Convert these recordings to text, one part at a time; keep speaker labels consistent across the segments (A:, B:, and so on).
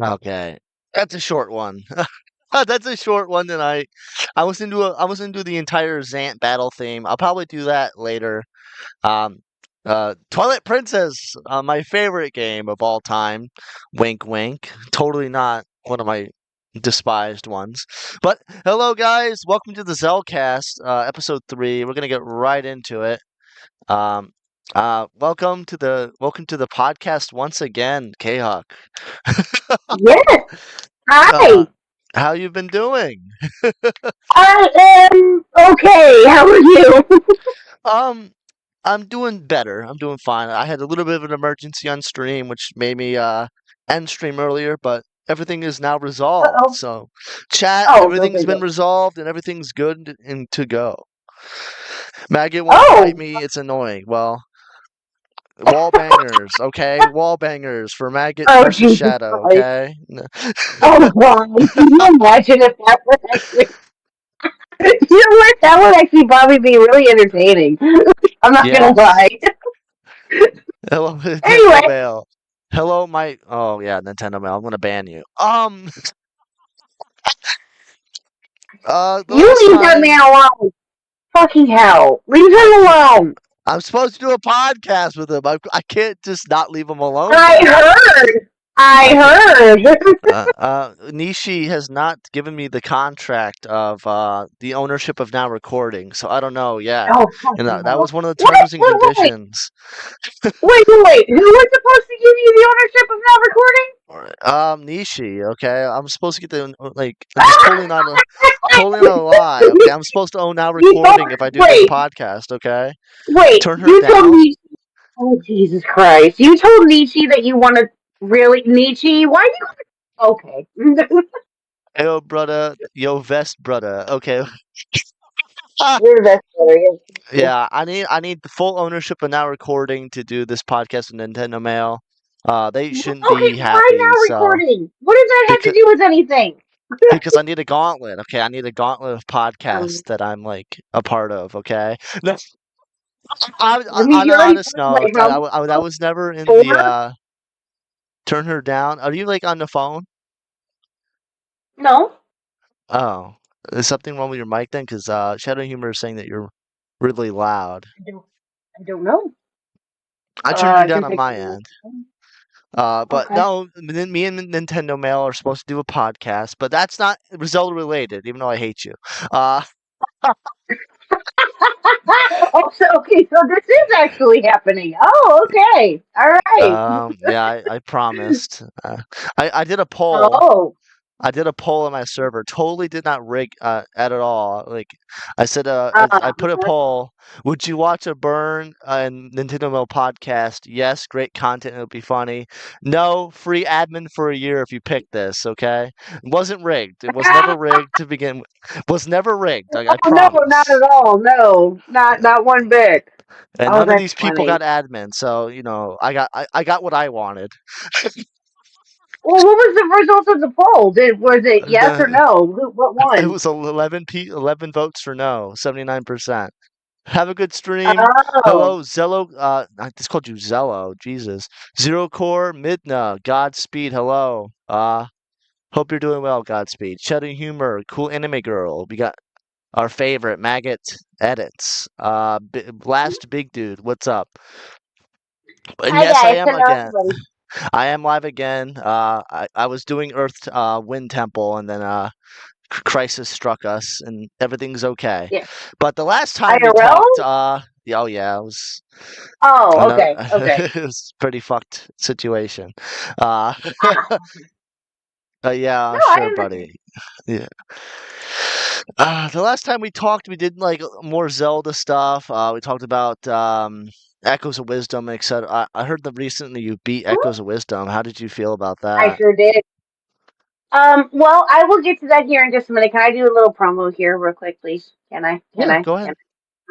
A: Okay, that's a short one. That's a short one, and I was into the entire Zant battle theme. I'll probably do that later. Um, Twilight Princess, my favorite game of all time. Wink, wink. Totally not one of my despised ones. But hello, guys. Welcome to the Zeldacast, Episode 3. We're gonna get right into it. Um, welcome to the podcast once again, K-Hawk.
B: Yes.
A: Uh,
B: Hi.
A: how you been doing?
B: I am okay. How are you?
A: Um, I'm doing better. I'm doing fine. I had a little bit of an emergency on stream, which made me end stream earlier, but everything is now resolved.
B: Uh-oh.
A: So, chat,
B: Oh,
A: everything's
B: okay,
A: been
B: good.
A: resolved and everything's good and to go. Maggot won't fight
B: Oh.
A: me. It's annoying. Well, wall bangers, okay? Wall bangers for Maggot
B: Oh,
A: versus
B: Jesus
A: Shadow,
B: Christ.
A: okay?
B: Oh, God. Can you imagine if that would actually... You know what? That would actually probably be really entertaining. I'm not going to
A: Yes.
B: lie.
A: Hello, Nintendo
B: Anyway,
A: Mail. Hello, my. Oh yeah, Nintendo Mail. I'm gonna ban you. The
B: you
A: last
B: leave that
A: time
B: man alone. Fucking hell. Leave
A: I
B: him alone.
A: I'm supposed to do a podcast with him. I can't just not leave him alone
B: I
A: now.
B: heard.
A: I can't.
B: I heard.
A: Nishi has not given me the contract of the ownership of now recording, so I don't know yet.
B: Oh,
A: And
B: fucking
A: that
B: hell.
A: was one of the
B: What?
A: terms and
B: Wait, wait, wait.
A: conditions.
B: Wait. Who was supposed to give you the ownership of now recording?
A: Nishi. Okay, I'm supposed to get the like. This is totally not a lie. Okay, I'm supposed to own now
B: You told,
A: recording if I do this
B: wait,
A: podcast. Okay,
B: wait.
A: turn her
B: You told
A: down.
B: me. Oh, Jesus Christ. You told Nietzsche that you want to really. Nietzsche, why do you. Okay.
A: Yo, brother. Yo, vest, brother. Okay.
B: You're the best player. Yes.
A: Yeah, I need the full ownership of now recording to do this podcast with Nintendo Mail. They shouldn't
B: Okay,
A: be
B: why
A: happy,
B: now
A: so
B: recording? What does that have to
A: because
B: do with anything?
A: because I need a gauntlet. Okay, I need a gauntlet of podcasts
B: Um,
A: that I'm like a part of. Okay, no,
B: I mean,
A: on
B: you
A: an
B: already
A: honest
B: put like
A: note,
B: how
A: I was never in
B: four?
A: the turn her down. Are you like on the phone?
B: No,
A: Oh, is something wrong with your mic then? Because Shadow Humor is saying that you're really loud.
B: I don't. I don't know.
A: I turned you
B: I
A: down
B: can
A: on
B: fix
A: my
B: it.
A: end. But
B: Okay.
A: no, me and Nintendo Mail are supposed to do a podcast, but that's not Zelda related, even though I hate you. Uh,
B: Oh, so okay, so this is actually happening. Oh, okay. All right.
A: yeah, I promised. I did a poll.
B: Oh.
A: I did a poll on my server. Totally did not rig at all. Like I said, I put a
B: Uh,
A: poll. Would you watch a Burn and Nintendo Mail podcast? Yes, great content. It would be funny. No, free admin for a year if you pick this. Okay, it wasn't rigged. It was never rigged to begin with. Was never rigged. I
B: oh no, not
A: promise.
B: at all. No, not one bit.
A: And
B: Oh,
A: none of
B: that's
A: these people got
B: funny.
A: admin, so I got what I wanted.
B: Well, what was the result of the poll? Was it yes or
A: The
B: no? What
A: it
B: won?
A: was 11 votes for no, 79%. Have a good stream.
B: Oh,
A: Hello, Zello. I just called you Zello. Jesus. Zero Core Midna. Godspeed. Hello. Hope you're doing well. Godspeed. Shedding Humor. Cool Anime Girl. We got our favorite Maggot Edits. Last Big Dude. What's up? And
B: hi
A: yes, I
B: guys.
A: am
B: Hello
A: again.
B: everybody.
A: I am live again. I was doing Earth Wind Temple, and then crisis struck us, and everything's okay.
B: Yeah.
A: But the last time we
B: IRL?
A: talked, oh yeah, it was
B: Oh,
A: another,
B: okay, okay.
A: it was a pretty fucked situation. Uh,
B: Ah,
A: yeah,
B: no, I
A: sure,
B: understand.
A: buddy. Yeah. The last time we talked, we did like more Zelda stuff. We talked about Echoes of Wisdom, etc. I heard that recently you beat Echoes of Wisdom. How did you feel about
B: I
A: that?
B: sure did. Well, I will get to that here in just a minute. Can I do a little promo here, real quick, please? Can I? Can
A: Yeah,
B: I?
A: go
B: Can
A: ahead.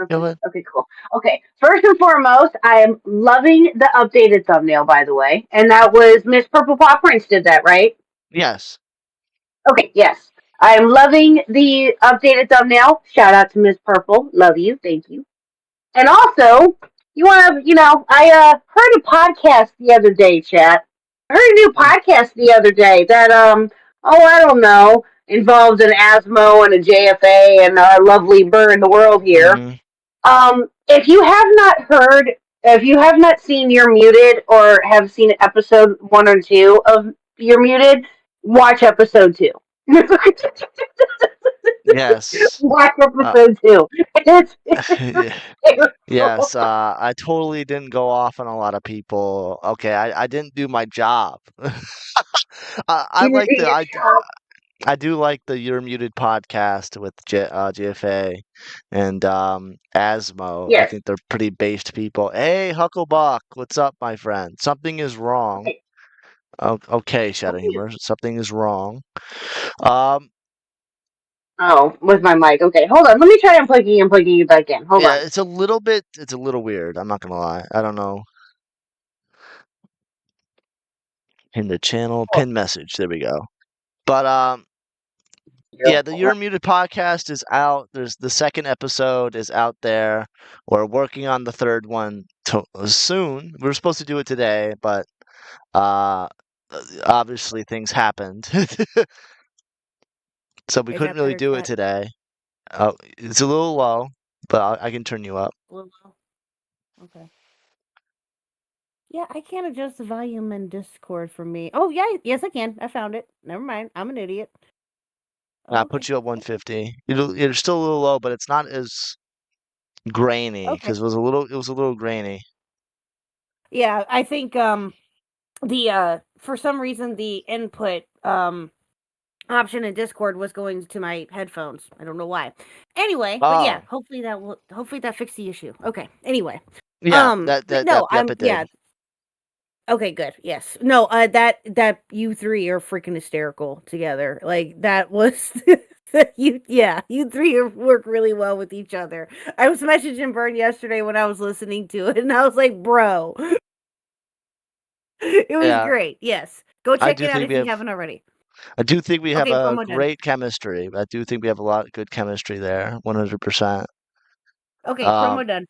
B: I?
A: Go
B: Okay.
A: ahead.
B: Okay. Cool. Okay. First and foremost, I am loving the updated thumbnail, by the way, and that was Miss PurplePawprints did that, right?
A: Yes.
B: Okay. Yes, I am loving the updated thumbnail. Shout out to Miss Purple. Love you. Thank you. And also, you want to, I heard a podcast the other day, chat. I heard a new podcast the other day that I don't know, involves an Asmo and a JFA and a lovely bird in the world here.
A: Hmm.
B: If you have not heard, if you have not seen You're Muted or have seen episode 1 or 2 of You're Muted, watch episode 2.
A: Yes.
B: Watch
A: Uh,
B: episode 2. It's
A: yes.
B: terrible.
A: I totally didn't go off on a lot of people. Okay, I didn't do my job. I
B: You
A: like
B: did
A: the
B: your job.
A: I do like the You're Muted podcast with JFA and Asmo. I
B: Yes.
A: think they're pretty based people. Hey, Hucklebuck, what's up, my friend? Something is wrong.
B: Okay.
A: Oh, okay, Shadow Humor, something is wrong. Um,
B: Oh, with my mic. Okay, hold on. Let me try unplugging and plugging you back in. Hold
A: yeah,
B: on.
A: it's a little weird. I'm not gonna lie. I don't know. In the channel,
B: Oh,
A: pin message. There we go. But
B: here.
A: yeah, the
B: Hold on.
A: You're Muted podcast is out. There's the second episode is out there. We're working on the third one soon. We were supposed to do it today, but uh, obviously things happened, so we
C: Is
A: couldn't
C: that
A: really
C: better,
A: do it
C: chat?
A: today. It's a little low, but I can turn you up.
C: A little low? Okay. Yeah, I can't adjust the volume in Discord for me. Oh, yeah, yes, I can. I found it. Never mind. I'm an idiot.
A: I
C: Oh,
A: put
C: okay.
A: you at 150. You're still a little low, but it's not as grainy
C: Okay.
A: because it was a little grainy.
C: Yeah, I think the for some reason the input option in Discord was going to my headphones. I don't know why. Anyway, but yeah,
A: Oh,
C: hopefully that fixed the issue. Okay. Anyway.
A: yeah,
C: But no,
A: yep,
C: I'm
A: it did.
C: yeah. Okay, good. Yes. No, that you three are freaking hysterical together. Like that was you three work really well with each other. I was messaging Vern yesterday when I was listening to it and I was like, "Bro, it was
A: Yeah,
C: great." Yes. Go
A: I
C: check
A: do
C: it out
A: think
C: if
A: we
C: you
A: have.
C: haven't already.
A: I do think we have
C: Okay,
A: a
C: promo done.
A: great chemistry. I do think we have a lot of good chemistry there, 100%.
C: Okay,
A: Um,
C: promo done.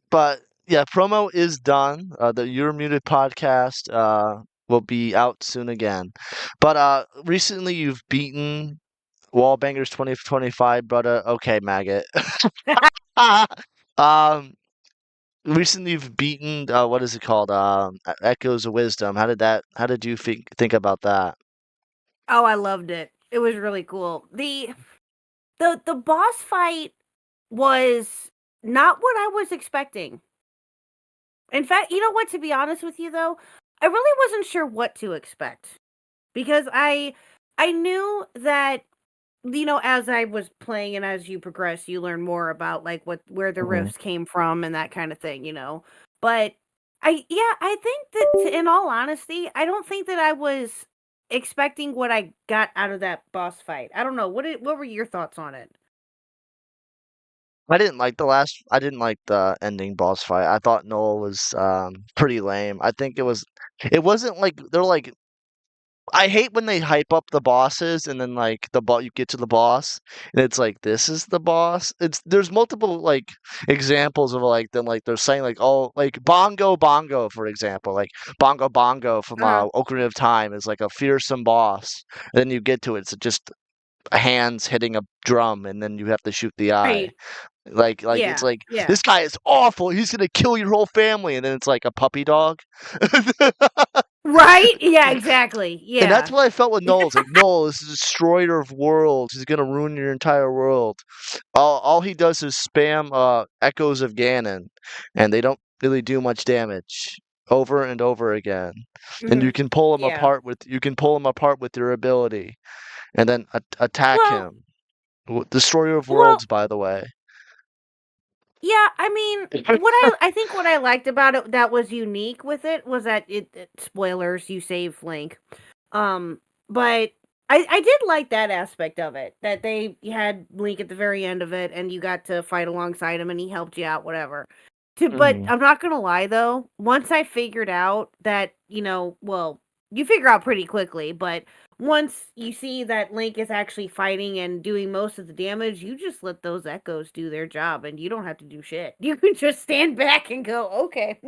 A: but yeah, promo is done. The You're Muted podcast will be out soon again. But recently you've beaten Wallbangers 2025, brother. Okay, maggot. um, recently you've beaten what is it called? Echoes of Wisdom. How did you think about that?
C: Oh, I loved it. It was really cool. The boss fight was not what I was expecting. In fact, you know what, to be honest with you though, I really wasn't sure what to expect because I knew that as I was playing and as you progress, you learn more about like where the
A: Mhm.
C: rifts came from and that kind of thing. But I think that in all honesty, I don't think that I was expecting what I got out of that boss fight. I don't know. What were your thoughts on it?
A: I didn't like the ending boss fight. I thought Noel was pretty lame. I think it wasn't like they're like I hate when they hype up the bosses and then like you get to the boss and it's like this is the boss. There's multiple like examples of like them like they're saying like oh like Bongo Bongo for example like Bongo Bongo from
C: Uh-huh.
A: Ocarina of Time is like a fearsome boss. And then you get to it, it's just hands hitting a drum and then you have to shoot the eye.
C: Right.
A: Like it's
C: Yeah.
A: like
C: Yeah.
A: this guy is awful. He's gonna kill your whole family, and then it's like a puppy dog.
C: Right? Yeah, exactly.
A: And that's
C: Yeah.
A: what I felt with Noel. It's like Noel is a destroyer of worlds. He's gonna ruin your entire world. All he does is spam echoes of Ganon, and they don't really do much damage over and over again. And
C: Mhm. Yeah.
A: you can pull him apart with your ability, and then attack
C: Well,
A: him. Destroyer of
C: well,
A: worlds, by the way.
C: yeah, I mean, I think what I liked about it that was unique with it was that spoilers, you save Link. Um, but I did like that aspect of it, that they had Link at the very end of it and you got to fight alongside him and he helped you out, whatever. But
A: Mhm.
C: I'm not gonna lie though, once I figured out that, well, you figure out pretty quickly, but once you see that Link is actually fighting and doing most of the damage, you just let those echoes do their job and you don't have to do shit. You can just stand back and go, okay.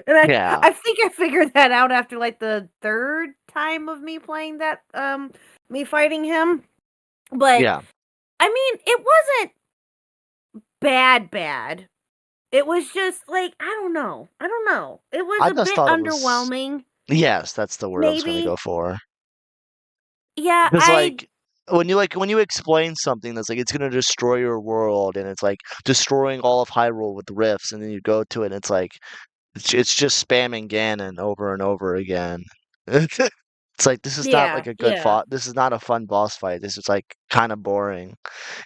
C: And
A: Yeah.
C: I think I figured that out after like the third time of me playing that, me fighting him. But
A: Yeah.
C: I mean, it wasn't bad. It was just like, I don't know. It was
A: I
C: a
A: just
C: bit
A: thought it was
C: underwhelming,
A: yes, that's the word I was gonna go
C: maybe.
A: for.
C: Yeah,
A: Because when you explain something that's like it's gonna destroy your world and it's like destroying all of Hyrule with rifts, and then you go to it and it's like it's just spamming Ganon over and over again. It's like this is not
C: yeah,
A: like a good
C: yeah.
A: fought. This is not a fun boss fight. This is like kind of boring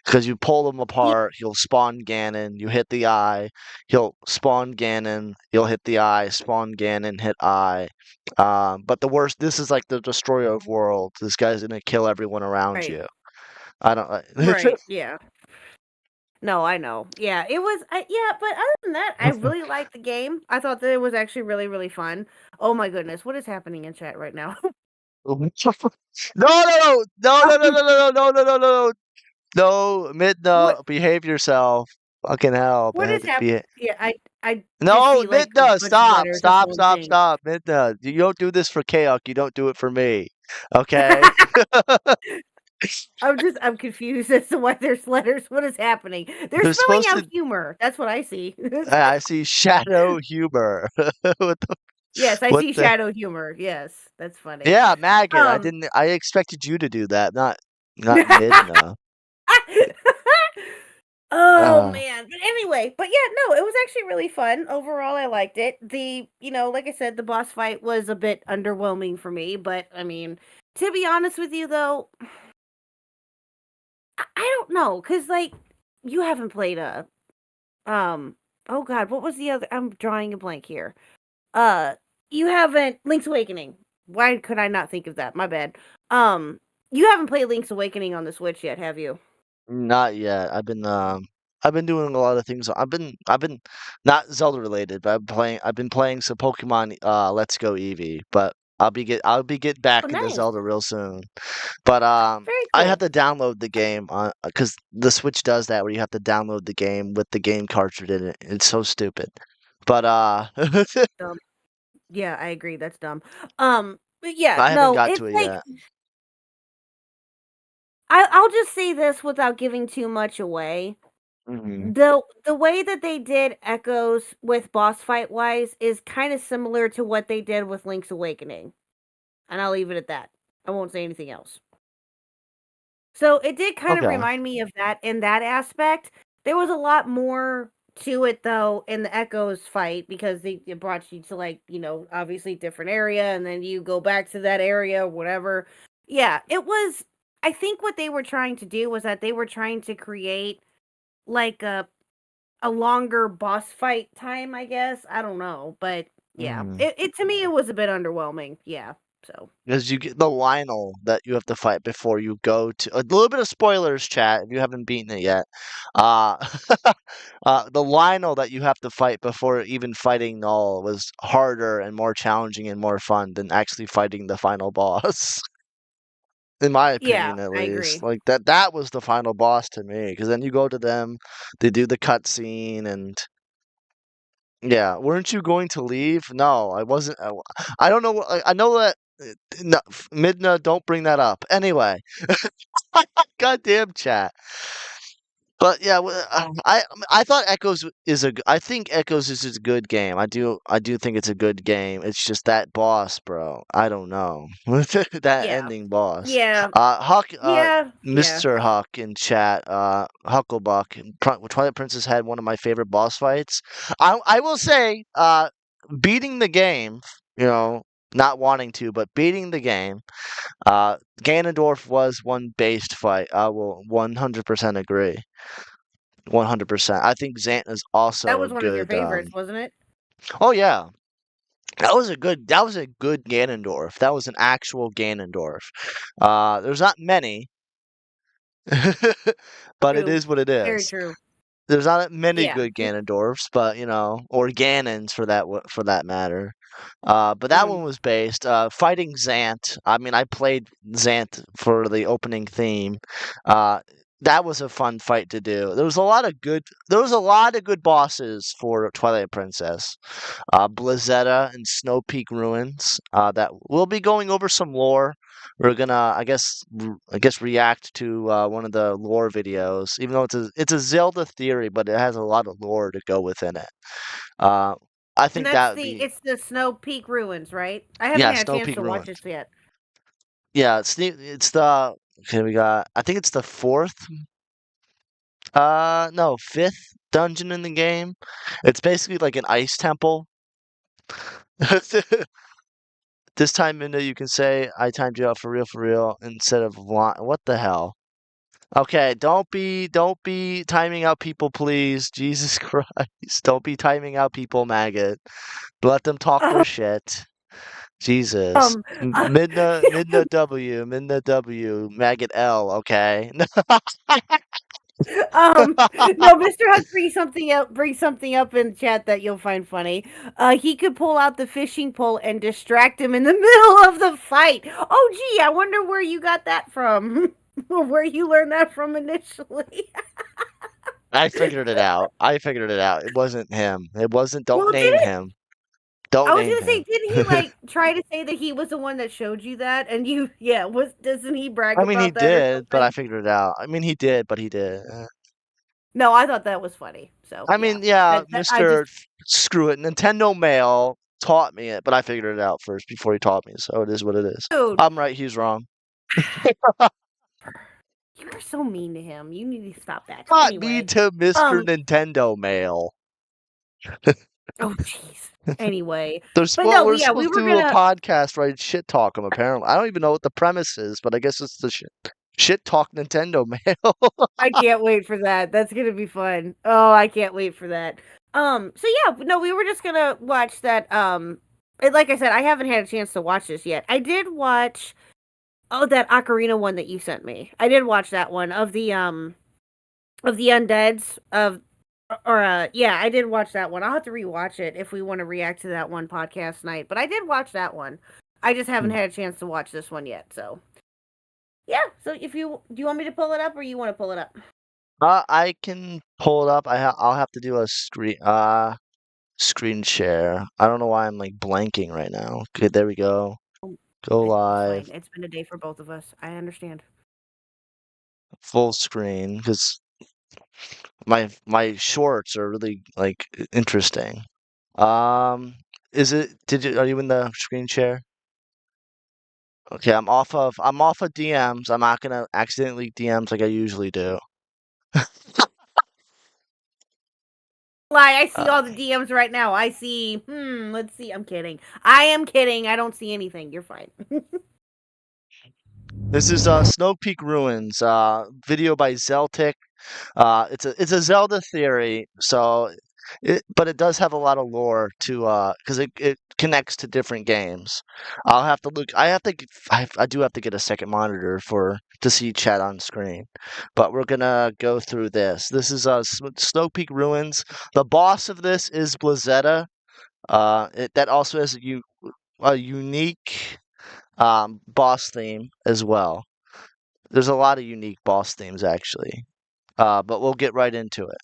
A: because you pull them
C: Ye
A: apart. He'll spawn Ganon. You hit the eye. He'll spawn Ganon. You'll hit the eye. Spawn Ganon. Hit eye. But the worst. This is like the destroyer of worlds. This guy's gonna kill everyone around
C: right,
A: you. I don't.
C: right, yeah. No, I know. Yeah, it was yeah, but other than that, I really liked the game. I thought that it was actually really, really fun. Oh my goodness, what is happening in chat right now?
A: No, no, no, no, no, no, no, no, no, no, no, no, no,
C: What
A: Midna, behave yourself. Fucking hell,
C: what is happening? Yeah, I just
A: no,
C: see like a
A: Midna,
C: bunch of
A: stop,
C: letters of
A: stop,
C: one
A: stop,
C: thing.
A: stop, Midna. You don't do this for Chaos. You don't do it for me. Okay?
C: I'm confused as to why there's letters. What is happening? They're
A: They're
C: spelling
A: supposed
C: out
A: to.
C: humor. That's what I see.
A: I see shadow humor. What the?
C: Yes, I
A: What
C: see
A: the?
C: shadow humor. Yes, that's funny.
A: Yeah, Maggot. I
C: Um
A: didn't. I expected you to do that, not Midna.
C: Oh
A: Uh,
C: man. But anyway, but yeah, no, it was actually really fun. Overall, I liked it. Like I said, the boss fight was a bit underwhelming for me, but I mean, to be honest with you though, I don't know cuz like you haven't played a oh god, what was the other I'm drawing a blank here. Uh you haven't Link's Awakening. Why could I not think of that? My bad. Um you haven't played Link's Awakening on the Switch yet, have you?
A: Not yet. I've been doing a lot of things. I've been not Zelda related, but I've been playing some Pokemon Let's Go Eevee, but I'll be getting
C: Oh,
A: back into
C: nice.
A: Zelda real soon. But
C: Very
A: I have
C: cool.
A: to download the game because the Switch does that where you have to download the game with the game cartridge in it. It's so stupid. But
C: Dumb. Yeah, I agree. That's dumb. But yeah,
A: I haven't
C: no,
A: got
C: it's
A: to it
C: like
A: yet.
C: I'll just say this without giving too much away.
A: Hmm.
C: The way that they did Echoes with boss fight wise is kind of similar to what they did with Link's Awakening, and I'll leave it at that. I won't say anything else. So it did kind of
A: Okay.
C: remind me of that in that aspect. There was a lot more to it though in the Echoes fight because it brought you to like, obviously different area and then you go back to that area, whatever. Yeah, it was I think what they were trying to do was that they were trying to create like a longer boss fight time, I guess. I don't know, but yeah.
A: Hmm.
C: It to me it was a bit underwhelming. Yeah. So,
A: Because you get the Lionel that you have to fight before you go to a little bit of spoilers, chat, if you haven't beaten it yet. Uh, the Lionel that you have to fight before even fighting Null was harder and more challenging and more fun than actually fighting the final boss, in my
C: yeah,
A: opinion, at
C: I
A: least.
C: agree.
A: Like that was the final boss to me. Because then you go to them, they do the cutscene, and yeah, weren't you going to leave? No, I wasn't. I don't know. I know that. No, Midna, don't bring that up. Anyway, goddamn chat. But yeah, I thought Echoes is I think Echoes is a good game. I do think it's a good game. It's just that boss, bro. I don't know that
C: Yeah.
A: ending boss.
C: Yeah.
A: Huck,
C: Yeah.
A: Mr. Huck in chat, Hucklebuck, Twilight Princess had one of my favorite boss fights. I will say, beating the game, you know, not wanting to, but beating the game. Ganondorf was one based fight. I will 100% agree. 100%. I think Zant is
C: That
A: also a
C: was one of your
A: good.
C: favorites, wasn't it?
A: Oh yeah, that was a good Ganondorf. That was an actual Ganondorf. There's not many, but it
C: True.
A: is what it
C: Very
A: is.
C: true.
A: There's not many
C: Yeah.
A: good Ganondorfs, but or Ganons for that matter. But that
C: Mhm.
A: one was based fighting Zant. I mean, I played Zant for the opening theme. Uh, that was a fun fight to do. There was a lot of good bosses for Twilight Princess. Blizzetta and SnowPeak Ruins. That we'll be going over some lore. We're gonna, I guess, react to one of the lore videos. Even though it's a Zelda theory, but it has a lot of lore to go within it. I
C: And
A: think
C: that's
A: that would be
C: it's the Snow Peak Ruins, right? I haven't had a chance
A: SnowPeak
C: to watch
A: Ruins.
C: this yet.
A: Yeah, it's the okay. I think it's the fourth. No, fifth dungeon in the game. It's basically like an ice temple. This time, Minda, you can say I timed you out for real, instead of what the hell? Okay, don't be timing out people, please. Jesus Christ, don't be timing out people, maggot. Let them talk their shit. Jesus.
C: Um,
A: Midna W, maggot L, okay?
C: no, Mr. Huck brings something up in chat that you'll find funny. He could pull out the fishing pole and distract him in the middle of the fight. Oh, gee, I wonder where you got that from, or where you learned that from initially.
A: I figured it out. It wasn't him. It wasn't, don't
C: Well,
A: name him. Don't
C: I was
A: name
C: gonna say,
A: him.
C: didn't he like try to say that he was the one that showed you that? And you, yeah, doesn't he brag
A: I mean, he
C: about that or
A: did, but I
C: something?
A: figured it out. I mean, he did, but he did.
C: No, I thought that was funny. So
A: I
C: yeah,
A: mean, yeah,
C: that I just,
A: Mr. Screw it. Nintendo Mail taught me it, but I figured it out first before he taught me, so it is what it is.
C: dude,
A: I'm right, he's wrong.
C: you are so mean to him. You need to stop that.
A: Not
C: Anyway,
A: mean to Mr.
C: um,
A: Nintendo Mail.
C: oh jeez. Anyway,
A: We're
C: but no, yeah, we
A: supposed
C: were
A: to do a
C: gonna.
A: podcast, right? Shit talk him, apparently. I don't even know what the premise is, but I guess it's the shit talk Nintendo Mail.
C: I can't wait for that. That's gonna be fun. Oh, I can't wait for that. So yeah, no, we were just gonna watch that. And like I said, I haven't had a chance to watch this yet. I did watch. Oh, that Ocarina one that you sent me. I did watch that one of the undeads of or yeah, I did watch that one. I'll have to rewatch it if we want to react to that one podcast night. But I did watch that one. I just haven't had a chance to watch this one yet. So yeah. So if you do you want me to pull it up or you want to pull it up?
A: I can pull it up. I'll have to do a screen share. I don't know why I'm like blanking right now. Okay, there we go. Go
C: It's
A: live,
C: fine. It's been a day for both of us. I understand.
A: full screen, because my shorts are really like interesting. Um, are you in the screen share? Okay, I'm off of DMs. I'm not gonna accidentally leak DMs like I usually do.
C: Lie, I see
A: Uh,
C: all the DMs right now. I see. Let's see. I'm kidding. I am kidding. I don't see anything. You're fine.
A: this is SnowPeak Ruins, video by Zeltic. It's a Zelda theory, but it does have a lot of lore to because it connects to different games. I'll have to look. I do have to get a second monitor to see chat on screen, but we're gonna go through this. This is SnowPeak Ruins. The boss of this is Blizzetta. That also has a unique boss theme as well. There's a lot of unique boss themes actually. But we'll get right into it.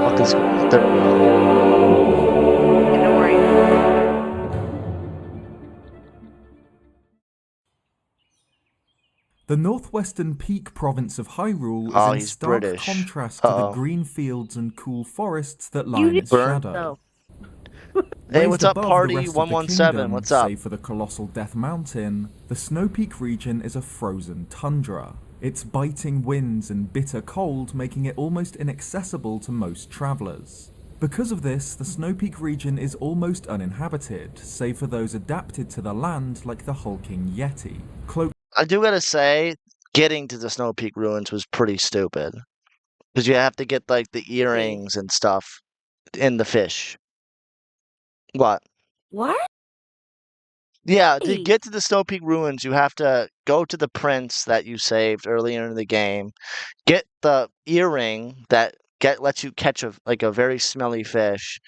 A: What the fuck is there? We go.
C: Don't worry.
D: The northwestern peak province of Hyrule
A: Oh,
D: is in
A: he's
D: stark
A: British.
D: contrast to the
A: Uh-oh.
D: green fields and cool forests that lie
C: You
D: in
C: did
D: its
A: Burn.
D: shadow.
A: Hey,
D: Raised
A: what's up,
D: above the
A: Party
D: rest of the
A: 117?
D: kingdom,
A: What's up?
D: save for the colossal Death Mountain, the SnowPeak region is a frozen tundra. Its biting winds and bitter cold making it almost inaccessible to most travelers. Because of this, the SnowPeak region is almost uninhabited, save for those adapted to the land like the hulking Yeti.
A: I do gotta say, getting to the SnowPeak ruins was pretty stupid. Because you have to get like the earrings and stuff in the fish. What?
C: What?
A: Yeah, to
C: Hey.
A: get to the SnowPeak ruins, you have to go to the prince that you saved earlier in the game, get the earring that lets you catch a very smelly fish,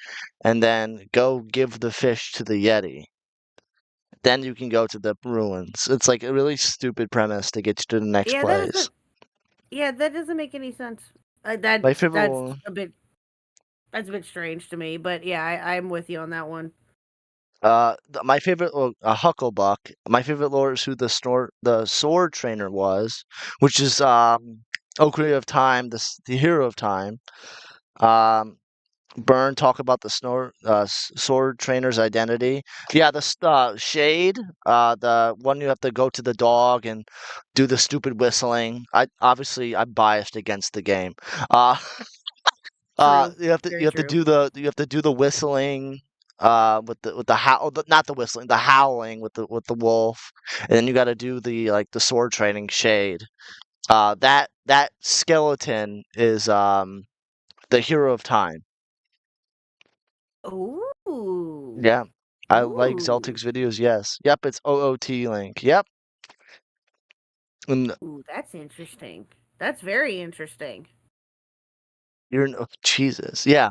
A: and then go give the fish to the Yeti. then you can go to the ruins. It's like a really stupid premise to get you to the next
C: Yeah,
A: place.
C: that doesn't make any sense.
A: My
C: That's
A: favorite one,
C: a bit strange to me, but yeah, I'm with you on that one.
A: my favorite, Hucklebuck. My favorite lore is who the sword trainer was, which is Ocarina of Time, the hero of time. Um, Burn talk about the sword trainer's identity. Yeah, Shade, the one you have to go to the dog and do the stupid whistling. I'm biased against the game. Uh,
C: True.
A: you
C: Very
A: have to
C: true.
A: do the whistling. With the howl, not the whistling, the howling with the wolf, and then you got to do the sword training Shade. That skeleton is the hero of time.
C: Ooh.
A: Yeah. I like
C: Ooh.
A: Zeltic's videos, yes. Yep, it's OOT Link. Yep. And
C: Ooh, that's interesting. That's very interesting.
A: Jesus. Yeah.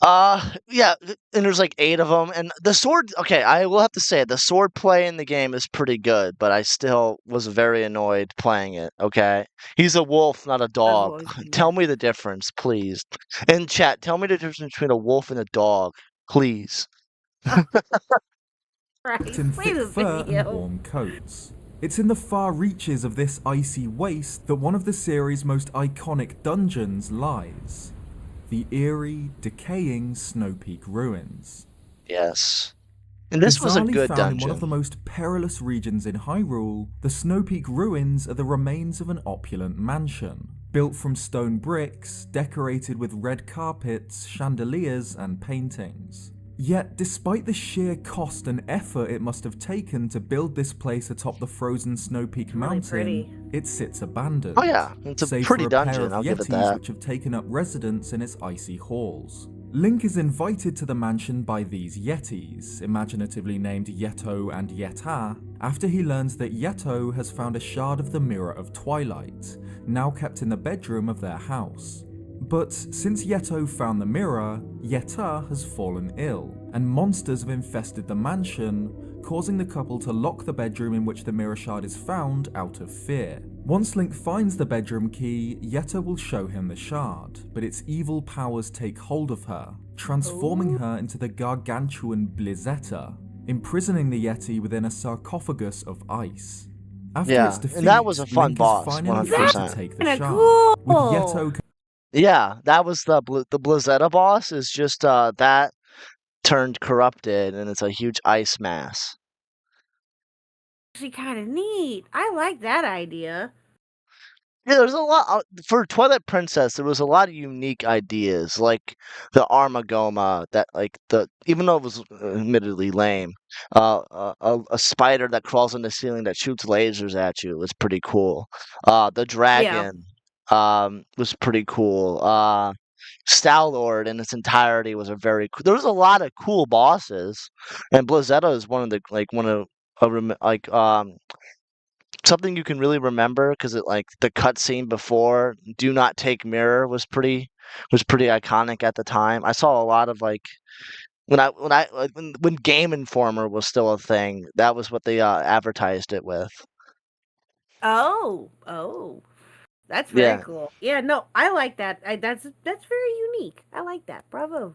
A: Yeah, and there's like 8 of them and the sword, okay, I will have to say the sword play in the game is pretty good, but I still was very annoyed playing it, okay? He's a wolf, not a
C: I've
A: dog.
C: always been
A: Tell
C: that.
A: me the difference, please. In chat, tell me the difference between a wolf and a dog, please.
D: Wrapped
C: Christ,
D: in
C: play
D: thick
C: the
D: fur and
C: video.
D: warm coats. It's in the far reaches of this icy waste that one of the series' most iconic dungeons lies. The eerie, decaying SnowPeak ruins.
A: Yes. And this was a
D: Bizarrely
A: good
D: found in one of the
A: dungeon.
D: most perilous regions in Hyrule, the SnowPeak ruins are the remains of an opulent mansion. Built from stone bricks, decorated with red carpets, chandeliers, and paintings. Yet, despite the sheer cost and effort it must have taken to build this place atop the frozen SnowPeak
C: It's really pretty.
D: mountain, it sits abandoned.
A: Oh yeah, it's a
D: Save
A: pretty
D: for a pair
A: dungeon,
D: of
A: I'll give it
D: yetis
A: that.
D: which have taken up residence in its icy halls. Link is invited to the mansion by these yetis, imaginatively named Yeto and Yeta, after he learns that Yeto has found a shard of the Mirror of Twilight, now kept in the bedroom of their house. But since Yeto found the mirror, Yeta has fallen ill, and monsters have infested the mansion, causing the couple to lock the bedroom in which the mirror shard is found out of fear. Once Link finds the bedroom key, Yeta will show him the shard, but its evil powers take hold of her, transforming her into the gargantuan Blizzetta, imprisoning the Yeti within a sarcophagus of ice. After its
A: Yeah, and that was
D: defeat,
A: a fun
D: Link is
A: boss,
D: finally free to
A: 100%.
D: take the
C: Kinda
D: shard, with
C: cool.
D: Yeto
A: Yeah, that was the Blizzetta boss is just that turned corrupted and it's a huge ice mass.
C: Actually, kind of neat. I like that idea.
A: Yeah, there's a lot for Twilight Princess. There was a lot of unique ideas, like the Armagoma. That like the even though it was admittedly lame, a spider that crawls on the ceiling that shoots lasers at you was pretty cool. The
C: Yeah.
A: dragon, was pretty cool. Stalord in its entirety was a very cool. There was a lot of cool bosses, and Blizzetta is one of the like one of something you can really remember because it like the cutscene before "Do Not Take Mirror" was pretty iconic at the time. I saw a lot of like when Game Informer was still a thing. That was what they advertised it with.
C: Oh. That's very
A: Yeah,
C: cool. Yeah, no, I like that. That's very unique. I like that. Bravo.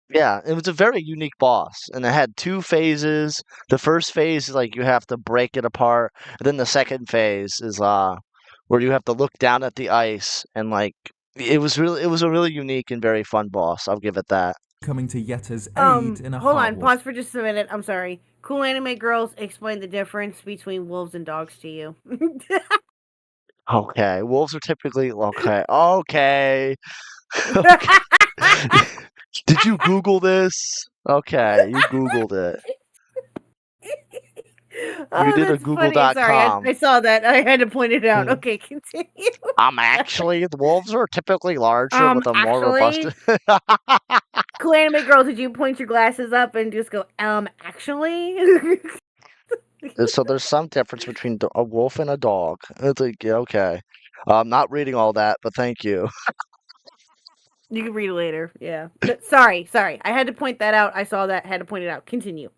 A: yeah. It was a very unique boss, and it had 2 phases. The first phase is like you have to break it apart, and then the second phase is where you have to look down at the ice and like it was a really unique and very fun boss. I'll give it that.
D: coming to Yeta's aid in a
C: Hold on.
D: heartwarming
C: Pause for just a minute. I'm sorry. Cool anime girls, explain the difference between wolves and dogs to you.
A: Okay, wolves are typically okay. Okay. Okay. Did you Google this? Okay, you Googled it. You
C: Oh,
A: did a
C: that's funny. Sorry,
A: Google.com.
C: I saw that. I had to point it out.
A: Hmm.
C: Okay, continue.
A: Actually, the wolves are typically larger with a more robust.
C: Actually, cool anime girl, did you point your glasses up and just go, actually?
A: So there's some difference between a wolf and a dog. It's like, yeah, okay. I'm not reading all that, but thank you.
C: You can read it later. Yeah. Sorry. I had to point that out. I saw that. Had to point it out. Continue.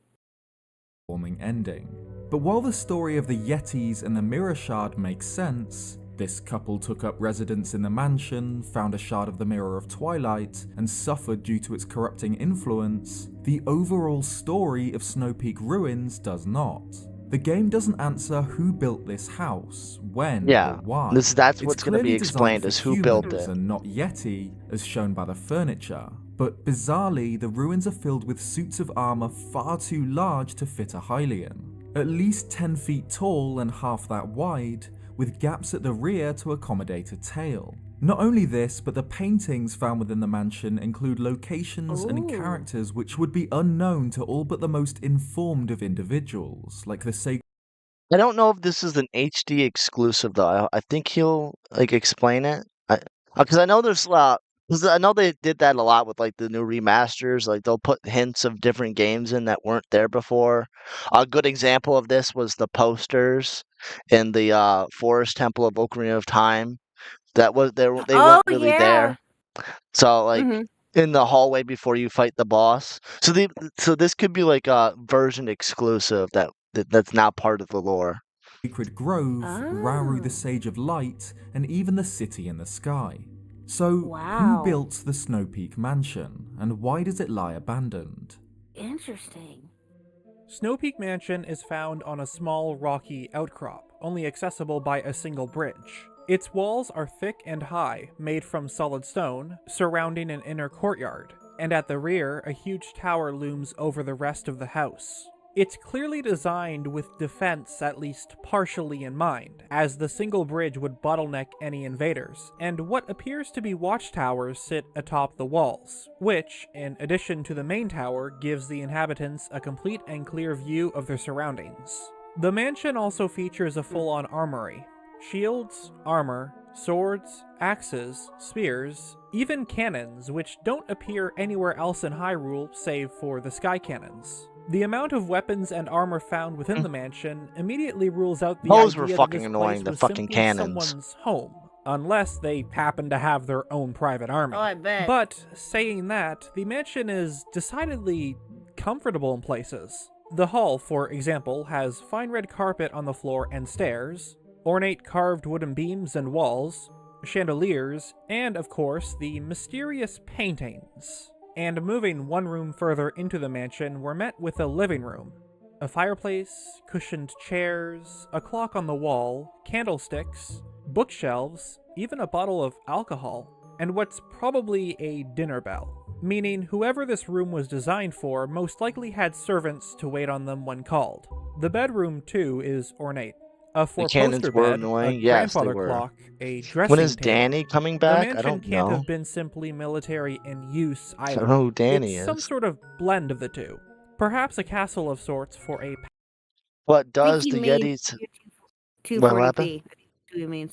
D: Forming ending. But while the story of the Yetis and the Mirror Shard makes sense, this couple took up residence in the mansion, found a shard of the Mirror of Twilight, and suffered due to its corrupting influence, the overall story of SnowPeak Ruins does not. The game doesn't answer who built this house, when,
A: Yeah,
D: or why.
A: that's
D: It's
A: what's going to be
D: clearly
A: explained
D: designed
A: as
D: for
A: who built
D: humans
A: it.
D: and not Yeti, as shown by the furniture. But bizarrely, the ruins are filled with suits of armor far too large to fit a Hylian. At least 10 feet tall and half that wide, with gaps at the rear to accommodate a tail. Not only this, but the paintings found within the mansion include locations and characters which would be unknown to all but the most informed of individuals, like the sacred.
A: I don't know if this is an HD exclusive though. I think he'll like explain it. Because I know there's because I know they did that a lot with like the new remasters. Like they'll put hints of different games in that weren't there before. A good example of this was the posters in the Forest Temple of Ocarina of Time. That was they
C: Oh
A: weren't really
C: yeah.
A: there. So like
C: Mhm.
A: in the hallway before you fight the boss. So this could be like a version exclusive that's now part of the lore.
D: Sacred Grove, Rauru the Sage of Light, and even the City in the Sky. So,
C: Wow.
D: who built the SnowPeak Mansion, and why does it lie abandoned?
C: Interesting.
E: SnowPeak Mansion is found on a small rocky outcrop, only accessible by a single bridge. Its walls are thick and high, made from solid stone, surrounding an inner courtyard, and at the rear, a huge tower looms over the rest of the house. It's clearly designed with defense at least partially in mind, as the single bridge would bottleneck any invaders, and what appears to be watchtowers sit atop the walls, which, in addition to the main tower, gives the inhabitants a complete and clear view of their surroundings. The mansion also features a full-on armory. Shields, armor, swords, axes, spears, even cannons, which don't appear anywhere else in Hyrule save for the sky cannons. The amount of weapons and armor found within the mansion immediately rules out the
A: Those were
E: idea that
A: fucking
E: this
A: annoying,
E: place
A: the
E: was
A: fucking
E: simply
A: cannons.
E: someone's home, unless they happen to have their own private army.
C: Oh, I bet.
E: But, saying that, the mansion is decidedly comfortable in places. The hall, for example, has fine red carpet on the floor and stairs, ornate carved wooden beams and walls, chandeliers, and, of course, the mysterious paintings. And moving one room further into the mansion, we're met with a living room. A fireplace, cushioned chairs, a clock on the wall, candlesticks, bookshelves, even a bottle of alcohol, and what's probably a dinner bell. Meaning whoever this room was designed for most likely had servants to wait on them when called. The bedroom, too, is ornate. A
A: cannons
E: four-poster
A: were
E: bed, a
A: annoying. Yes, they
E: grandfather
A: were.
E: clock, a dressing
A: When is
E: table.
A: Danny coming
E: The
A: back? I
E: mansion
A: don't
E: can't
A: know.
E: have been simply military in use
A: I
E: either.
A: don't know who Danny
E: It's
A: is.
E: some sort of blend of the two. Perhaps a castle of sorts for a
A: What
C: I
A: does
C: think
A: the
C: he means
A: Yetis?
C: 240p.
A: happened?
C: I think that's what he means.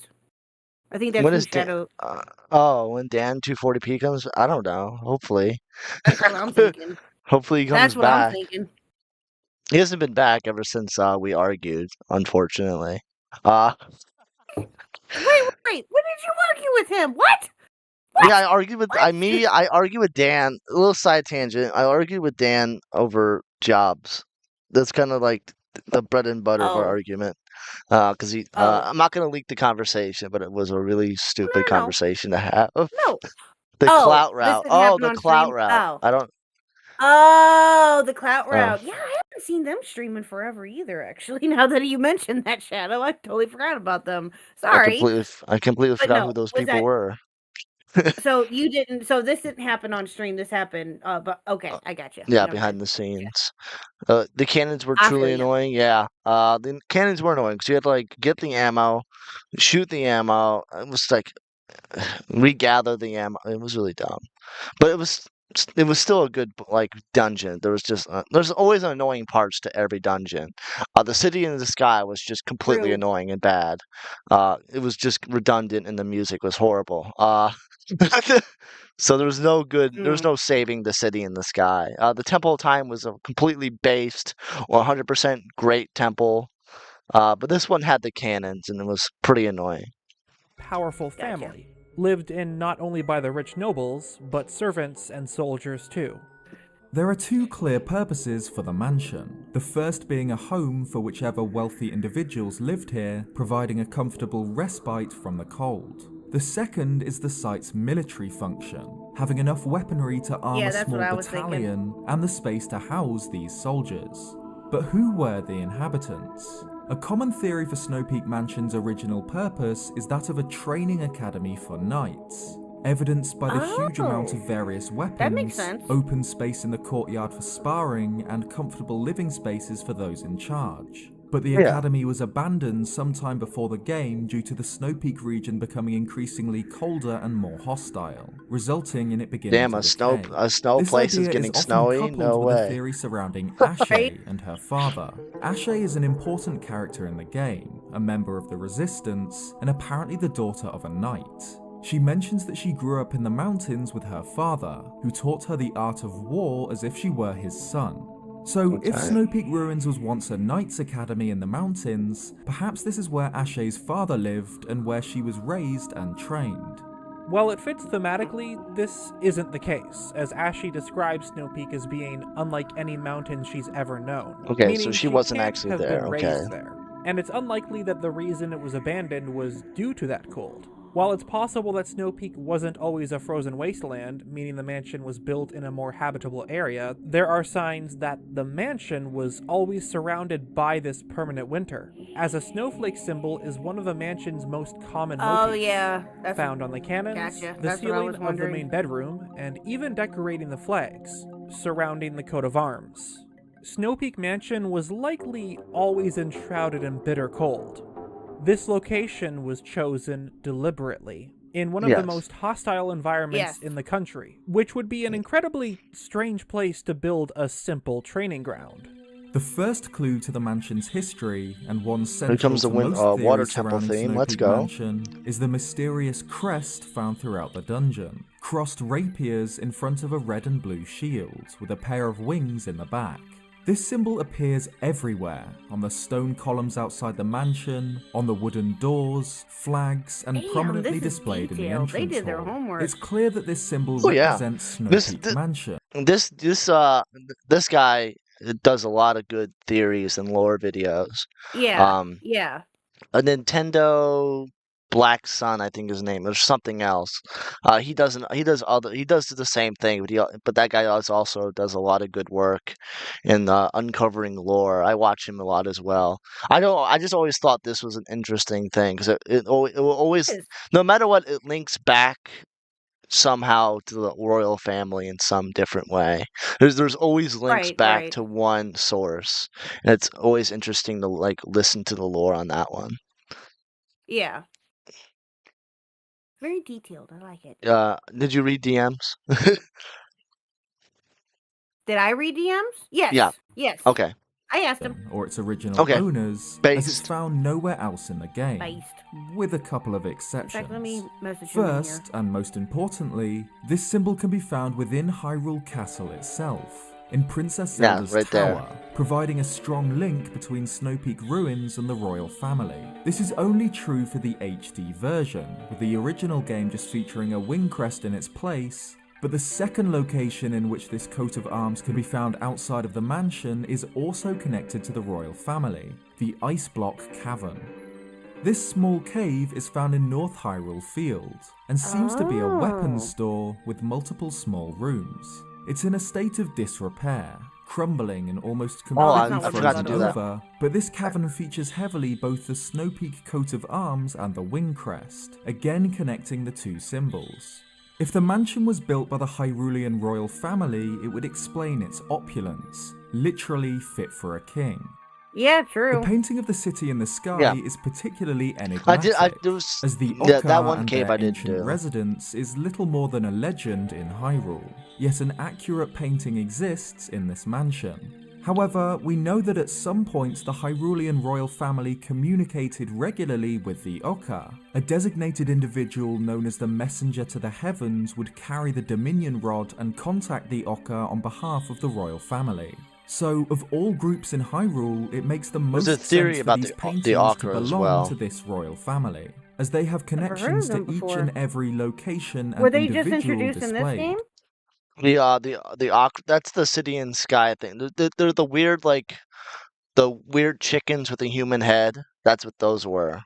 C: I think that's
A: When
C: from
A: is Dan?
C: Shadow.
A: When Dan 240p comes? I don't know. Hopefully.
C: That's what I'm thinking.
A: Hopefully he comes
C: That's what I'm
A: back.
C: thinking.
A: He hasn't been back ever since we argued, unfortunately. Uh
C: Wait. When did you argue with him? What?
A: yeah, I argued with I argue with Dan. A little side tangent. I argued with Dan over jobs. That's kind of like the bread and butter of our
C: Oh.
A: argument. Because
C: Oh.
A: I'm not gonna leak the conversation, but it was a really stupid
C: No.
A: conversation to have.
C: No.
A: The
C: Oh,
A: clout
C: this
A: route.
C: didn't
A: Oh,
C: happen
A: the
C: on
A: clout
C: stream?
A: route.
C: Oh.
A: I don't.
C: Oh, the clout
A: Oh.
C: route. Yeah, I haven't seen them streaming forever either, actually. Now that you mentioned that, Shadow, I totally forgot about them. Sorry.
A: I completely
C: But
A: forgot
C: no,
A: who those
C: was
A: people
C: that
A: were.
C: so you didn't so this didn't happen on stream, this happened but okay, I got you.
A: Yeah,
C: Never
A: behind
C: mind.
A: the scenes. The cannons were
C: I feel
A: truly
C: ya.
A: annoying. Yeah. The cannons were annoying because you had to like get the ammo, shoot the ammo. It was like regather the ammo. It was really dumb, but it was still a good like dungeon. There was just there's always annoying parts to every dungeon. The city in the sky was just completely
C: True.
A: annoying and bad. It was just redundant, and the music was horrible. So there was no good. There was no saving the city in the sky. The Temple of Time was a completely based or 100% great temple. But this one had the cannons, and it was pretty annoying.
E: powerful
C: Gotcha.
E: family. lived in not only by the rich nobles, but servants and soldiers too.
D: There are two clear purposes for the mansion, the first being a home for whichever wealthy individuals lived here, providing a comfortable respite from the cold. The second is the site's military function, having enough weaponry to arm
C: Yeah,
D: a
C: that's
D: small
C: what I was
D: battalion and the space to house these soldiers. But who were the inhabitants? A common theory for SnowPeak Mansion's original purpose is that of a training academy for knights, evidenced by the huge amount of various weapons,
C: that makes sense.
D: open space in the courtyard for sparring, and comfortable living spaces for those in charge. But the academy was abandoned sometime before the game due to the SnowPeak region becoming increasingly colder and more hostile, resulting in it beginning
A: Damn,
D: to
A: a
D: decay.
A: snow
D: This
A: place is
D: idea
A: getting
D: often
A: snowy?
D: coupled
A: No
D: with a
A: way.
D: theory surrounding Ashe and her father. Ashe is an important character in the game, a member of the Resistance, and apparently the daughter of a knight. She mentions that she grew up in the mountains with her father, who taught her the art of war as if she were his son. So, if SnowPeak Ruins was once a knight's academy in the mountains, perhaps this is where Ashe's father lived and where she was raised and trained.
E: While it fits thematically, this isn't the case, as Ashe describes SnowPeak as being unlike any mountain she's ever known.
A: Okay,
E: meaning
A: so she wasn't
E: can't
A: actually
E: have
A: there,
E: been
A: okay.
E: raised there. And it's unlikely that the reason it was abandoned was due to that cold. While it's possible that SnowPeak wasn't always a frozen wasteland, meaning the mansion was built in a more habitable area, there are signs that the mansion was always surrounded by this permanent winter, as a snowflake symbol is one of the mansion's most common
C: Oh
E: motifs.
C: yeah, that's
E: Found on the cannons,
C: Gotcha.
E: the
C: That's what I
E: ceiling
C: was
E: of the
C: wondering.
E: main bedroom, and even decorating the flags surrounding the coat of arms. SnowPeak Mansion was likely always enshrouded in bitter cold. This location was chosen deliberately, in one of the
A: Yes.
E: most hostile environments
C: Yes.
E: in the country, which would be an incredibly strange place to build a simple training ground.
D: The first clue to the mansion's history, and one
A: Here
D: central
A: comes the
D: to most theories
A: water temple
D: surrounding
A: theme. Let's
D: SnowPeak
A: go.
D: Mansion, is the mysterious crest found throughout the dungeon. Crossed rapiers in front of a red and blue shield, with a pair of wings in the back. This symbol appears everywhere, on the stone columns outside the mansion, on the wooden doors, flags, and
C: Damn,
D: prominently
C: this is
D: displayed in the
C: detailed.
D: entrance
C: They did their
D: hall.
C: homework.
D: It's clear that this symbol
A: Oh, yeah.
D: represents
A: This-
D: SnowPeak Mansion.
A: This guy does a lot of good theories and lore videos.
C: Yeah,
A: Um,
C: yeah.
A: a Nintendo Black Sun, I think his name, or something else. He does the same thing, but that guy also does a lot of good work in uncovering lore. I watch him a lot as well. I just always thought this was an interesting thing because it will always,
C: It is.
A: no matter what, it links back somehow to the royal family in some different way. There's always links
C: Right,
A: back
C: right.
A: to one source, and it's always interesting to like listen to the lore on that one.
C: Yeah. Very detailed. I like it.
A: Did you read DMs?
C: Did I read DMs? Yes.
A: Yeah.
C: Yes.
A: Okay.
C: I asked him.
D: Or its original
A: Okay.
D: owners, as it's
A: Based.
D: found nowhere else in the game,
C: Based.
D: with a couple of
C: In
D: exceptions.
C: fact, let me message him in here.
D: First, and most importantly, this symbol can be found within Hyrule Castle itself, in Princess
A: Yeah,
D: Zelda's
A: right there.
D: tower, providing a strong link between SnowPeak Ruins and the royal family. This is only true for the HD version, with the original game just featuring a wing crest in its place, but the second location in which this coat of arms can be found outside of the mansion is also connected to the royal family, the Ice Block Cavern. This small cave is found in North Hyrule Field, and seems to be a weapons
C: Oh.
D: store with multiple small rooms. It's in a state of disrepair, crumbling and almost
A: I
D: completely
C: forgot
D: frozen
C: to do that.
D: over, but this cavern features heavily both the SnowPeak coat of arms and the wing crest, again connecting the two symbols. If the mansion was built by the Hyrulean royal family, it would explain its opulence, literally fit for a king.
C: Yeah,
D: The
C: true.
D: painting of the city in the sky
A: Yeah.
D: is particularly enigmatic,
A: There
D: as the
A: yeah,
D: Oka
A: that one
D: and
A: cave
D: their
A: I didn't
D: ancient
A: do.
D: residence is little more than a legend in Hyrule, yet an accurate painting exists in this mansion. However, we know that at some point the Hyrulean royal family communicated regularly with the Oka. A designated individual known as the Messenger to the Heavens would carry the Dominion Rod and contact the Oka on behalf of the royal family. So, of all groups in Hyrule, it makes the
A: There's a
D: most
A: theory
D: sense for
A: about
D: these
A: the
D: paintings to
A: Ochre as
D: belong
A: well.
D: to this royal family, as they have
C: Never heard of
D: connections
C: them
D: to each
C: before.
D: and every location
C: Were
D: and
C: they just
D: individual
C: introduced in this game?
D: displayed.
A: The Ochre, that's the city in sky thing. They're the weird, like, the weird chickens with a human head. That's what those were.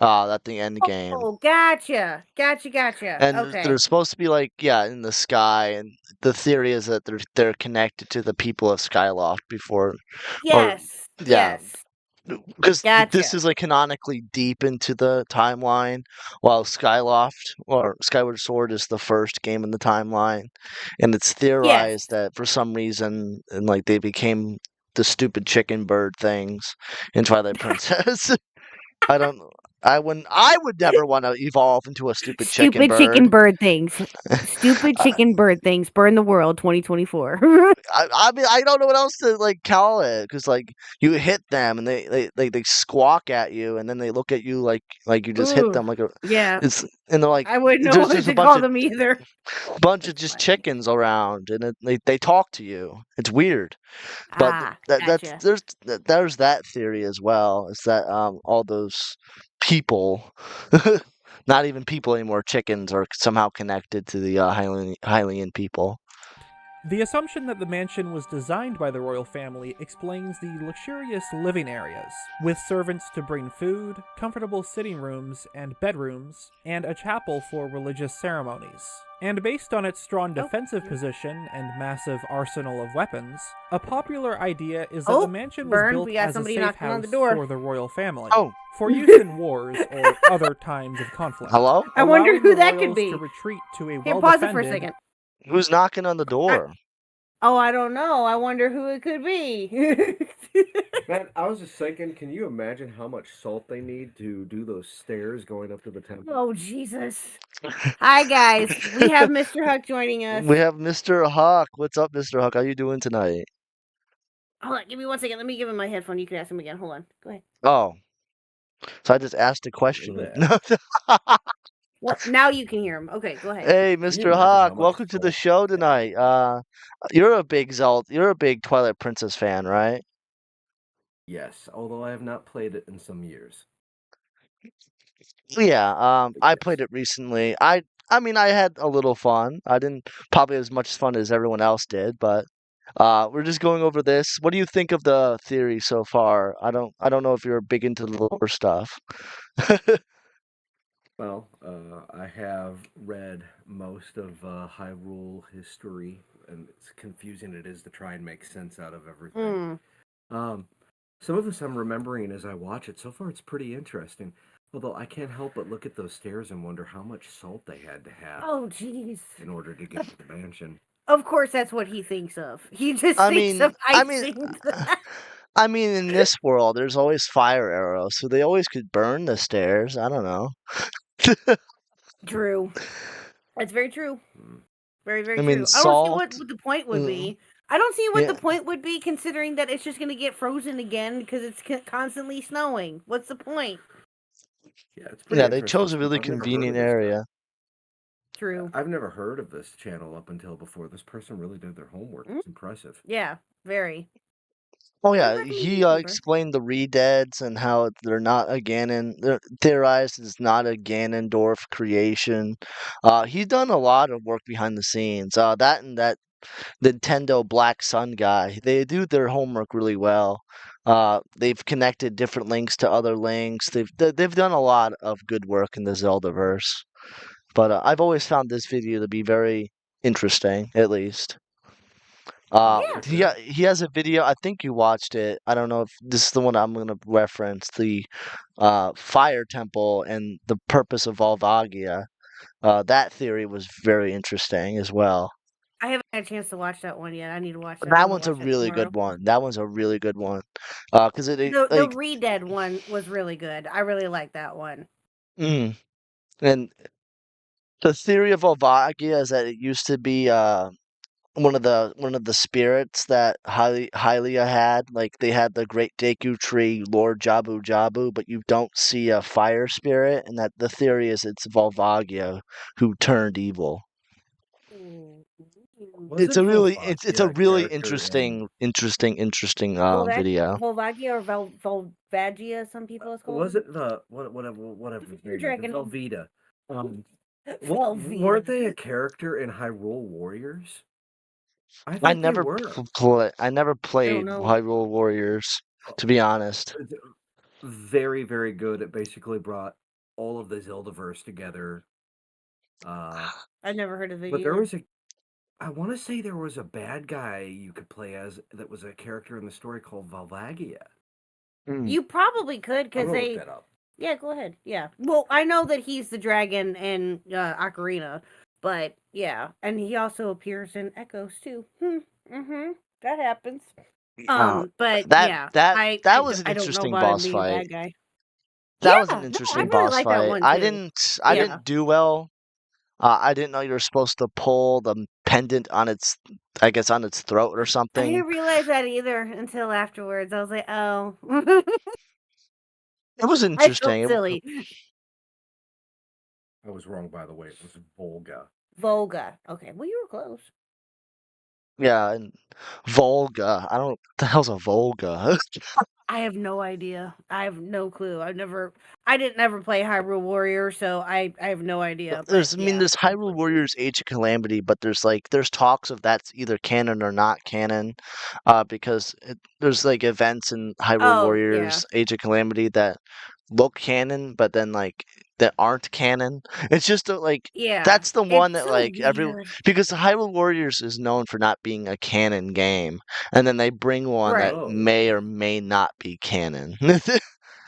A: At the end game.
C: Oh, gotcha.
A: And
C: Okay.
A: they're supposed to be like, yeah, in the sky, and the theory is that they're connected to the people of Skyloft before, or
C: Yes.
A: yeah, because this
C: Gotcha.
A: is like canonically deep into the timeline, while Skyloft or Skyward Sword is the first game in the timeline, and it's theorized
C: Yes.
A: that for some reason, and like they became the stupid chicken bird things in Twilight Princess. I don't. I would never want to evolve into a stupid chicken
C: Stupid
A: bird.
C: chicken bird things. Stupid chicken bird things. Burn the world 2024.
A: I mean, I don't know what else to like call it, because like you hit them and they squawk at you, and then they look at you like you just hit
C: Ooh,
A: them like a
C: yeah.
A: it's and they're like,
C: I wouldn't know
A: there's
C: what
A: just a
C: to call
A: bunch
C: them either.
A: of
C: That's
A: just
C: funny.
A: chickens around, and they talk to you. It's weird, but
C: Gotcha.
A: there's that theory as well. Is that all those people, not even people anymore, chickens, are somehow connected to the Hylian people.
E: The assumption that the mansion was designed by the royal family explains the luxurious living areas, with servants to bring food, comfortable sitting rooms and bedrooms, and a chapel for religious ceremonies. And based on its strong defensive position and massive arsenal of weapons, a popular idea is that the mansion was built
C: we got
E: as a
C: somebody
E: safe
C: knocking on
E: house
C: the door.
E: for the royal family,
A: Oh,
E: for use in wars or other times of conflict.
A: hello?
C: I wonder
E: allowing
C: who
E: the
C: that could
E: royals
C: be.
E: to retreat to a
C: Hey, pause it for a
E: well-defended
C: second.
A: Who's knocking on the door?
C: Oh, I don't know. I wonder who it could be.
F: Man, I was just thinking, can you imagine how much salt they need to do those stairs going up to the temple?
C: Oh, Jesus. Hi, guys. We have Mr. Huck joining us.
A: We have Mr. Huck. What's up, Mr. Huck? How you doing tonight?
C: Hold on. Give me 1 second. Let me give him my headphone. You can ask him again. Hold on. Go ahead.
A: Oh, so I just asked a question.
C: Well, now you can hear him. Okay, go ahead.
A: Hey,
F: Can you
A: Mr.
F: imagine how
A: Huck,
F: much
A: welcome to the
F: salt
A: show
F: they
A: tonight. You're a big Twilight Princess fan, right?
F: Yes, although I have not played it in some years.
A: Yeah, I
F: Yes.
A: played it recently. I mean, I had a little fun. I didn't probably as much fun as everyone else did, but we're just going over this. What do you think of the theory so far? I don't know if you're big into the lore stuff.
F: Well, I have read most of Hyrule history, and it's confusing it is to try and make sense out of everything. Some of this I'm remembering as I watch it. So far, it's pretty interesting. Although I can't help but look at those stairs and wonder how much salt they had to have
C: Oh, jeez.
F: in order to get to the mansion.
C: Of course, that's what he thinks of. He just
A: I
C: thinks
A: mean,
C: of
A: I mean,
C: icing.
A: I mean, in this world, there's always fire arrows, so they always could burn the stairs. I don't know.
C: True. That's very true. Very, very
A: I
C: true.
A: mean,
C: I don't see
A: salt.
C: what the point would be. I don't see what
A: Yeah.
C: the point would be, considering that it's just going to get frozen again because it's constantly snowing. What's the point?
F: Yeah, it's pretty
A: Yeah, they
F: interesting
A: chose a
F: stuff.
A: really
F: I've never heard of
A: convenient
F: this guy.
A: area.
C: True.
F: I've never heard of this channel up until before. This person really did their homework. It's impressive.
C: Yeah, very.
A: Oh yeah,
C: Good
A: he
C: YouTuber.
A: explained the Redeads and how they're not a Ganon. They're theorized it's not a Ganondorf creation. He's done a lot of work behind the scenes. That and that Nintendo Black Sun guy, they do their homework really well. They've connected different links to other links. They've done a lot of good work in the Zeldaverse. But I've always found this video to be very interesting, at least.
C: Yeah.
A: He has a video. I think you watched it. I don't know if this is the one I'm gonna reference. The fire temple and the purpose of Volvagia. That theory was very interesting as well.
C: I haven't had a chance to watch that one yet. I need to watch that. I'm
A: That
C: gonna
A: one's a
C: watch that
A: really good
C: tomorrow.
A: one. That one's a really good one. Because it
C: The
A: like
C: Redead one was really good. I really like that one.
A: and the theory of Volvagia is that it used to be one of the spirits that Hylia had. Like they had the Great Deku Tree, Lord Jabu Jabu, but you don't see a fire spirit, and that the theory is it's Volvagia who turned evil. It's a
F: Wasn't
A: really it's a
F: Volvagia a
A: really
F: character in
A: interesting video.
C: Volvagia or Volvagia, some people it's called.
F: was it the whatever the
C: Dragon.
F: Velveeta?
C: Velveeta.
F: Weren't they a character in Hyrule Warriors? I
A: I
F: thought they
A: never
F: were.
A: I never played
C: know.
A: Hyrule Warriors, to be honest.
F: Very, very good. It basically brought all of the Zeldaverse together.
C: I've never heard of it
F: But
C: either.
F: there was I want to say there was a bad guy you could play as that was a character in the story called Volvagia.
C: You probably could
F: I'm
C: because
F: gonna look
C: they.
F: that up.
C: Yeah, go ahead. Yeah. Well, I know that he's the dragon in Ocarina, but yeah, and he also appears in Echoes too. That happens. But yeah,
A: that was an
C: I don't know
A: interesting
C: about him
A: boss
C: being a
A: fight.
C: bad guy.
A: That was an
C: I
A: interesting
C: really
A: boss
C: like that
A: fight.
C: one
A: I
C: too.
A: didn't do well. I didn't know you were supposed to pull the pendant on its, I guess, on its throat or
C: I
A: something.
C: didn't realize that either until afterwards. I was like, oh.
A: It was
C: I felt
A: interesting.
C: silly.
F: I was wrong, by the way. It was Volga.
C: Volga. Okay, well, you were close.
A: Yeah, and Volga. I don't know what the hell's a Volga.
C: I have no idea. I have no clue. I didn't ever play Hyrule Warrior, so I have no idea.
A: There's
C: But, yeah.
A: there's Hyrule Warriors Age of Calamity, but there's talks of that's either canon or not canon, because there's like events in Hyrule Warriors Age of Calamity that look canon, but then like that aren't canon. It's just like that's the one that
C: so
A: like
C: weird.
A: because Hyrule Warriors is known for not being a canon game, and then they bring one
C: Right.
A: that may or may not be canon.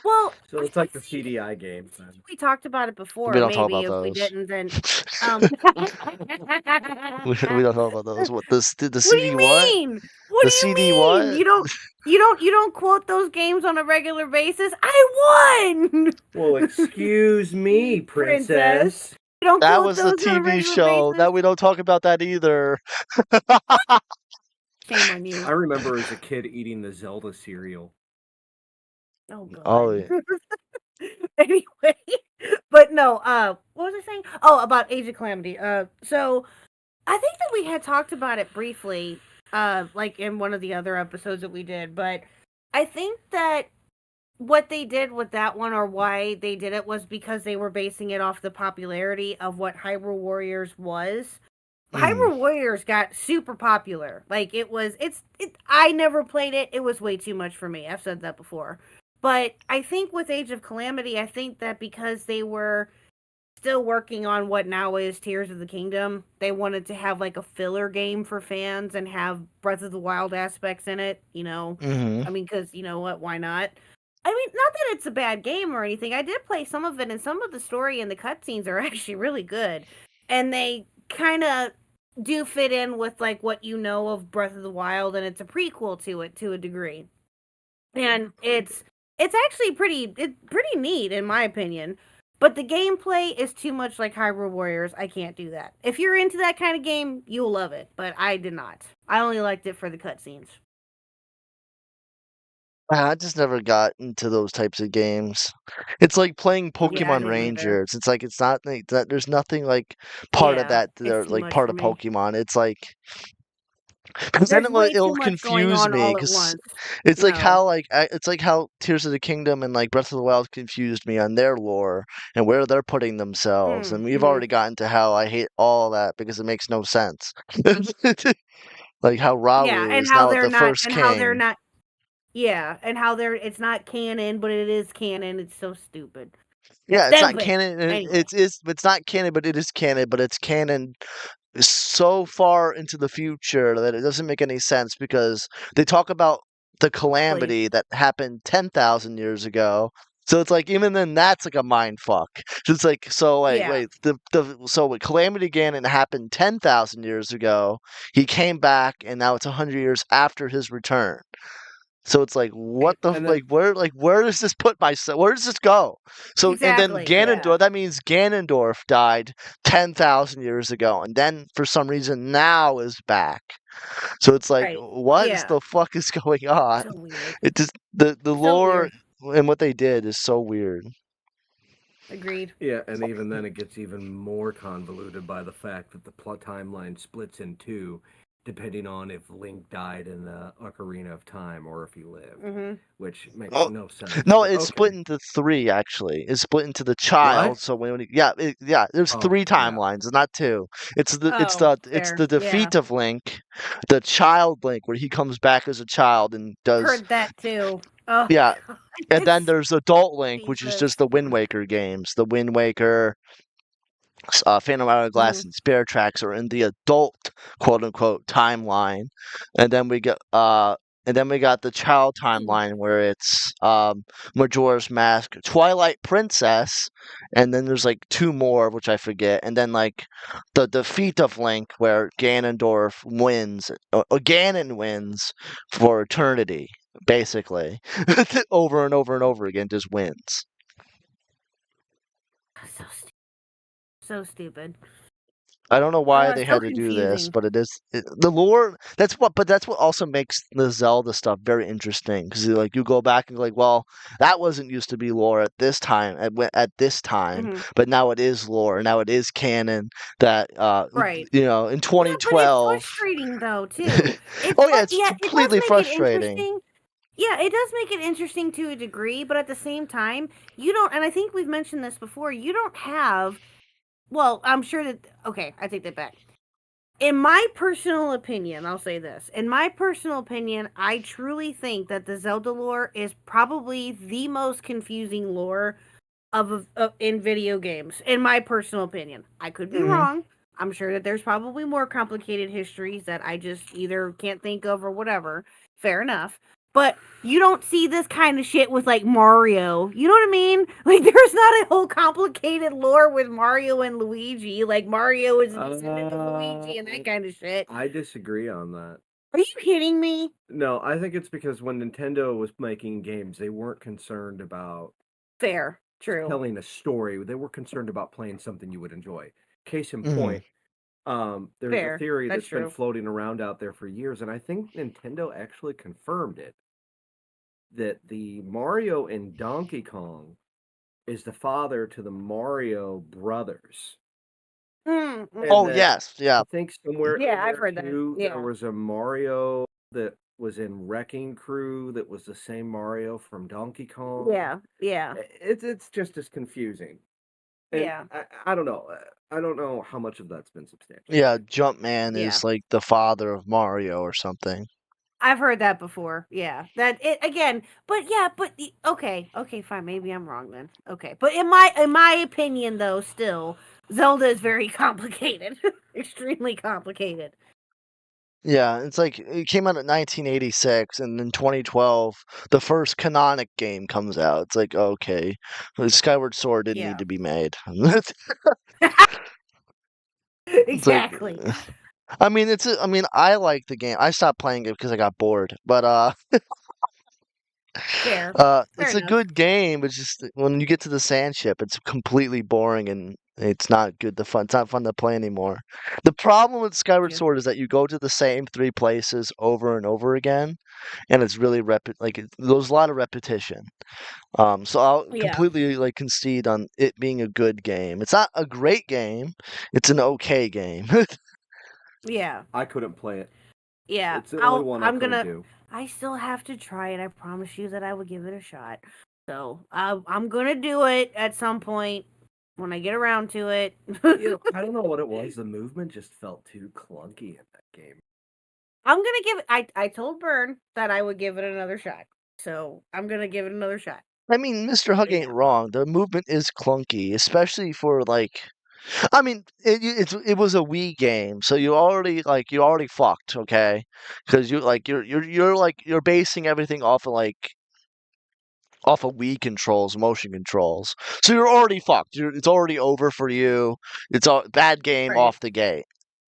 C: Well,
F: So it's like the CDI game.
C: we talked about it before.
A: We don't talk
C: Maybe
A: about
C: if we
A: those.
C: didn't, then
A: we don't talk about those. What the
C: What
A: CD
C: do you
A: what?
C: mean? What
A: The
C: do you
A: CD
C: mean?
A: what?
C: You don't quote those games on a regular basis. I won.
F: Well, excuse me, princess.
C: You don't
A: That
C: quote
A: was the
C: those on a
A: TV
C: regular
A: show.
C: basis.
A: That we don't talk about that either.
C: Shame on you.
F: I remember as a kid eating the Zelda cereal.
C: Oh god.
A: Oh yeah.
C: Anyway, but no, what was I saying? Oh, about Age of Calamity. So I think that we had talked about it briefly, like in one of the other episodes that we did, but I think that what they did with that one, or why they did it, was because they were basing it off the popularity of what Hyrule Warriors was. Hyrule Warriors got super popular. Like I never played it. It was way too much for me. I've said that before. But I think with Age of Calamity, I think that because they were still working on what now is Tears of the Kingdom, they wanted to have like a filler game for fans and have Breath of the Wild aspects in it, you know? I mean, because, you know what, why not? I mean, not that it's a bad game or anything. I did play some of it, and some of the story and the cutscenes are actually really good. And they kind of do fit in with like what you know of Breath of the Wild, and it's a prequel to it to a degree. And it's actually pretty neat in my opinion. But the gameplay is too much like Hyrule Warriors. I can't do that. If you're into that kind of game, you'll love it. But I did not. I only liked it for the cutscenes.
A: I just never got into those types of games. It's like playing Pokemon Rangers. It's like it's not like that. There's nothing like part of that. They're like part of Pokemon. It's like because then it'll confuse me because it's like how it's like how Tears of the Kingdom and like Breath of the Wild confused me on their lore and where they're putting themselves. And we've already gotten to how I hate all that because it makes no sense. Like how Ralu is now the first king.
C: How they're not. Yeah, and how it's not canon, but it is canon. It's so stupid.
A: Yeah, it's not canon. Anyway. It's not canon, but it is canon. But it's canon so far into the future that it doesn't make any sense because they talk about the calamity that happened 10,000 years ago. So it's like even then that's like a mind fuck. So it's like wait so when calamity Ganon happened 10,000 years ago, he came back and now it's 100 years after his return. So it's like, what the where does this put myself? Where does this go? So and then Ganondorf. That means Ganondorf died 10,000 years ago, and then for some reason now is back. So it's like, what the fuck is going on?
C: So weird.
A: It just the lore and what they did is so weird.
C: Agreed.
F: Yeah, and even then it gets even more convoluted by the fact that the plot timeline splits in two, depending on if Link died in the Ocarina of Time or if he lived,
C: Mhm.
F: which makes
A: Oh,
F: no sense.
A: no,
F: But
A: it's split
F: okay,
A: into three actually. It's split into the
F: what?
A: child. So yeah, there's
F: Oh
A: three
F: crap!
A: timelines, it's not two.
C: Oh,
A: It's
C: fair.
A: the
C: Yeah.
A: defeat of Link, the child Link where he comes back as a child and does
C: Heard that too. Oh
A: yeah,
C: god.
A: and then
C: It's
A: there's adult Link, which is just
C: Jesus.
A: the Wind Waker games. The Wind Waker, Phantom Hourglass
C: Mhm.
A: and Spare Tracks are in the adult quote unquote timeline, and then we got the child timeline where it's Majora's Mask, Twilight Princess, and then there's like two more which I forget, and then like the defeat of Link where Ganon wins for eternity, basically, over and over and over again, just wins.
C: So stupid. So stupid.
A: I don't know why they
C: So
A: had to do this,
C: confusing.
A: but the lore. That's what also makes the Zelda stuff very interesting because like you go back and like, well, that wasn't used to be lore at this time at this time,
C: Mhm.
A: but now it is lore. Now it is canon that
C: Right.
A: in
C: Yeah, but it's
A: 2012.
C: frustrating though too.
A: Oh yeah, it's
C: Yeah, it does
A: completely
C: make it
A: frustrating.
C: interesting. Yeah, it does make it interesting to a degree, but at the same time, you don't, and I think we've mentioned this before, you don't have, well, I'm sure that, okay, I take that back. In my personal opinion, I'll say this. In my personal opinion, I truly think that the Zelda lore is probably the most confusing lore of in video games. In my personal opinion, I could be
A: Hmm.
C: wrong. I'm sure that there's probably more complicated histories that I just either can't think of or whatever. Fair enough. But you don't see this kind of shit with like Mario. You know what I mean? Like there's not a whole complicated lore with Mario and Luigi. Like Mario is a descendant of Luigi and that kind of shit.
F: I disagree on that.
C: Are you kidding me?
F: No, I think it's because when Nintendo was making games, they weren't concerned about
C: Fair. True.
F: telling a story. They were concerned about playing something you would enjoy. Case in
A: Hmm.
F: point, there's a
C: Fair.
F: theory
C: That's
F: that's been
C: true.
F: floating around out there for years, and I think Nintendo actually confirmed it, that the Mario in Donkey Kong is the father to the Mario brothers.
C: Mm,
F: And
A: Oh
F: that
A: yes, yeah.
F: I think somewhere in
C: yeah, I've
F: there
C: heard that.
F: too, there
C: Yeah.
F: was a Mario that was in Wrecking Crew that was the same Mario from Donkey Kong.
C: Yeah. Yeah.
F: It's just as confusing. And
C: Yeah.
F: I don't know. I don't know how much of that's been substantiated.
A: Yeah, Jumpman
C: Yeah.
A: is like the father of Mario or something.
C: I've heard that before. Yeah. That it again, but yeah, okay. Okay, fine. Maybe I'm wrong then. Okay. But in my opinion though, still Zelda is very complicated. Extremely complicated.
A: Yeah, it's like it came out in 1986, and in 2012, the first canonic game comes out. It's like, okay, Skyward Sword didn't
C: Yeah.
A: need to be made. It's like,
C: Exactly.
A: I mean, I mean, I like the game. I stopped playing it because I got bored. But
C: Fair. Fair
A: it's a
C: enough.
A: good game. It's just that when you get to the sand ship, it's completely boring and it's not good to fun. It's not fun to play anymore. The problem with Skyward
C: Yeah.
A: Sword is that you go to the same three places over and over again, and it's really there's a lot of repetition. So I'll
C: Yeah.
A: completely like concede on it being a good game. It's not a great game. It's an okay game.
C: Yeah.
F: I couldn't play it.
C: Yeah.
F: It's the only one I
C: I'm
F: couldn't
C: gonna
F: do.
C: I still have to try it. I promise you that I would give it a shot. So I'm gonna do it at some point when I get around to it.
F: I don't know what it was. The movement just felt too clunky in that game.
C: I'm gonna give it. I told Bern that I would give it another shot. So I'm gonna give it another shot.
A: I mean, Mr. Hug ain't
C: Yeah.
A: wrong. The movement is clunky, especially for like. I mean, it was a Wii game, so you already fucked, okay? Because you're basing everything off of Wii controls, motion controls. So you're already fucked. It's already over for you. It's a bad game
C: Right.
A: off the gate.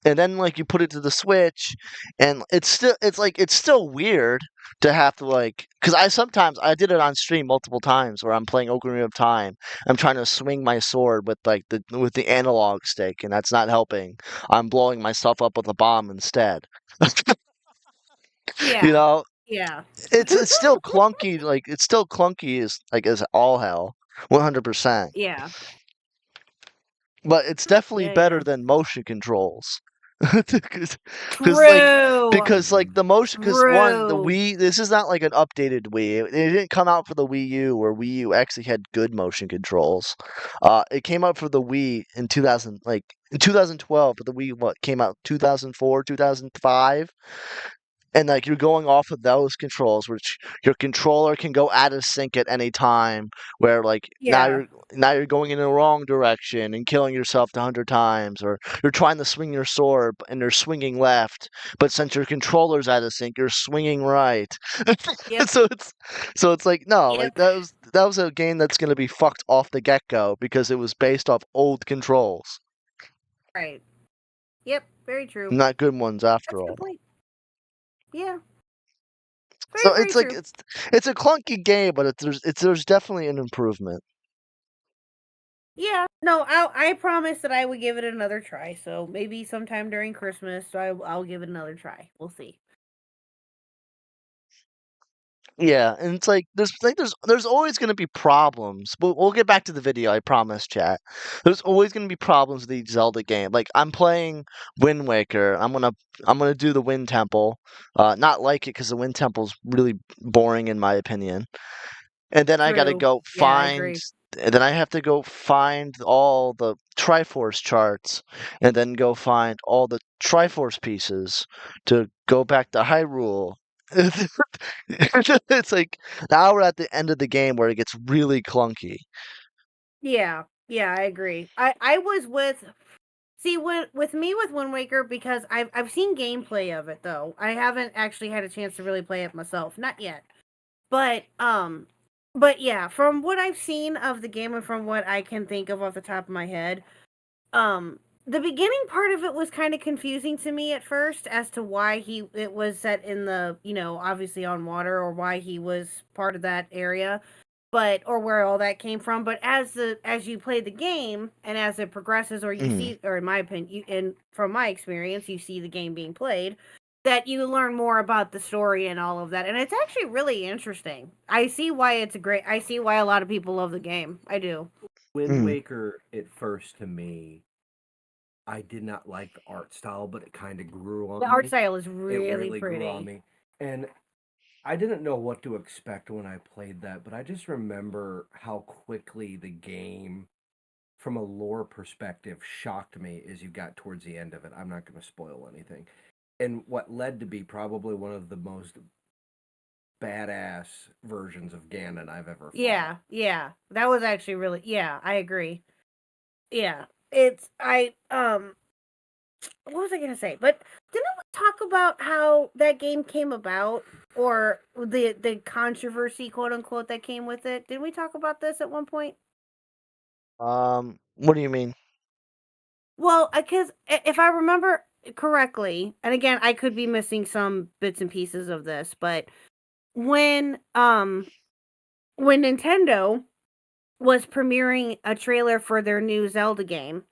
A: And then like you put it to the Switch, and it's still weird to have to because I did it on stream multiple times where I'm playing Ocarina of Time. I'm trying to swing my sword with the analog stick, and that's not helping. I'm blowing myself up with a bomb instead. You
C: Yeah.
A: know,
C: Yeah.
A: it's still clunky. Like it's still clunky as all hell. 100%.
C: Yeah.
A: But it's definitely
C: Yeah, yeah.
A: better than motion controls. Because
C: True.
A: the motion, because one, the
C: True.
A: Wii, this is not like an updated Wii. It didn't come out for the Wii U, where Wii U actually had good motion controls. It came out for the Wii in 2012, but the Wii came out 2004, 2005. And like you're going off of those controls, which your controller can go out of sync at any time. Where like
C: Yeah.
A: now you're going in the wrong direction and killing yourself 100 times, or you're trying to swing your sword and you're swinging left, but since your controller's out of sync, you're swinging right.
C: Yep.
A: So it's like no, like
C: Yep.
A: that was a game that's gonna be fucked off the get go because it was based off old controls,
C: Right. Yep. Very true.
A: not good ones
C: That's
A: after
C: a
A: all.
C: good point. Yeah.
A: So
C: Very, very
A: it's like
C: true.
A: it's a clunky game, but there's definitely an improvement.
C: Yeah. No, I promised that I would give it another try. So maybe sometime during Christmas, I'll give it another try. We'll see.
A: Yeah, and it's like there's always gonna be problems. But we'll get back to the video, I promise, chat. There's always gonna be problems with each Zelda game. Like I'm playing Wind Waker. I'm gonna do the Wind Temple. Not like it because the Wind Temple's really boring in my opinion. And then I gotta
C: True.
A: go
C: Yeah, I
A: find.
C: agree.
A: And then I have to go find all the Triforce charts, and then go find all the Triforce pieces to go back to Hyrule. It's like now we're at the end of the game where it gets really clunky.
C: Yeah. Yeah, I agree. I was with see with me with Wind Waker because I've seen gameplay of it though. I haven't actually had a chance to really play it myself, not yet. But yeah, from what I've seen of the game and from what I can think of off the top of my head, the beginning part of it was kind of confusing to me at first as to why it was set in the, obviously on water, or why he was part of that area, but or where all that came from. But as you play the game and as it progresses, or you
A: Mhm.
C: see, or in my opinion, and from my experience, you see the game being played, that you learn more about the story and all of that, and it's actually really interesting. I see why I see why a lot of people love the game. I do.
F: Wind
A: Mhm.
F: Waker, at first, to me, I did not like the art style, but it kind of grew on
C: The
F: me.
C: art style is
F: It
C: really
F: grew on
C: pretty.
F: me. And I didn't know what to expect when I played that, but I just remember how quickly the game, from a lore perspective, shocked me as you got towards the end of it. I'm not going to spoil anything. And what led to be probably one of the most badass versions of Ganon I've ever fought.
C: Yeah. That was actually really, yeah, I agree. Yeah. What was I gonna say? But didn't we talk about how that game came about, or the controversy, quote unquote, that came with it? Didn't we talk about this at one point?
A: What do you mean?
C: Well, because if I remember correctly, and again, I could be missing some bits and pieces of this, but when Nintendo was premiering a trailer for their new Zelda game,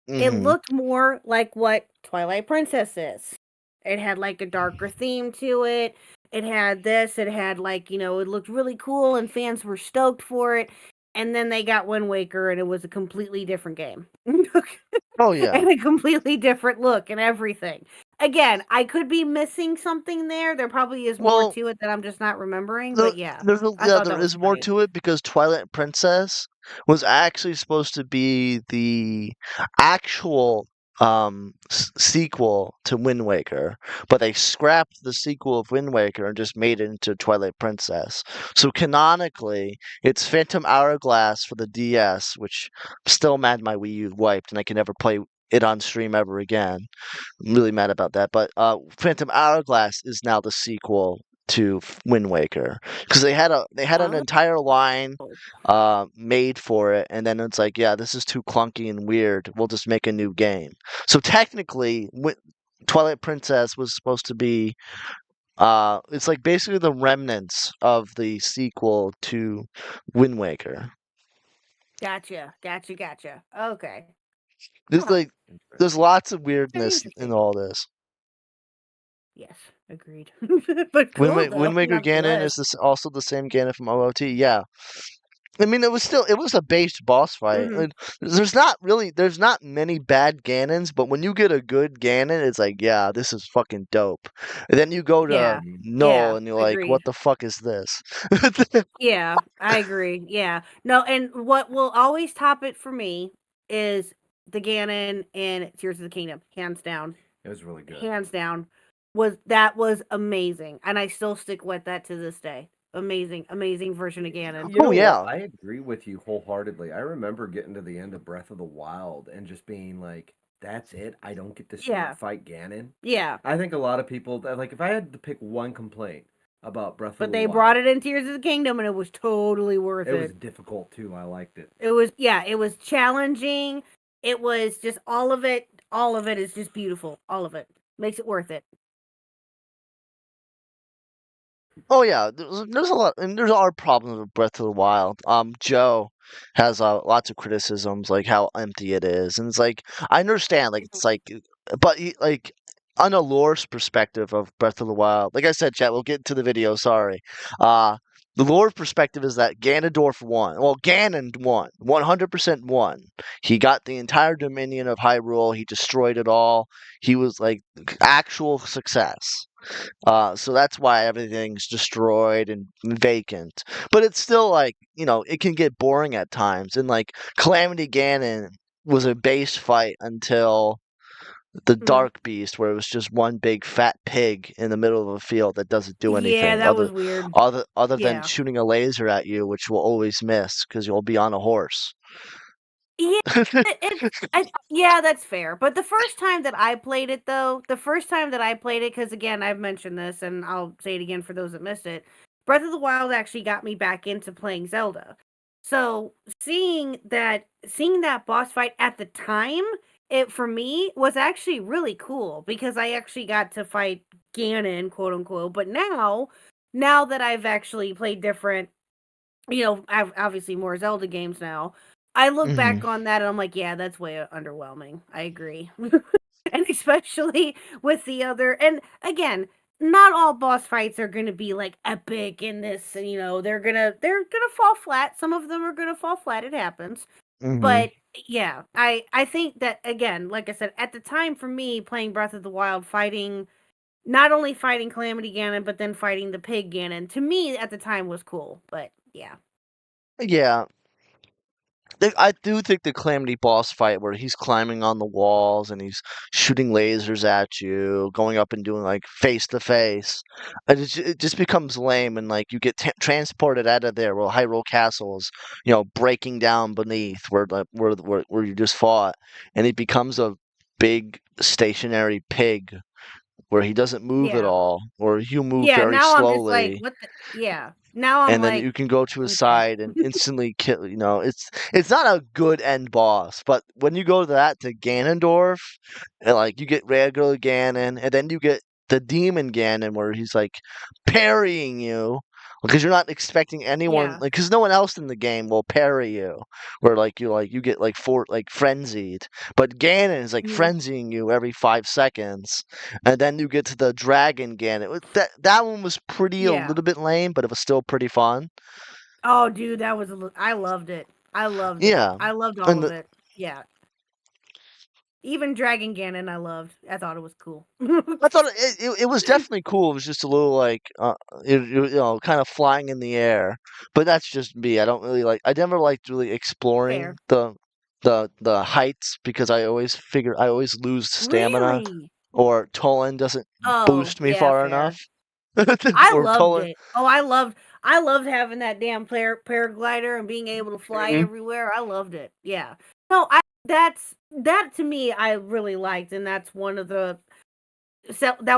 C: it
A: Mhm.
C: looked more like what Twilight Princess is. It had like a darker theme to it. It had this, it had like, it looked really cool and fans were stoked for it. And then they got Wind Waker and it was a completely different game.
A: Oh yeah.
C: And a completely different look and everything. Again, I could be missing something there. There probably is more
A: Well,
C: to it that I'm just not remembering, but yeah. I
A: yeah,
C: thought
A: there
C: that was
A: is more
C: funny.
A: to it because Twilight Princess was actually supposed to be the actual sequel to Wind Waker, but they scrapped the sequel of Wind Waker and just made it into Twilight Princess. So canonically, it's Phantom Hourglass for the DS, which I'm still mad my Wii U wiped and I can never play it on stream ever again. I'm really mad about that. But Phantom Hourglass is now the sequel to Wind Waker because they had an
C: Oh.
A: entire line made for it, and then it's like, yeah, this is too clunky and weird. We'll just make a new game. So technically, Twilight Princess was supposed to be it's like basically the remnants of the sequel to Wind Waker.
C: Gotcha. Okay.
A: There's
C: Huh.
A: like there's lots of
C: Very
A: weirdness in
C: interesting.
A: all this.
C: Yes, agreed. But cool though,
A: Wind Waker Ganon
C: nonetheless.
A: is also the same Ganon from OOT. Yeah. I mean, it was a base boss fight.
C: Mhm.
A: There's not many bad Ganons, but when you get a good Ganon, it's like, yeah, this is fucking dope. And then you go to
C: Yeah.
F: Mhm.
A: Null
C: Yeah.
A: and you're like, what
C: Agreed.
A: the fuck is this?
C: Yeah, I agree. Yeah. No, and what will always top it for me is the Ganon and Tears of the Kingdom, hands down.
F: It was really good.
C: Hands down. Was amazing. And I still stick with that to this day. Amazing, amazing version of Ganon.
F: You know
A: Oh yeah.
F: what? I agree with you wholeheartedly. I remember getting to the end of Breath of the Wild and just being like, "That's it. I don't get to
C: Yeah.
F: fight Ganon."
C: Yeah.
F: I think a lot of people like if I had to pick one complaint about Breath of
C: But
F: the
C: they
F: Wild,
C: brought it in Tears of the Kingdom and it was totally worth
F: it was
C: it.
F: difficult too. I liked it.
C: It was it was challenging. It was just all of it is just beautiful. All of it. Makes it worth it.
A: Oh yeah, there's a lot, and there's are problems with Breath of the Wild. Joe has lots of criticisms, like how empty it is, and it's like I understand, like it's like, but like on a lore's perspective of Breath of the Wild, like I said, chat, we'll get into the video. Sorry, the lore perspective is that Ganondorf won. Well, Ganon won, 100% won. He got the entire Dominion of Hyrule. He destroyed it all. He was like actual success. So that's why everything's destroyed and vacant. But it's still like, it can get boring at times. And like Calamity Ganon was a base fight until the
C: Mm.
A: Dark Beast, where it was just one big fat pig in the middle of a field that doesn't do
C: Yeah,
A: anything
C: that was weird.
A: other than
C: Yeah.
A: shooting a laser at you, which you'll always miss because you'll be on a horse.
C: Yeah, yeah, that's fair. But the first time that I played it, though, because again, I've mentioned this, and I'll say it again for those that missed it. Breath of the Wild actually got me back into playing Zelda. So seeing that boss fight at the time, it for me was actually really cool because I actually got to fight Ganon, quote unquote. But now that I've actually played different, I've obviously more Zelda games now. I look back on that and I'm like, yeah, that's way underwhelming. I agree. And especially with the other, and again, not all boss fights are going to be like epic in this, and they're going to fall flat. Some of them are going to fall flat. It happens. But yeah, I think that again, like I said, at the time for me playing Breath of the Wild, not only fighting Calamity Ganon, but then fighting the pig Ganon, to me at the time was cool. But yeah.
A: Yeah. I do think the Calamity boss fight where he's climbing on the walls and he's shooting lasers at you, going up and doing like face to face, it just becomes lame and like you get transported out of there. Well, Hyrule Castle is, breaking down beneath where you just fought, and it becomes a big stationary pig where he doesn't move at
C: Yeah.
A: all, or you move
C: Yeah,
A: very
C: now I'm just like,
A: slowly.
C: what the yeah. Now I'm
A: And then
C: like,
A: you can go to his
C: okay.
A: side and instantly kill. It's not a good end boss, but when you go to Ganondorf, and like you get regular Ganon, and then you get the demon Ganon, where he's like parrying you because you're not expecting anyone,
C: Yeah.
A: like, because no one else in the game will parry you, where you get frenzied, but Ganon is like
C: Mhm.
A: frenzying you every 5 seconds, and then you get to the dragon Ganon. That one was a
C: Yeah.
A: little bit lame, but it was still pretty fun.
C: Oh, dude, I loved it. I loved it.
A: Yeah,
C: I loved all
A: and
C: of it. Yeah. Even Dragon Ganon I loved. I thought it was cool.
A: I thought it was definitely cool. It was just a little like kind of flying in the air. But that's just me. I don't really like. I never liked really exploring
C: Fair.
A: the heights because I always lose stamina,
C: Really?
A: or Tolan doesn't
C: Oh,
A: boost me
C: yeah,
A: far
C: fair.
A: enough.
C: I
A: Or
C: loved
A: Tolan.
C: it. Oh, I loved having that damn paraglider and being able to fly everywhere. I loved it. Yeah. No, that to me I really liked, and that's that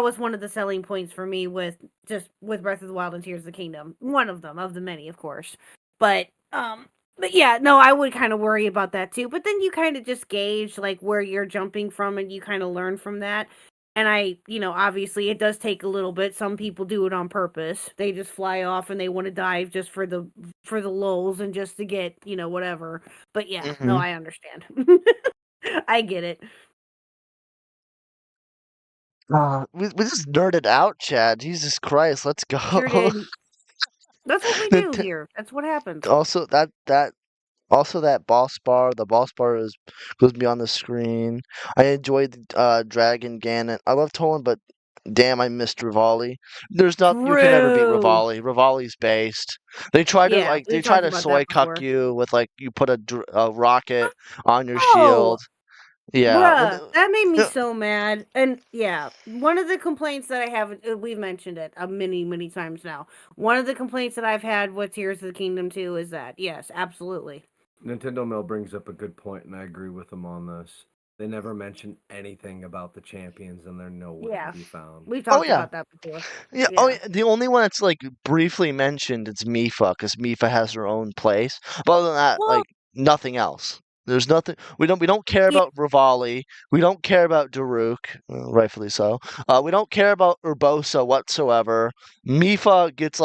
C: was one of the selling points for me with Breath of the Wild and Tears of the Kingdom. One of them, of the many, of course. But yeah, no, I would kind of worry about that too. But then you kind of just gauge like where you're jumping from, and you kind of learn from that. And obviously it does take a little bit. Some people do it on purpose. They just fly off and they want to dive just for the lulz and just to get, whatever. But yeah, no, I understand. I get it.
A: We just nerded out, Chad. Jesus Christ, let's go.
C: Sure did. That's what we do here. That's what happens.
A: Also, that boss bar. The boss bar goes beyond the screen. I enjoyed Dragon Ganon. I love Toland, but damn, I missed Rivali. You can never beat
C: True.
A: Rivali. Rivali's based. They try to
C: Yeah,
A: they
C: we
A: try
C: talked
A: to
C: about
A: soy
C: that
A: cuck
C: before.
A: you with you put a rocket on your
C: Oh,
A: shield. Yeah,
C: bruh, that made me so mad. And yeah, one of the complaints that I have, we've mentioned it many, many times now. One of the complaints that I've had with Tears of the Kingdom 2 is that, yes, absolutely.
F: Nintendo Mail brings up a good point, and I agree with them on this. They never mention anything about the champions, and they're nowhere to be found.
C: We've
A: Oh
C: talked
A: yeah.
C: about that before.
A: Yeah. Oh, yeah. The only one that's briefly mentioned is Mifa, because Mifa has her own place. But other than that,
C: Well,
A: nothing else. There's nothing. We don't care
C: Yeah.
A: about Rivali. We don't care about Daruk, rightfully so. We don't care about Urbosa whatsoever. Mifa gets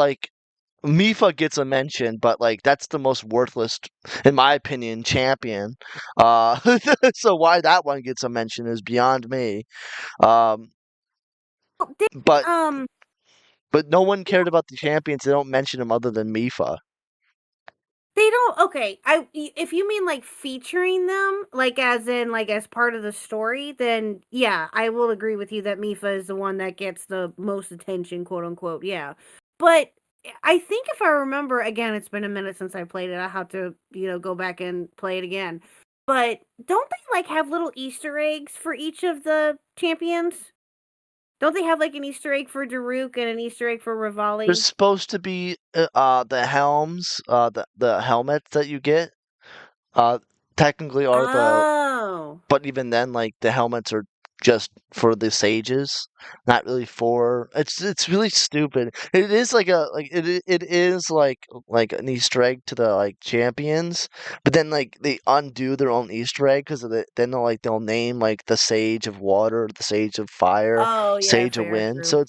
A: a mention, but that's the most worthless, in my opinion, champion. So why that one gets a mention is beyond me. Um, but But no one cared about the champions. They don't mention them other than Mifa.
C: They don't. Okay, if you mean featuring them, as in as part of the story, then yeah, I will agree with you that Mifa is the one that gets the most attention, quote unquote. Yeah, but I think if I remember, again, it's been a minute since I played it. I have to go back and play it again. But don't they have little Easter eggs for each of the champions? Don't they have an Easter egg for Daruk and an Easter egg for Rivali?
A: There's supposed to be the helms, the helmets that you get. Technically are
C: Oh.
A: but even then, the helmets are just for the sages, not really for. It's really stupid. It is it is like an Easter egg to the champions, but then they undo their own Easter egg because then they'll name the Sage of Water, the Sage of Fire,
C: Oh yeah,
A: Sage of
C: fair,
A: Wind.
C: true.
A: So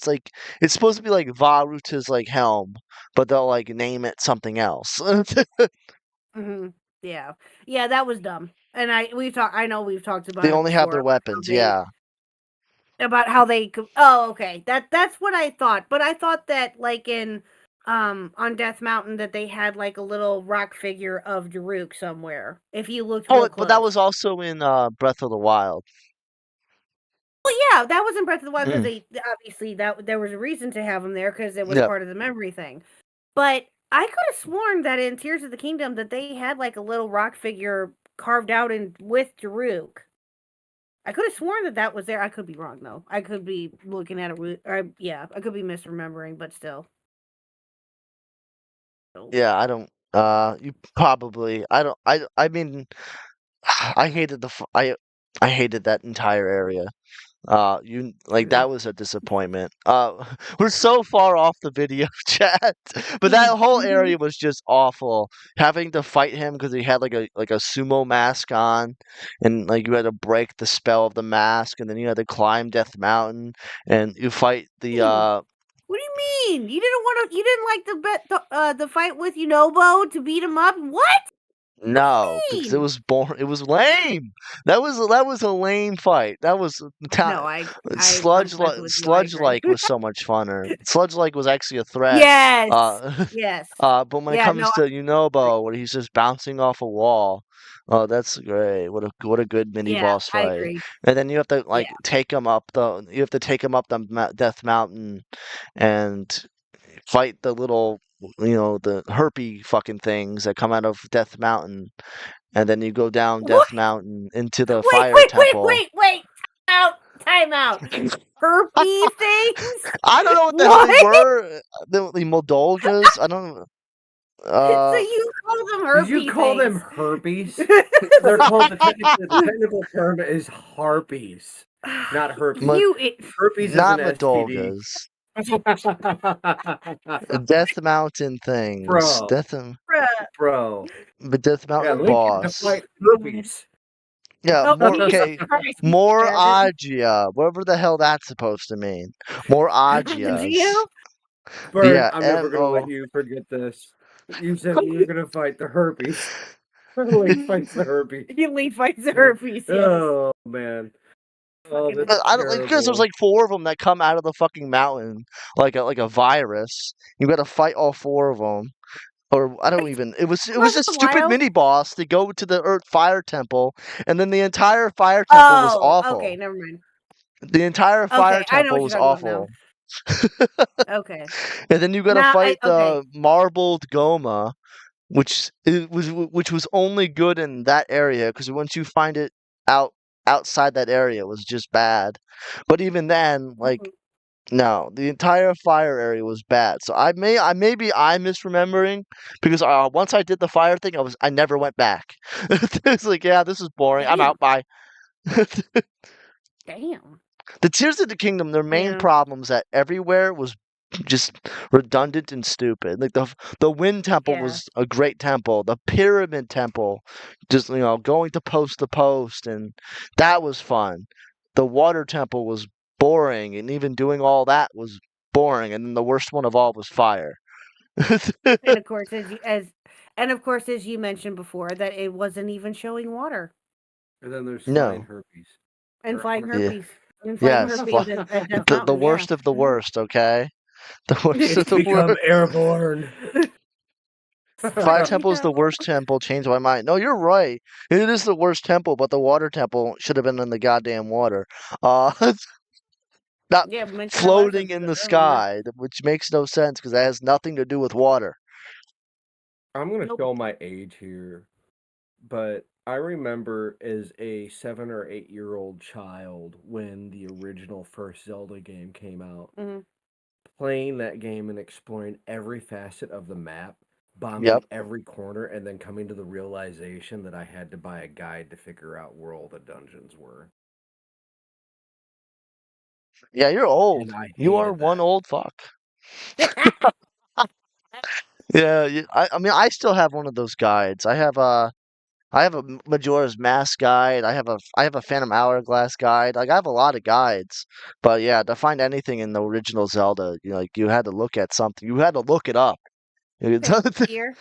A: it's supposed to be Varuta's helm, but they'll name it something else.
C: Yeah, yeah, that was dumb. And I know we've talked about
A: They
C: it
A: only have
C: before
A: their weapons, yeah.
C: about how they. Oh, okay. That's what I thought. But I thought that in on Death Mountain that they had a little rock figure of Daruk somewhere. If you looked real
A: Oh,
C: close.
A: but that was also in Breath of the Wild.
C: Well, yeah, that was in Breath of the Wild because they obviously there was a reason to have him there because it was part of the memory thing. But I could have sworn that in Tears of the Kingdom that they had a little rock figure carved out with Daruk. I could have sworn that was there. I could be wrong though. I could be looking at it. I could be misremembering, but still.
A: Yeah, I don't. You probably. I don't. I mean, I hated I hated that entire area. That was a disappointment. We're so far off the video chat, but that whole area was just awful. Having to fight him because he had a sumo mask on, and you had to break the spell of the mask, and then you had to climb Death Mountain, and you fight the
C: What do you mean? You didn't want to? You didn't like the fight with Yunobo to beat him up? What?
A: No, because it was It was lame. That was a lame fight. That was Sludge Like was so much funner. Sludge Like was actually a threat.
C: Yes. Yes.
A: But when it comes to Yunobo, where he's just bouncing off a wall, oh, that's great. What a good mini boss
C: I
A: fight.
C: agree.
A: And then you have to take him up the Death Mountain and fight the little the herpy fucking things that come out of Death Mountain, and then you go down Death Mountain into the fire temple.
C: Wait! Time out! Herpy things?
A: I don't know what the hell they were. The Moldolgas? I don't know.
C: So you call them herpes?
F: Did you call them herpes? They're called the technical term is harpies, not herpes. Herpes
A: not
F: is an
A: Moldolgas.
F: STD.
A: Death Mountain things.
F: Bro.
A: But Death Mountain boss.
F: Herpes.
A: Yeah, more Agia. Whatever the hell that's supposed to mean. More Agias.
F: Bert,
A: Yeah,
F: I'm never gonna let you forget this. You said you were gonna fight the herpes. Lee fights the herpes.
C: Lee fights the herpes. Yes.
F: Oh man. Oh,
C: fucking.
F: that's
A: I don't like because there's
F: terrible.
A: like 4 of them that come out of the fucking mountain like a virus. You got to fight all 4 of them. Or I don't
C: Right?
A: even. It was
C: Breath
A: a
C: of the
A: stupid
C: Wild?
A: mini boss to go to the Earth Fire Temple, and then the entire Fire Temple was
C: Oh, okay,
A: awful.
C: never mind.
A: The entire Fire
C: Okay, I know what
A: Temple
C: you're
A: was
C: talking about now.
A: awful.
C: Okay.
A: And then you got to
C: Now,
A: fight
C: okay.
A: the Marbled Goma, which was only good in that area because once you find it out outside that area, it was just bad. But even then, like
C: Mhm.
A: no, the entire fire area was bad. So maybe I'm misremembering because once I did the fire thing, I never went back. It's like, yeah, this is boring. I'm
C: Damn.
A: out. Bye.
C: Damn.
A: The Tears of the Kingdom, their main
C: Yeah.
A: problems that everywhere was just redundant and stupid. Like the Wind Temple
C: Yeah.
A: was a great temple. The Pyramid Temple, just going to post, and that was fun. The Water Temple was boring, and even doing all that was boring. And then the worst one of all was fire.
C: And of course, as you mentioned before, that it wasn't even showing water
F: And then there's flying
A: No.
F: herpes.
C: and
F: Or
C: flying
A: Yeah.
C: herpes and flying
A: Yes.
C: herpes at Death
A: The
C: Mountain. Yeah.
A: worst of the worst. Okay. The worst of
F: It's
A: the worst.
F: become airborne.
A: Fire Temple is the
C: Yeah.
A: worst temple. Changed my mind. No, you're right. It is the worst temple, but the water temple should have been in the goddamn water. Uh, not
C: Yeah, we mentioned that last
A: floating in
C: episode.
A: the
C: I remember.
A: sky, which makes no sense because that has nothing to do with water.
F: I'm gonna
C: Nope.
F: show my age here, but I remember as a 7 or 8 year old child when the original first Zelda game came out,
C: Mhm.
F: playing that game and exploring every facet of the map, bombing
A: Yep.
F: every corner, and then coming to the realization that I had to buy a guide to figure out where all the dungeons were.
A: Yeah, you're old.
F: And I
A: You are
F: hated
A: one
F: that.
A: old fuck. Yeah, I mean, I still have one of those guides. I have a Majora's Mask guide. I have a Phantom Hourglass guide. Like I have a lot of guides. But yeah, to find anything in the original Zelda, like you had to look at something. You had to look it up.
C: Okay, here.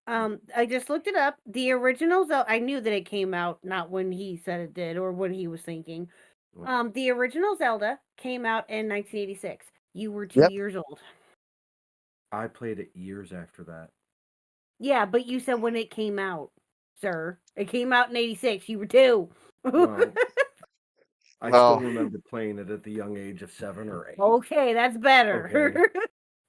C: I just looked it up. The original Zelda, I knew that it came out not when he said it did or when he was thinking. The original Zelda came out in 1986. You were 2
A: Yep.
C: years old.
F: I played it years after that.
C: Yeah, but you said when it came out, sir. It came out in 86. You were 2.
F: Well, I
A: Well,
F: still remember playing it at the young age of 7 or 8.
C: Okay, that's better.
F: Okay.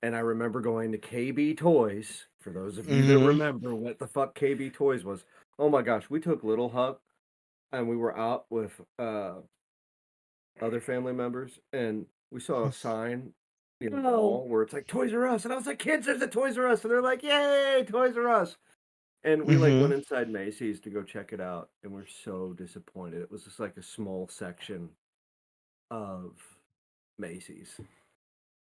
F: And I remember going to KB Toys. For those of you that
A: mhm.
F: remember what the fuck KB Toys was. Oh my gosh, we took Little Huck and we were out with other family members and we saw a sign in the
C: Oh.
F: wall where it's like Toys R Us. And I was like, kids, there's a Toys R Us. And they're like, yay, Toys R Us. And we like went
A: Mhm.
F: inside Macy's to go check it out, and we're so disappointed. It was just like a small section of Macy's.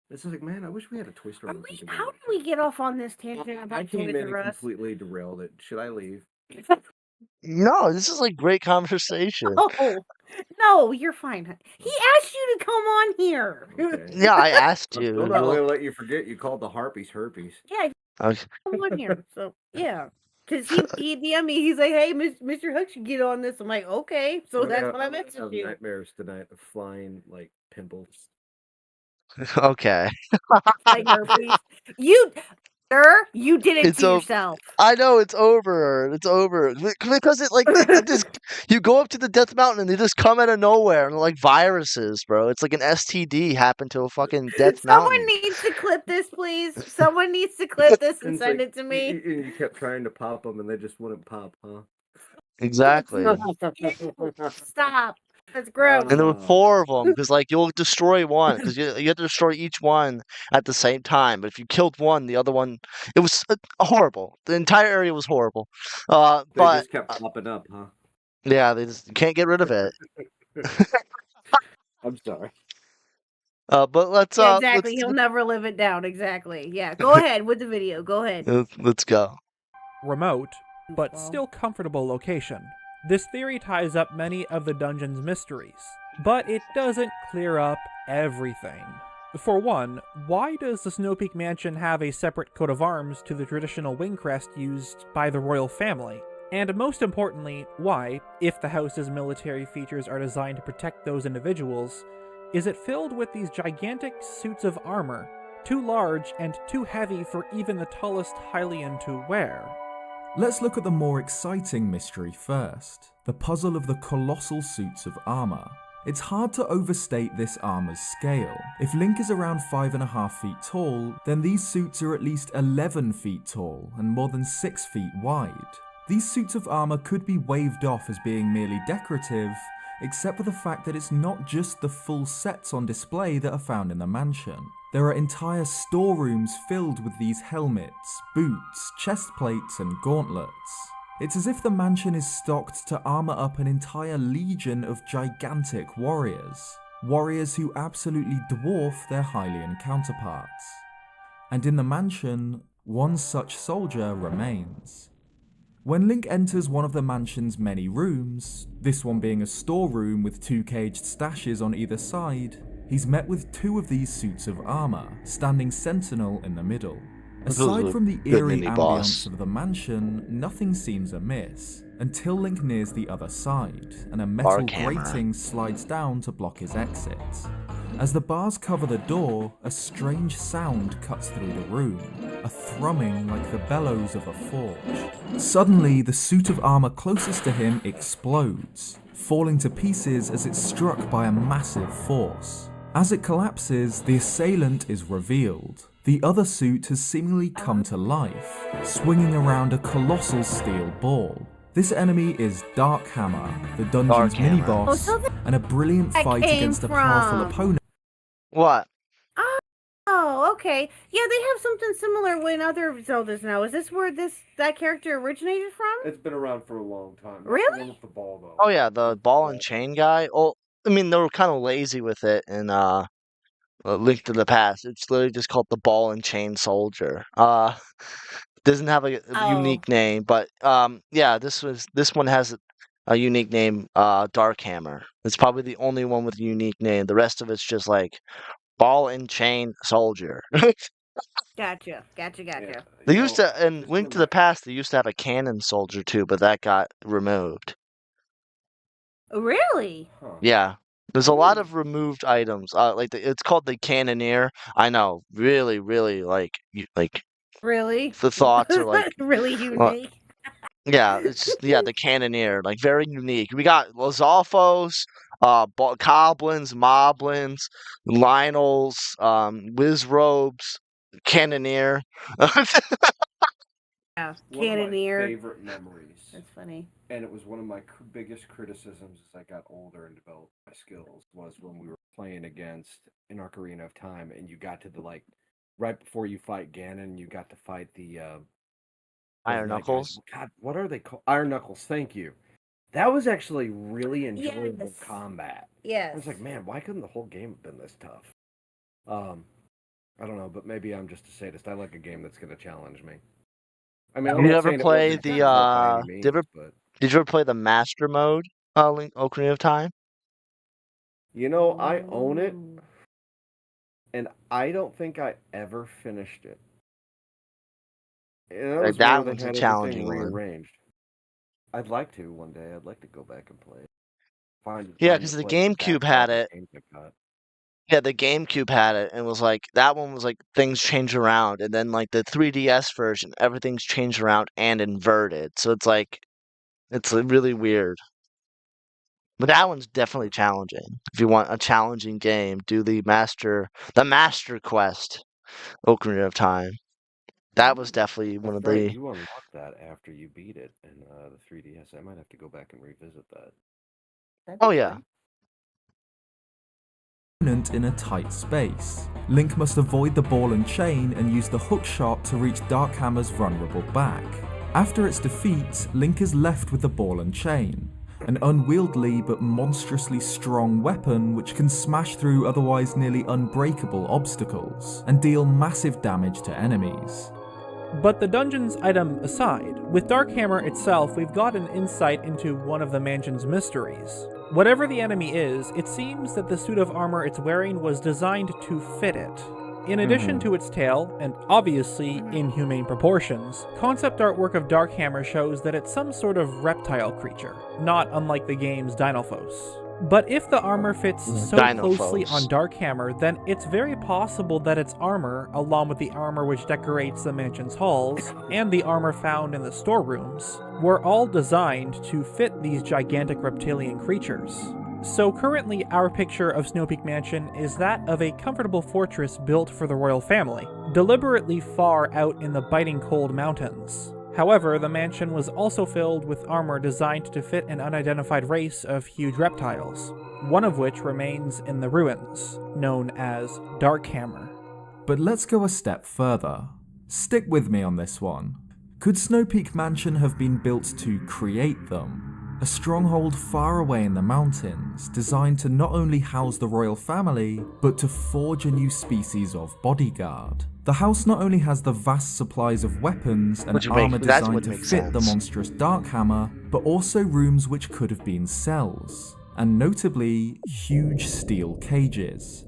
F: It's just like, man, I wish we had a toy store.
C: How did we get off on this tangent
F: I
C: about
F: came
C: Toys
F: in and
C: R Us?
F: completely derailed it. Should I leave?
A: No, this is like great conversation.
C: Oh, no, you're fine. He asked you to come on here.
F: Okay.
A: Yeah, I asked
F: I'm
A: you.
F: still not going to let you forget you called the harpies herpes.
C: Yeah,
A: Okay.
C: come on here. So, yeah. Because he DM'd me. He's like, hey, Mr. Hook should get on this. I'm like, okay. So
F: I'm
C: that's
F: gonna-
C: what I
F: I'm gonna
C: messaged
F: have
C: you.
F: nightmares tonight of flying like pimples.
A: Okay.
C: Like herpes. Sir, you did it
A: It's
C: to
A: over.
C: yourself.
A: I know it's over. It's over because it like it just you go up to the Death Mountain and they just come out of nowhere and they're like viruses, bro. It's like an STD happened to a fucking Death
C: Someone
A: Mountain.
C: needs to clip this, please. Someone needs to clip this and
F: it's
C: send
F: like,
C: it to me.
F: You kept trying to pop them and they just wouldn't pop, huh?
A: Exactly.
C: Stop. That's gross.
A: And there were 4 of them because like you'll destroy one because you have to destroy each one at the same time. But if you killed one, the other one, it was horrible. The entire area was horrible.
F: They
A: But
F: just kept popping up, huh?
A: yeah, they just you can't get rid of it.
F: I'm sorry.
A: But let's
C: Yeah, exactly. He'll never live it down. Exactly. Yeah. Go ahead with the video. Go ahead.
A: let's go.
E: Remote, but
C: Well.
E: still comfortable location. This theory ties up many of the dungeon's mysteries, but it doesn't clear up everything. For one, why does the SnowPeak mansion have a separate coat of arms to the traditional wing crest used by the royal family? And most importantly, why, if the house's military features are designed to protect those individuals, is it filled with these gigantic suits of armor, too large and too heavy for even the tallest Hylian to wear?
D: Let's look at the more exciting mystery first, the puzzle of the colossal suits of armor. It's hard to overstate this armor's scale. If Link is around 5.5 feet tall, then these suits are at least 11 feet tall and more than 6 feet wide. These suits of armor could be waved off as being merely decorative, except for the fact that it's not just the full sets on display that are found in the mansion. There are entire storerooms filled with these helmets, boots, chest plates, and gauntlets. It's as if the mansion is stocked to armor up an entire legion of gigantic warriors. Warriors who absolutely dwarf their Hylian counterparts. And in the mansion, one such soldier remains. When Link enters one of the mansion's many rooms, this one being a storeroom with 2 caged stashes on either side, he's met with 2 of these suits of armor, standing sentinel in the middle. Aside from the eerie ambience of the mansion, nothing seems amiss, until Link nears the other side, and a metal grating slides down to block his exit. As the bars cover the door, a strange sound cuts through the room, a thrumming like the bellows of a forge. Suddenly, the suit of armor closest to him explodes, falling to pieces as it's struck by a massive force. As it collapses, the assailant is revealed. The other suit has seemingly come to life, swinging around a colossal steel ball. This enemy is Dark Hammer, the dungeon's mini-boss, and a brilliant fight against a powerful opponent.
A: What?
C: Oh, okay. Yeah, they have something similar in other Zeldas now. Is this where that character originated from?
F: It's been around for a long time.
C: Really?
F: The one with the ball, though.
A: Oh yeah, the ball and chain guy. Oh, I mean, they were kind of lazy with it in Link to the Past. It's literally just called the ball and chain soldier. Doesn't have a unique name, but yeah, this one has a unique name, Dark Hammer. It's probably the only one with a unique name. The rest of it's just like ball and chain soldier.
C: Gotcha.
F: Yeah,
A: They used to, in Link to the Past, they used to have a cannon soldier too, but that got removed.
C: Really?
F: Huh.
A: Yeah. There's a lot of removed items. It's called the Cannoneer. I know, really, really,
C: Really?
A: the thoughts are like,
C: really unique.
A: yeah, the Cannoneer, like very unique. We got Lozalfos, Goblins, Moblins, Lionels, Wizrobes, Cannoneer.
C: Yeah,
F: One of my
C: Cannoneer.
F: favorite memories,
C: That's funny.
F: and it was one of my biggest criticisms as I got older and developed my skills, was when we were playing against an Ocarina of Time, and you got to right before you fight Ganon, you got to fight the
A: Iron Knuckles.
F: God, what are they called? Iron Knuckles. Thank you. That was actually really enjoyable combat.
C: Yes.
F: I was like, man, why couldn't the whole game have been this tough? I don't know, but maybe I'm just a sadist. I like a game that's going to challenge me. I mean,
A: Did you ever play did you ever play the Master Mode, Link Ocarina of Time?
F: You know, I own it, and I don't think I ever finished it. And
A: That one's a challenging one.
F: rearranged. I'd like to one day. I'd like to go back and play it.
A: Yeah, because the GameCube had it. Yeah, the GameCube had it, and was like that one was like things change around, and then like the 3DS version, everything's changed around and inverted. So it's like it's really weird. But that one's definitely challenging. If you want a challenging game, do the Master Quest, Ocarina of Time. That was definitely one of the.
F: You unlocked that after you beat it in the 3DS. I might have to go back and revisit that.
A: Oh yeah.
D: In a tight space. Link must avoid the ball and chain and use the hook shot to reach Dark Hammer's vulnerable back. After its defeat, Link is left with the ball and chain, an unwieldy but monstrously strong weapon which can smash through otherwise nearly unbreakable obstacles and deal massive damage to enemies.
E: But the dungeon's item aside, with Dark Hammer itself, we've got an insight into one of the mansion's mysteries. Whatever the enemy is, it seems that the suit of armor it's wearing was designed to fit it. In addition to its tail, and obviously inhumane proportions, concept artwork of Darkhammer shows that it's some sort of reptile creature, not unlike the game's Dinophos. But if the armor fits so closely on Darkhammer, then it's very possible that its armor, along with the armor which decorates the mansion's halls, and the armor found in the storerooms, were all designed to fit these gigantic reptilian creatures. So currently our picture of SnowPeak Mansion is that of a comfortable fortress built for the royal family, deliberately far out in the biting cold mountains. However, the mansion was also filled with armor designed to fit an unidentified race of huge reptiles, one of which remains in the ruins, known as Darkhammer.
D: But let's go a step further. Stick with me on this one. Could SnowPeak Mansion have been built to create them? A stronghold far away in the mountains, designed to not only house the royal family, but to forge a new species of bodyguard. The house not only has the vast supplies of weapons and armor designed to fit the monstrous Darkhammer, but also rooms which could have been cells, and notably, huge steel cages.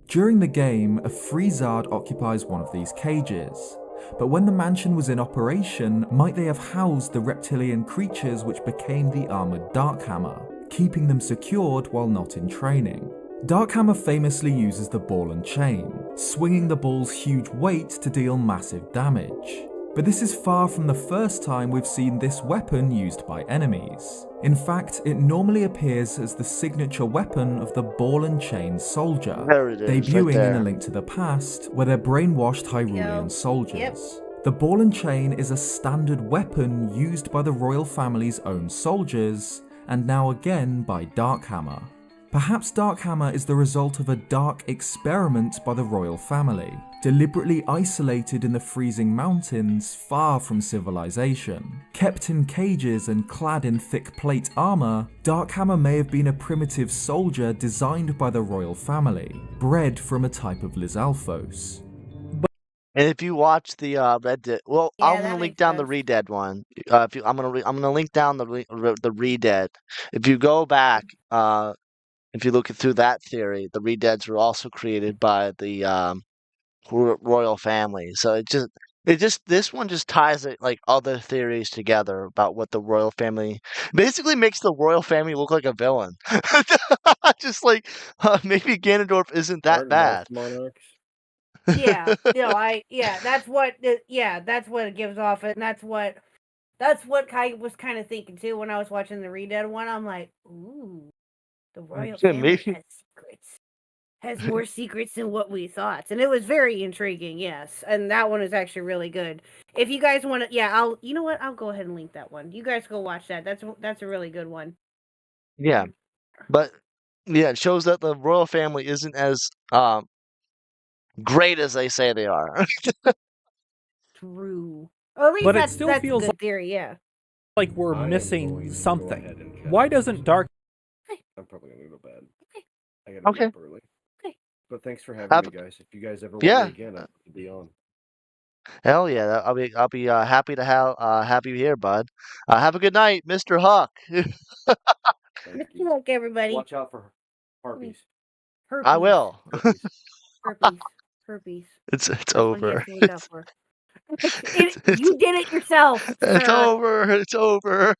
D: During the game, a Freezard occupies one of these cages, but when the mansion was in operation, might they have housed the reptilian creatures which became the armoured Darkhammer, keeping them secured while not in training? Darkhammer famously uses the ball and chain, swinging the ball's huge weight to deal massive damage. But this is far from the first time we've seen this weapon used by enemies. In fact, it normally appears as the signature weapon of the ball and chain soldier, debuting in A Link to the Past, where they're brainwashed Hyrulean soldiers. The ball and chain is a standard weapon used by the royal family's own soldiers, and now again by Darkhammer. Perhaps Darkhammer is the result of a dark experiment by the royal family, deliberately isolated in the freezing mountains far from civilization. Kept in cages and clad in thick plate armor, Darkhammer may have been a primitive soldier designed by the royal family, bred from a type of Lizalfos.
A: And if you watch the Red Dead, well, I'm gonna link down the Redead one. I'm gonna link down the Redead. If you go back, if you look through that theory, the Redeads were also created by the royal family. So this one just ties it like other theories together about what the royal family basically makes the royal family look like a villain. Just like maybe Ganondorf isn't that bad.
F: Monarchs.
C: Yeah, that's what it gives off, and that's what I was kind of thinking too when I was watching the Redead one. I'm like, ooh, the royal family has secrets, has more secrets than what we thought, and it was very intriguing. Yes, and that one is actually really good. If you guys want to, I'll go ahead and link that one. You guys go watch that. That's a really good one.
A: Yeah, but it shows that the royal family isn't as great as they say they are.
C: True. Well, at least
E: but
C: that's,
E: it still
C: that's
E: feels
C: a good theory, yeah.
E: Like we're missing something. Why doesn't Dark...
F: I'm probably gonna go to bed.
C: Okay.
F: I gotta get up early.
C: Okay.
F: But thanks for having me, guys. If you guys ever want me again, I'll be on.
A: Hell yeah, I'll be happy to have you here, bud. Have a good night, Mr. Huck.
C: Mr. Huck, everybody.
F: Watch out for herpes.
A: I will.
C: Herpes.
A: It's over.
C: You did it yourself.
A: It's over. It's over.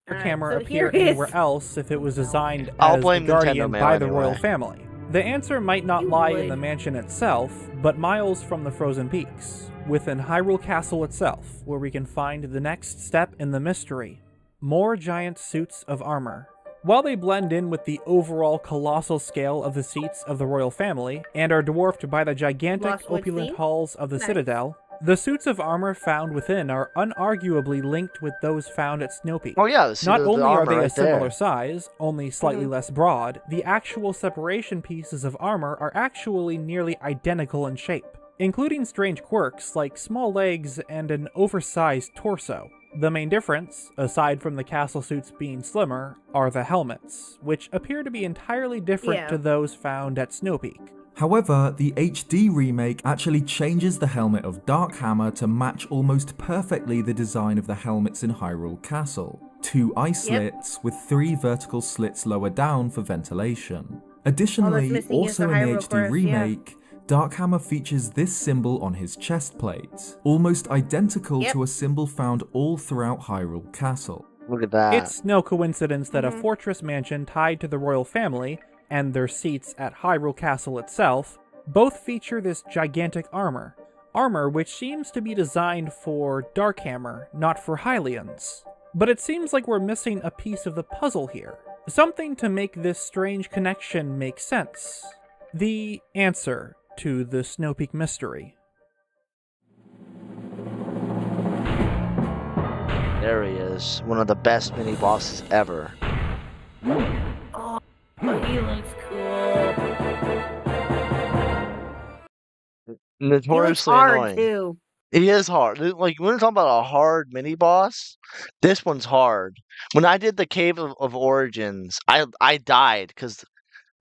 E: Camera appear anywhere else if it was designed as a guardian by the royal family? The answer might not lie in the mansion itself, but miles from the frozen peaks, within Hyrule Castle itself, where we can find the next step in the mystery: more giant suits of armor. While they blend in with the overall colossal scale of the seats of the royal family, and are dwarfed by the gigantic opulent halls of the Citadel, the suits of armor found within are unarguably linked with those found at SnowPeak.
A: Oh yeah,
E: not only are they a similar size, only slightly less broad, the actual separation pieces of armor are actually nearly identical in shape, including strange quirks like small legs and an oversized torso. The main difference, aside from the castle suits being slimmer, are the helmets, which appear to be entirely different to those found at SnowPeak.
D: However, the HD remake actually changes the helmet of Darkhammer to match almost perfectly the design of the helmets in Hyrule Castle. 2 eye slits with 3 vertical slits lower down for ventilation.
C: missing
D: Additionally,
C: is the
D: also in the
C: Hyrule
D: HD
C: Chorus,
D: remake, Darkhammer features this symbol on his chest plate, almost identical
C: Yep.
D: to a symbol found all throughout Hyrule Castle.
A: Look at that.
E: It's no coincidence that a fortress mansion tied to the royal family, and their seats at Hyrule Castle itself, both feature this gigantic armor. Armor which seems to be designed for Darkhammer, not for Hylians. But it seems like we're missing a piece of the puzzle here. Something to make this strange connection make sense. The answer to the SnowPeak mystery.
A: There he is, one of the best mini bosses ever.
C: Oh, he looks cool. He looks
A: Notoriously
C: hard
A: annoying.
C: too.
A: He is hard. Like when we're talking about a hard mini boss, this one's hard. When I did the Cave of Origins, I died because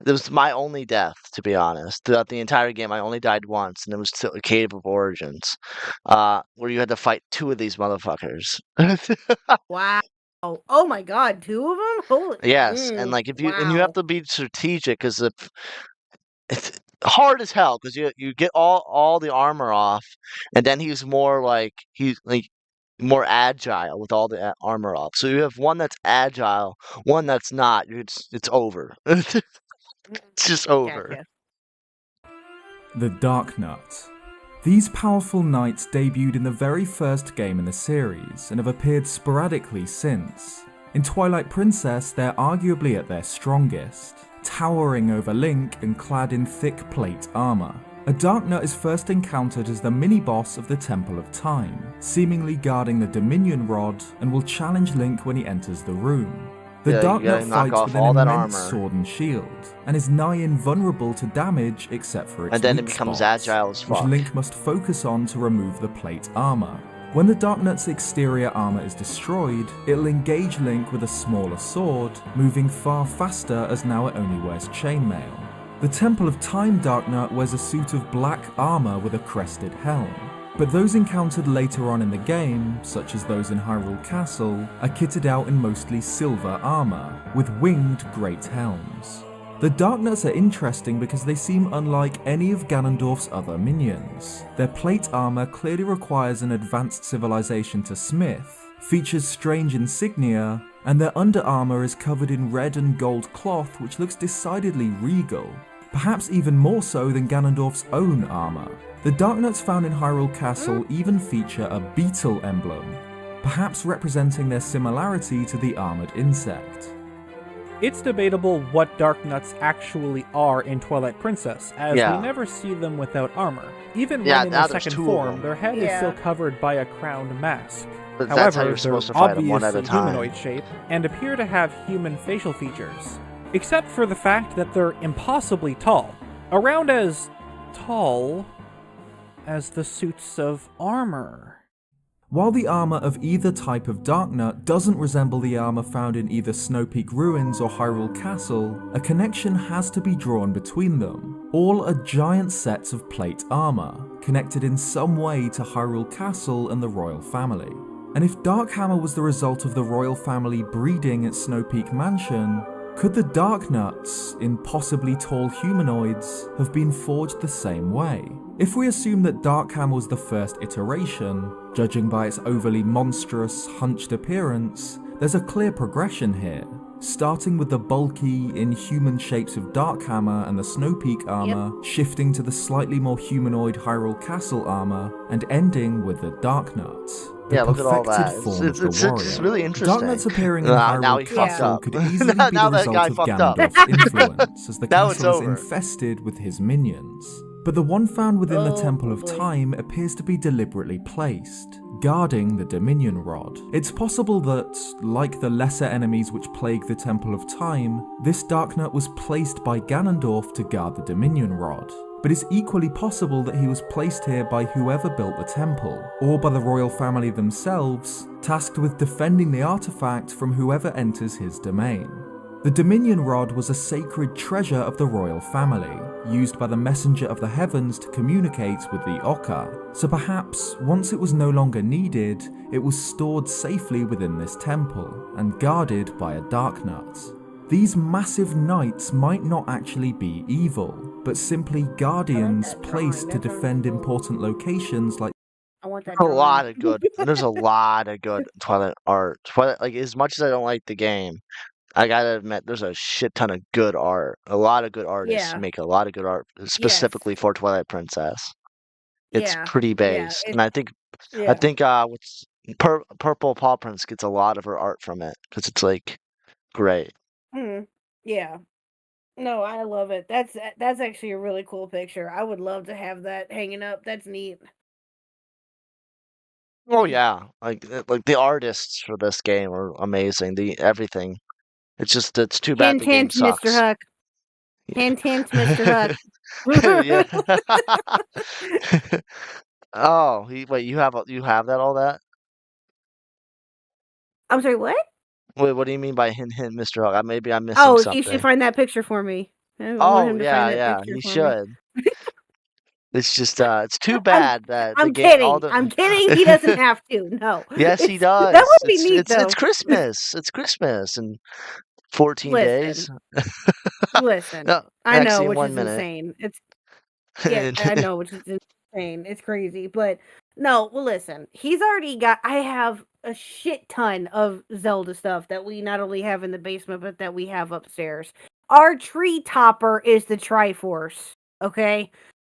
A: it was my only death, to be honest. Throughout the entire game, I only died once, and it was to a Cave of Origins, where you had to fight 2 of these motherfuckers.
C: Wow. Oh my God, 2 of them? Holy.
A: Yes, and like if you and you
C: wow.
A: have to be strategic because if it's hard as hell because you get all the armor off, and then he's more agile with all the armor off. So you have one that's agile, one that's not. It's over. It's just over.
C: Gotcha.
D: The Dark Knight. These powerful knights debuted in the very first game in the series and have appeared sporadically since. In Twilight Princess, they're arguably at their strongest, towering over Link and clad in thick plate armor. A Dark Knight is first encountered as the mini-boss of the Temple of Time, seemingly guarding the Dominion Rod, and will challenge Link when he enters the room. The Dark Knight fights with an immense sword and shield, and is nigh invulnerable to damage except for its
A: and then it
D: weak
A: becomes
D: spots,
A: agile as fuck.
D: which Link must focus on to remove the plate armor. When the Dark Knight's exterior armor is destroyed, it'll engage Link with a smaller sword, moving far faster as now it only wears chainmail. The Temple of Time Dark Knight wears a suit of black armor with a crested helm. But those encountered later on in the game, such as those in Hyrule Castle, are kitted out in mostly silver armor, with winged great helms. The Dark Knights are interesting because they seem unlike any of Ganondorf's other minions. Their plate armor clearly requires an advanced civilization to smith, features strange insignia, and their under armor is covered in red and gold cloth which looks decidedly regal, perhaps even more so than Ganondorf's own armor. The Dark Knights found in Hyrule Castle even feature a beetle emblem, perhaps representing their similarity to the armored insect.
E: It's debatable what Dark Knights actually are in Twilight Princess, as we never see them without armor. Even when in their second form, their head is still covered by a crowned mask.
A: But
E: However, they're obviously humanoid shape and appear to have human facial features, except for the fact that they're impossibly tall, around as tall as the suits of armor.
D: While the armor of either type of Dark Knight doesn't resemble the armor found in either SnowPeak Ruins or Hyrule Castle, a connection has to be drawn between them. All are giant sets of plate armor, connected in some way to Hyrule Castle and the royal family. And if Darkhammer was the result of the royal family breeding at SnowPeak Mansion, could the Dark Knights, in possibly tall humanoids, have been forged the same way? If we assume that Darkhammer was the first iteration, judging by its overly monstrous, hunched appearance, there's a clear progression here, starting with the bulky, inhuman shapes of Darkhammer and the SnowPeak armor, shifting to the slightly more humanoid Hyrule Castle armor, and ending with the Dark Knights.
A: Yeah, look at all that. It's really interesting.
D: Dark Knights appearing in Hyrule Castle could easily be
A: now
D: the
A: that guy
D: result of
A: fucked up.
D: Ganondorf's influence, as the
A: Now it's
D: castle is
A: over.
D: infested with his minions. But the one found within the Temple of Time appears to be deliberately placed, guarding the Dominion Rod. It's possible that, like the lesser enemies which plague the Temple of Time, this Dark Knight was placed by Ganondorf to guard the Dominion Rod. But it's equally possible that he was placed here by whoever built the temple, or by the royal family themselves, tasked with defending the artifact from whoever enters his domain. The Dominion Rod was a sacred treasure of the royal family, used by the Messenger of the Heavens to communicate with the Oka, so perhaps, once it was no longer needed, it was stored safely within this temple, and guarded by a Dark Knight. these massive knights might not actually be evil, but simply guardians
C: that
D: placed to
C: drawing. That sounds
D: defend
C: cool.
D: important locations like
C: I want that
A: A
C: drawing.
A: lot of good. There's a lot of good Twilight art. Twilight, like as much as I don't like the game, I gotta admit, there's a shit ton of good art. A lot of good artists
C: Yeah.
A: make a lot of good art
C: Yes.
A: specifically for Twilight Princess. It's
C: Yeah.
A: pretty
C: Yeah.
A: based, and I think
C: Yeah.
A: what's PurplePawprints gets a lot of her art from it because it's like great.
C: Yeah. No, I love it. That's actually a really cool picture. I would love to have that hanging up. That's neat.
A: Oh yeah, like the artists for this game are amazing. The everything. It's too bad
C: Hint,
A: the game
C: hint, Mr.
A: sucks.
C: Huck. Hint, hint, Mr. Huck.
A: Yeah. Oh, wait, you have all that?
C: I'm sorry, what?
A: Wait, what do you mean by hint hint, Mr. Hawk? Maybe I'm missing
C: Oh, he should
A: something.
C: find that picture for me. I want
A: Oh
C: him to find that
A: yeah,
C: picture
A: he
C: for me.
A: should. It's just it's too
C: I'm
A: bad that the
C: I'm
A: game all
C: kidding. I'm kidding. He
A: the
C: doesn't have to. No.
A: Yes, he
C: That
A: does.
C: would be neat
A: It's
C: though.
A: Christmas. It's Christmas in 14 days.
C: Listen.
A: No,
C: I know,
A: actually in
C: which
A: 1
C: is
A: minute.
C: insane. Yeah, I know, which is insane. It's crazy, but no. Well, listen. He's already got. I have a shit ton of Zelda stuff that we not only have in the basement, but that we have upstairs. Our tree topper is the Triforce. Okay,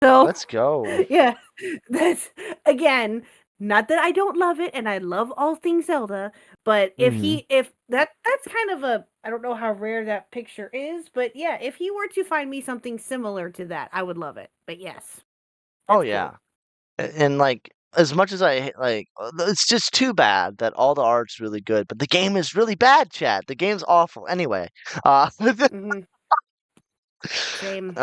C: so
A: Let's go.
C: yeah, that's again. Not that I don't love it, and I love all things Zelda, but if that's kind of a, I don't know how rare that picture is, but yeah, if he were to find me something similar to that, I would love it. But yes,
A: Oh
C: that's
A: yeah.
C: cool.
A: And like as much as it's just too bad that all the art's really good, but the game is really bad, chat. The game's awful. Anyway,
C: Shame.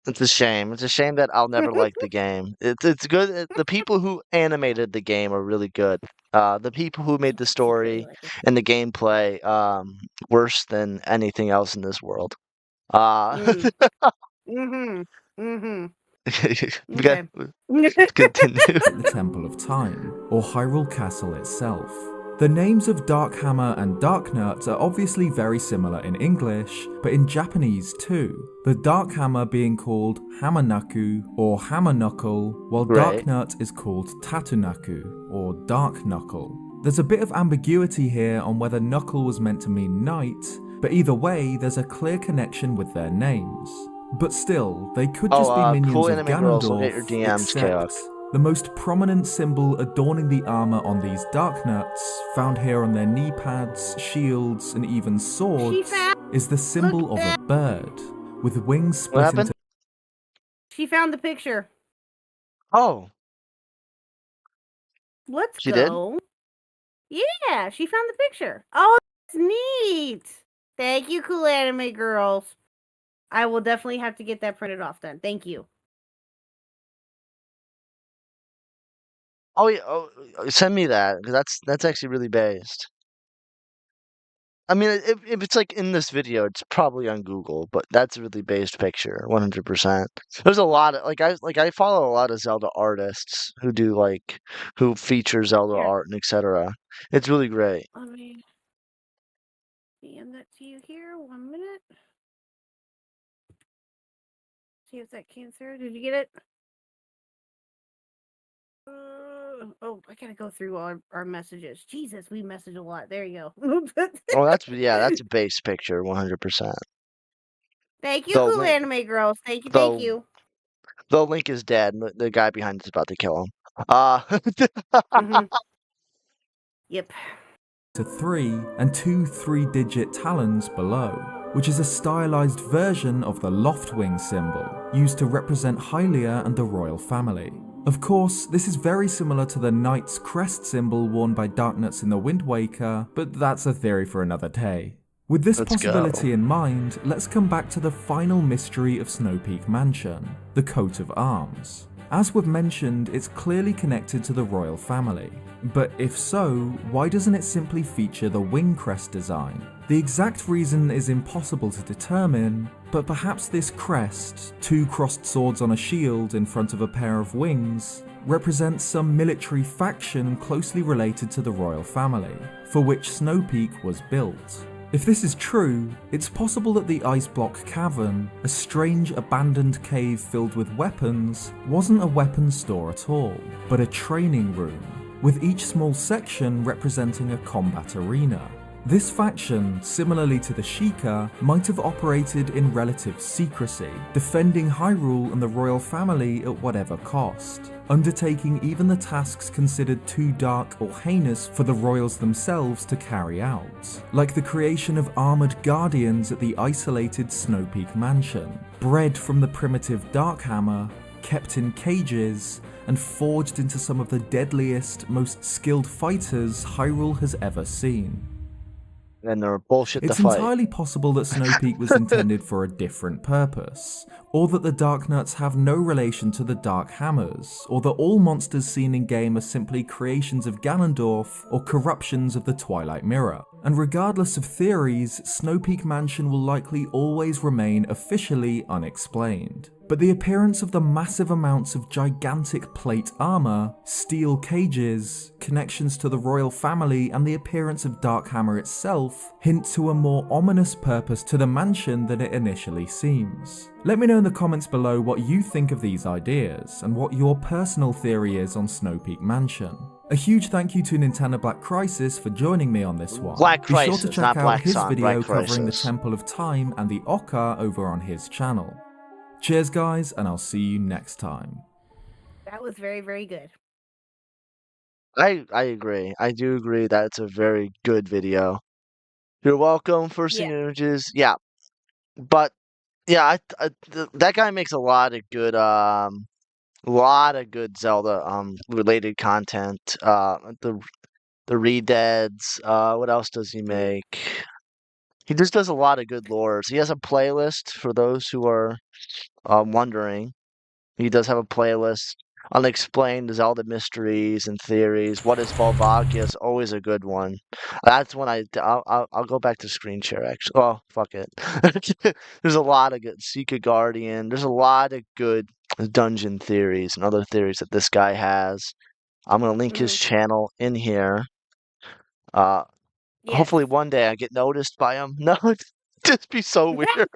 A: it's a shame. It's a shame that I'll never like the game. It's good. The people who animated the game are really good. The people who made the
C: It's really
A: story
C: like it.
A: and the gameplay, worse than anything else in this world.
C: Mm.
A: We got
C: Okay.
A: continue.
D: the Temple of Time, or Hyrule Castle itself. The names of Darkhammer and Darknut are obviously very similar in English, but in Japanese too. The Darkhammer being called Hamanaku or Hammer Knuckle, while
A: Right.
D: Darknut is called Tatunaku or Dark Knuckle. There's a bit of ambiguity here on whether Knuckle was meant to mean knight, but either way, there's a clear connection with their names. But still, they could just be minions
A: cool
D: of
A: anime girls will get your
D: Ganondorf,
A: DMs,
D: except
A: Chaos.
D: the most prominent symbol adorning the armor on these Darknuts, found here on their knee pads, shields, and even swords, is the symbol of a bird, with wings split
A: happened?
D: into...
C: She found the picture.
A: Oh,
C: Let's
A: she did?
C: go. Yeah, she found the picture. Oh, that's neat. Thank you, cool anime girls. I will definitely have to get that printed off then. Thank you.
A: Oh, yeah, send me that because that's actually really based. I mean, if it's like in this video, it's probably on Google, but that's a really based picture, 100%. There's a lot of I follow a lot of Zelda artists who feature Zelda
C: Here.
A: art and etc. It's really great.
C: Let me DM that to you here. 1 minute. See if that came through. Did you get it? Oh, I gotta go through our messages. Jesus, we message a lot. There you go.
A: Oh, that's a base picture, 100%.
C: Thank you,
A: The
C: cool
A: link-
C: anime girls. Thank you,
A: the-
C: thank you.
A: The link is dead. And the guy behind it is about to kill him.
C: Mhm. Yep.
D: to 3 and 2 3-digit talons below, which is a stylized version of the Loftwing symbol, used to represent Hylia and the royal family. Of course, this is very similar to the Knight's crest symbol worn by Darknuts in the Wind Waker, but that's a theory for another day. With this
A: Let's
D: possibility
A: go.
D: in mind, let's come back to the final mystery of SnowPeak Mansion, the coat of arms. As we've mentioned, it's clearly connected to the royal family. But if so, why doesn't it simply feature the wing crest design? The exact reason is impossible to determine, but perhaps this crest, 2 crossed swords on a shield in front of a pair of wings, represents some military faction closely related to the royal family, for which SnowPeak was built. If this is true, it's possible that the Ice Block Cavern, a strange abandoned cave filled with weapons, wasn't a weapons store at all, but a training room, with each small section representing a combat arena. This faction, similarly to the Sheikah, might have operated in relative secrecy, defending Hyrule and the royal family at whatever cost, undertaking even the tasks considered too dark or heinous for the royals themselves to carry out, like the creation of armoured guardians at the isolated SnowPeak mansion, bred from the primitive Dark Hammer, kept in cages, and forged into some of the deadliest, most skilled fighters Hyrule has ever seen.
A: And they're bullshit to
D: It's
A: fight.
D: entirely possible that SnowPeak was intended for a different purpose, or that the Dark Nuts have no relation to the Dark Hammers, or that all monsters seen in-game are simply creations of Ganondorf or corruptions of the Twilight Mirror. And regardless of theories, SnowPeak Mansion will likely always remain officially unexplained. But the appearance of the massive amounts of gigantic plate armor, steel cages, connections to the royal family, and the appearance of Dark Hammer itself hint to a more ominous purpose to the mansion than it initially seems. Let me know in the comments below what you think of these ideas, and what your personal theory is on SnowPeak Mansion. A huge thank you to Nintendo Black Crisis for joining me on this one.
A: Black
D: Be sure to
A: Crisis,
D: check
A: not
D: out
A: Black
D: his
A: Sun,
D: video
A: Black
D: covering the
A: Crisis.
D: Temple of Time and the Ocar over on his channel. Cheers guys, and I'll see you next time.
C: That was very, very good.
A: I agree. I do agree that it's a very good video. You're welcome for seeing
C: Yeah.
A: images. Yeah, but yeah, that guy makes a lot of good Zelda related content. The Redeads. What else does he make? He just does a lot of good lores. He has a playlist for those who are wondering. He does have a playlist. Unexplained Zelda mysteries and theories. What is Volvagia is always a good one. That's when I'll go back to screen share actually. Oh fuck it. There's a lot of good Seek Guardian. There's a lot of good dungeon theories and other theories that this guy has. I'm gonna link his channel in here.
C: Yes.
A: Hopefully one day I get noticed by him. No, it'd just be so weird.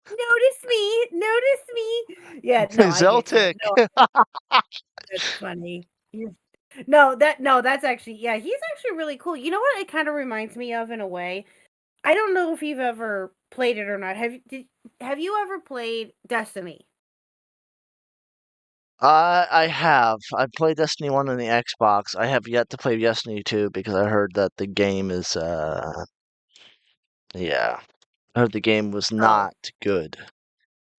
C: Notice me. Yeah, no, I get you.
A: Zeltic.
C: No, that's funny. That's actually, yeah, he's actually really cool. You know what it kind of reminds me of in a way? I don't know if you've ever played it or not. Have you ever played Destiny?
A: I have. I played Destiny 1 on the Xbox. I have yet to play Destiny 2 because I heard that the game is yeah. I heard the game was
C: Oh.
A: not good.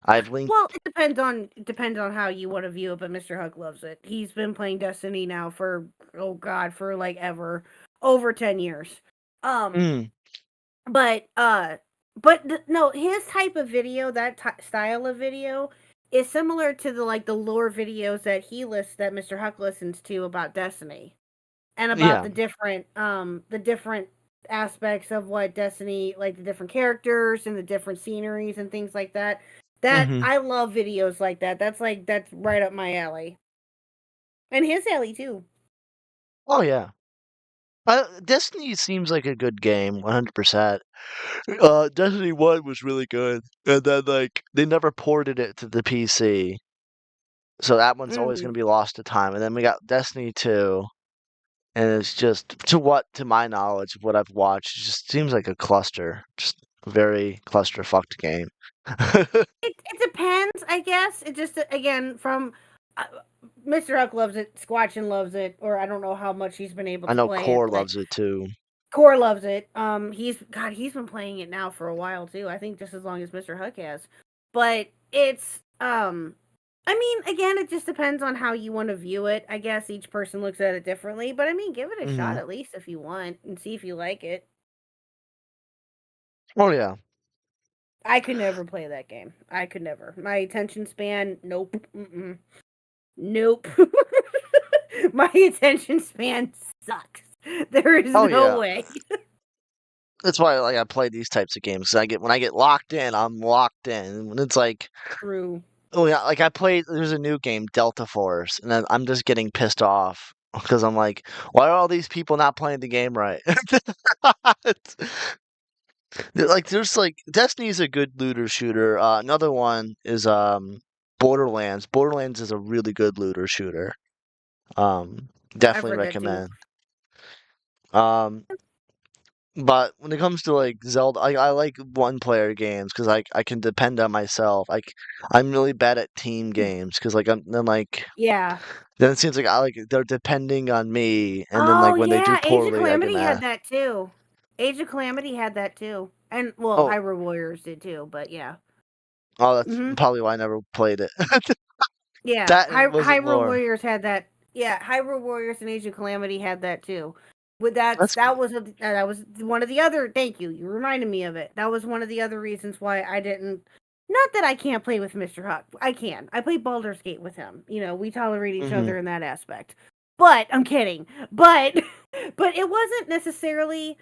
A: I've linked
C: Well, it depends on how you want to view it, but Mr. Huck loves it. He's been playing Destiny now for for like over 10 years. But no, his type of video, that style of video is similar to the lore videos that Mr. Huck listens to about Destiny and about the different aspects of what Destiny, like the different characters and the different sceneries and things like that. I love videos like that. That's right up my alley. And his alley too.
A: Oh yeah. Destiny seems like a good game, 100%. Destiny 1 was really good, and then they never ported it to the PC, so that one's always going to be lost to time. And then we got Destiny 2, and it's just to my knowledge, of what I've watched, it just seems like a cluster, just a very cluster-fucked game.
C: It depends, I guess. It just, again, from Mr. Huck loves it, Squatchin loves it, or I don't know how much he's been able to play it.
A: I know Core loves it too.
C: Core loves it. He's been playing it now for a while too. I think just as long as Mr. Huck has. But it's I mean, again, it just depends on how you want to view it. I guess each person looks at it differently, but I mean, give it a shot at least if you want and see if you like it.
A: Oh yeah.
C: I could never play that game. I could never. My attention span, nope. Nope. My attention span sucks. There is no way.
A: That's why I play these types of games. When I get locked in, I'm locked in. When it's like
C: true.
A: Oh yeah, there's a new game, Delta Force, and then I'm just getting pissed off because I'm like, why are all these people not playing the game right? There's like Destiny is a good looter shooter. Another one is Borderlands. Borderlands is a really good looter shooter.
C: I've
A: Definitely
C: heard that too.
A: recommend. Um, but when it comes to like Zelda, I like one player games because I can depend on myself. I'm really bad at team games because
C: Yeah.
A: then it seems like they're depending on me, and then
C: Oh
A: like when they do
C: yeah, Age of
A: poorly, I get
C: Calamity
A: mad.
C: had that too. Age of Calamity had that too, and well,
A: Oh,
C: Hyrule Warriors did too. But yeah.
A: that's
C: Hmm.
A: probably why I never played it.
C: Yeah,
A: That and it wasn't
C: Hyrule
A: lore.
C: Warriors had that. Yeah, Hyrule Warriors and Age of Calamity had that too. But
A: That's
C: that was that was one of the other. Thank you. You reminded me of it. That was one of the other reasons why I didn't. Not that I can't play with Mr. Huck. I can. I play Baldur's Gate with him. You know, we tolerate each
A: hmm
C: other in that aspect. But I'm kidding. But but it wasn't necessarily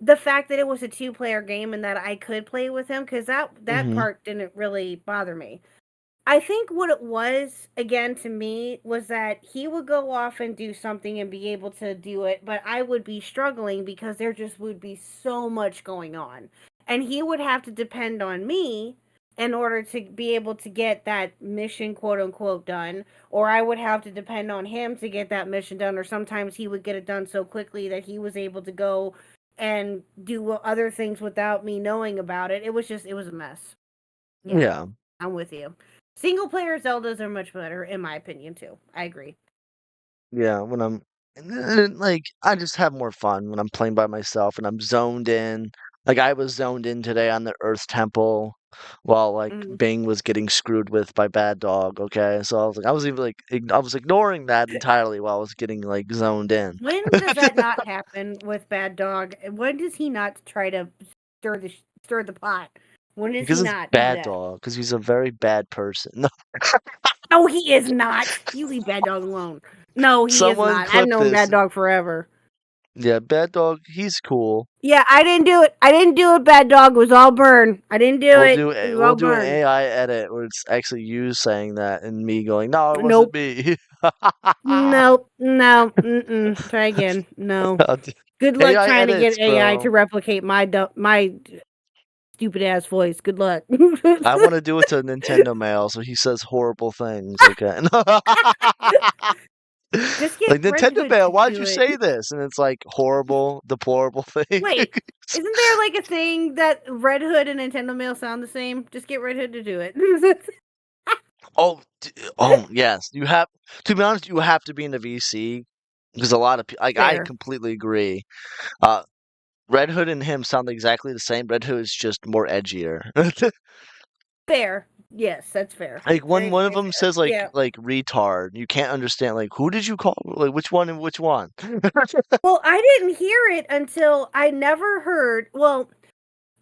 C: the fact that it was a two-player game and that I could play with him because that
A: hmm
C: part didn't really bother me. I think what it was, again, to me, was that he would go off and do something and be able to do it, but I would be struggling because there just would be so much going on. And he would have to depend on me in order to be able to get that mission, quote unquote, done, or I would have to depend on him to get that mission done, or sometimes he would get it done so quickly that he was able to go and do other things without me knowing about it. It was a mess. Yeah,
A: Yeah.
C: I'm with you. Single player Zeldas are much better, in my opinion, too. I agree.
A: Yeah, when I'm and then, like, I just have more fun when I'm playing by myself and I'm zoned in. Like, I was zoned in today on the Earth Temple while, like,
C: Mm.
A: Bing was getting screwed with by Bad Dog, okay? So I was even, like, I was ignoring that entirely while I was getting, like, zoned in.
C: When does that not happen with Bad Dog? When does he not try to stir the pot? When does
A: Because
C: he
A: it's
C: not do
A: Bad
C: that?
A: Dog, because he's a very bad person.
C: No, he is not. You leave Bad Dog alone. No, he is
A: Someone
C: not. I've
A: clip
C: known
A: this.
C: Bad Dog forever.
A: Yeah, Bad Dog, he's cool.
C: Yeah, I didn't do it. I didn't do it, Bad Dog. It was all burn. I didn't do it. It was
A: We'll
C: all
A: do an
C: burn.
A: AI edit where it's actually you saying that and me going, "No, it wasn't
C: Nope.
A: me."
C: Nope. No. Mm-mm. Try again. No. Good luck
A: AI
C: trying to
A: edits,
C: get AI
A: bro.
C: to replicate my stupid ass voice. Good luck.
A: I want to do it to Nintendo Mail so he says horrible things, okay?
C: Just get
A: Like
C: Red
A: Nintendo
C: Hood
A: Mail,
C: to
A: why'd
C: do
A: you
C: it.
A: say this? And it's like horrible, deplorable thing.
C: Wait, isn't there like a thing that Red Hood and Nintendo Mail sound the same? Just get Red Hood to do it.
A: Oh, oh yes. You have to be honest. You have to be in the VC because a lot of people. Like I
C: Fair.
A: completely agree. Uh, Red Hood and him sound exactly the same. Red Hood is just more edgier.
C: Fair. Yes, that's fair.
A: Like one of
C: Very
A: them
C: fair.
A: says
C: Yeah.
A: like retard. You can't understand like who did you call? Like which one and which one?
C: Well, I didn't hear it until I never heard. Well,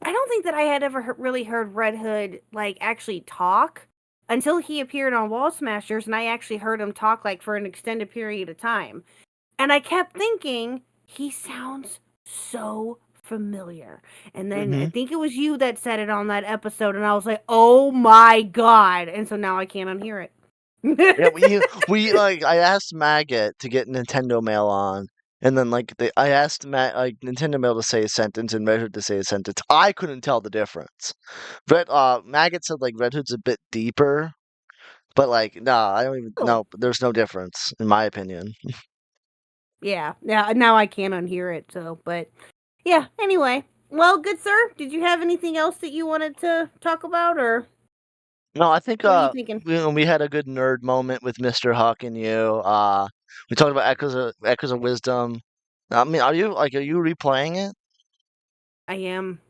C: I don't think that I had ever really heard Red Hood like actually talk until he appeared on Wall Smashers, and I actually heard him talk like for an extended period of time. And I kept thinking, he sounds so familiar. And then I
A: hmm
C: think it was you that said it on that episode, and I was like, oh my god. And so now I can't unhear
A: Yeah,
C: it.
A: we like I asked Maggot to get Nintendo Mail on, and then I asked Nintendo Mail to say a sentence and Red Hood to say a sentence. I couldn't tell the difference. Maggot said like Red Hood's a bit deeper, but like nah, I don't even
C: Oh,
A: no. There's no difference in my opinion.
C: yeah. Now I can't unhear it. So, but yeah. Anyway, well, good sir. Did you have anything else that you wanted to talk about, or
A: No, I think
C: what are you thinking?
A: we had a good nerd moment with Mr. Huck and you. We talked about Echoes of Wisdom. I mean, are you replaying it?
C: I am.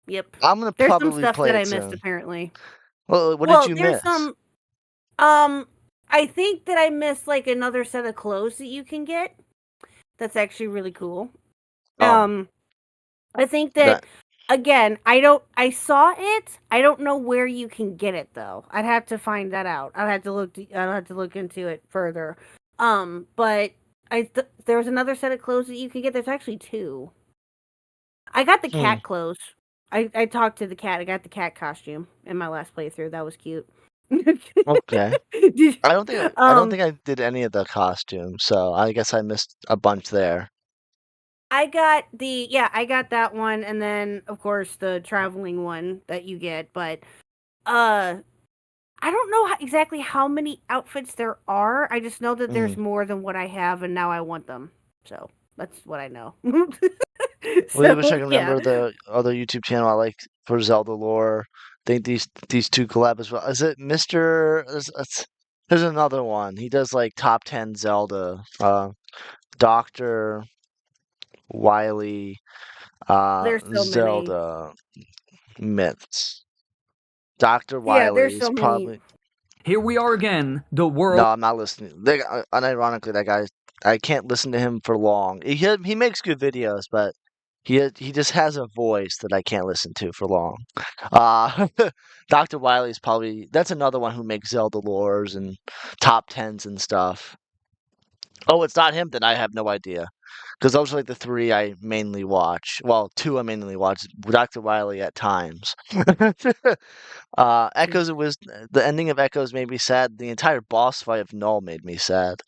C: Yep.
A: I'm gonna
C: There's some
A: probably
C: stuff
A: play
C: that
A: it
C: I missed
A: soon.
C: apparently.
A: Well, what did
C: Well,
A: you
C: there's
A: miss?
C: some. I think that I missed like another set of clothes that you can get. That's actually really cool.
A: Oh,
C: I think that
A: that.
C: again, I saw it. I don't know where you can get it though. I'd have to find that out. I'd have to look into it further. But there was another set of clothes that you can get. There's actually two. I got the
A: Hmm.
C: cat clothes. I talked to the cat. I got the cat costume in my last playthrough. That was cute.
A: Okay.
C: Did-
A: I don't think I did any of the costumes, so I guess I missed a bunch there.
C: I got that one, and then of course the traveling one that you get. But I don't know exactly how many outfits there are. I just know that there's more than what I have, and now I want them. So that's what I know.
A: Well, I wish I
C: So
A: could
C: yeah,
A: remember the other YouTube channel I like for Zelda lore. I think these two collab as well. Is it Mr. There's another one. He does like top 10 Zelda. Dr. Wily
C: there's so many.
A: Zelda myths. Dr.
C: Yeah, there's
A: Wily's
C: so many.
A: probably
G: Here we are again. The world.
A: No, I'm not listening. Unironically, that guy, I can't listen to him for long. He makes good videos, but he just has a voice that I can't listen to for long. Uh, Dr. Wily's probably that's another one who makes Zelda lores and top tens and stuff. Oh, it's not him. Then I have no idea. Because those are like the three I mainly watch. Well, two I mainly watch. Dr. Wily at times. Echoes was the ending of Echoes made me sad. The entire boss fight of Null made me sad.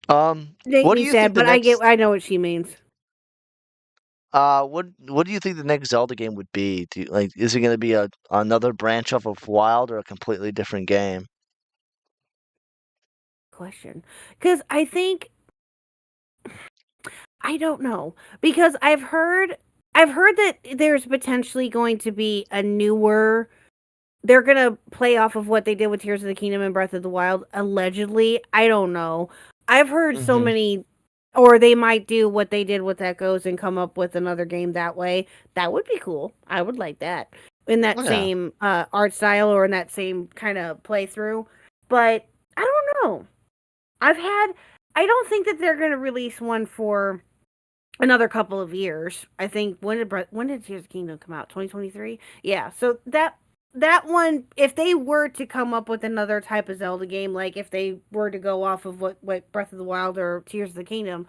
C: Make
A: What do
C: me
A: you
C: sad,
A: think the
C: but
A: next?
C: I know what she means.
A: What do you think the next Zelda game would be? Do you, like, is it going to be another branch off of Wild or a completely different game?
C: Question, because I think I don't know, because I've heard that there's potentially going to be a newer. They're gonna play off of what they did with Tears of the Kingdom and Breath of the Wild. Allegedly, I don't know. I've heard so
A: Mm-hmm.
C: many, or they might do what they did with Echoes and come up with another game that way. That would be cool. I would like that in that
A: Yeah.
C: same art style or in that same kind of playthrough. But I don't know. I don't think that they're gonna release one for another couple of years. I think when did Tears of the Kingdom come out? 2023. Yeah. So that one, if they were to come up with another type of Zelda game, like if they were to go off of what Breath of the Wild or Tears of the Kingdom,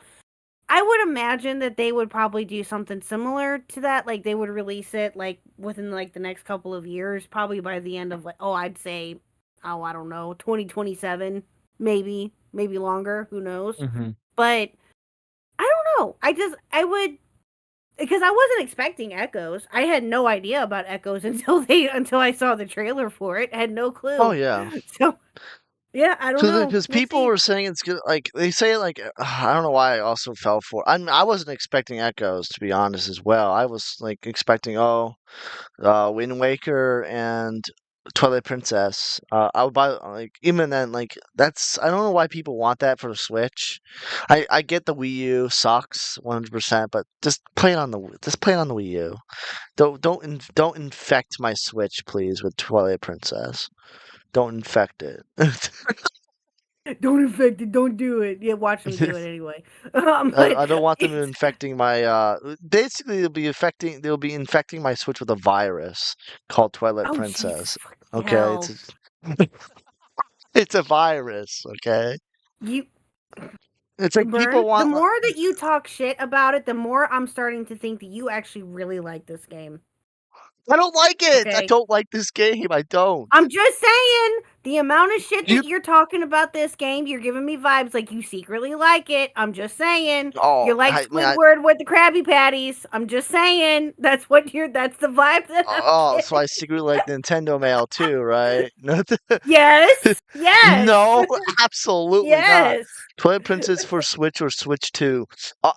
C: I would imagine that they would probably do something similar to that. Like they would release it like within like the next couple of years, probably by the end of like I'd say I don't know, 2027, maybe longer, who knows.
A: Mm-hmm.
C: But I don't know. I would because I wasn't expecting Echoes. I had no idea about Echoes until I saw the trailer for it. I had no clue.
A: Oh yeah.
C: So yeah, I don't know.
A: Because
C: We'll
A: people
C: see.
A: were saying it's good. Like they say, like I don't know why I also fell for. I wasn't expecting Echoes to be honest as well. I was like expecting Wind Waker and Twilight Princess. I would buy like even then like that's I don't know why people want that for the Switch. I get the Wii U sucks 100%, but just play it on the Wii U. Don't infect my Switch please with Twilight Princess. Don't infect it.
C: Don't infect it. Don't do it. Yeah, watch them do it anyway.
A: I don't want them infecting my basically they'll be infecting my Switch with a virus called Twilight
C: Oh
A: Princess.
C: Jesus fucking
A: Okay,
C: hell!
A: it's a virus, okay?
C: You
A: It's like people
C: Burn. The
A: want
C: more that you talk shit about it, the more I'm starting to think that you actually really like this game.
A: I don't like it. I
C: Okay.
A: don't like this game. I don't.
C: I'm just saying, the amount of shit
A: You
C: that you're talking about this game, you're giving me vibes like you secretly like it. I'm just saying.
A: oh,
C: You're like
A: I mean,
C: Squidward with the Krabby Patties. I'm just saying. That's the vibe that I'm
A: oh, so
C: getting.
A: I secretly like Nintendo Mail too, right?
C: Yes. Yes.
A: No, absolutely not.
C: Yes.
A: Twilight Princess for Switch or Switch 2.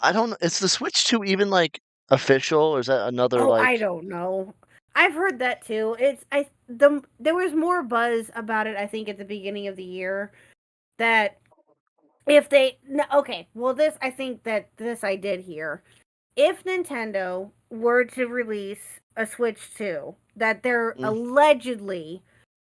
A: I don't know. Is the Switch 2 even like official or is that another
C: Oh,
A: like
C: I don't know. I've heard that too. There was more buzz about it, I think, at the beginning of the year that if they okay, well this I think that this I did hear. If Nintendo were to release a Switch 2, that there
A: Mm.
C: allegedly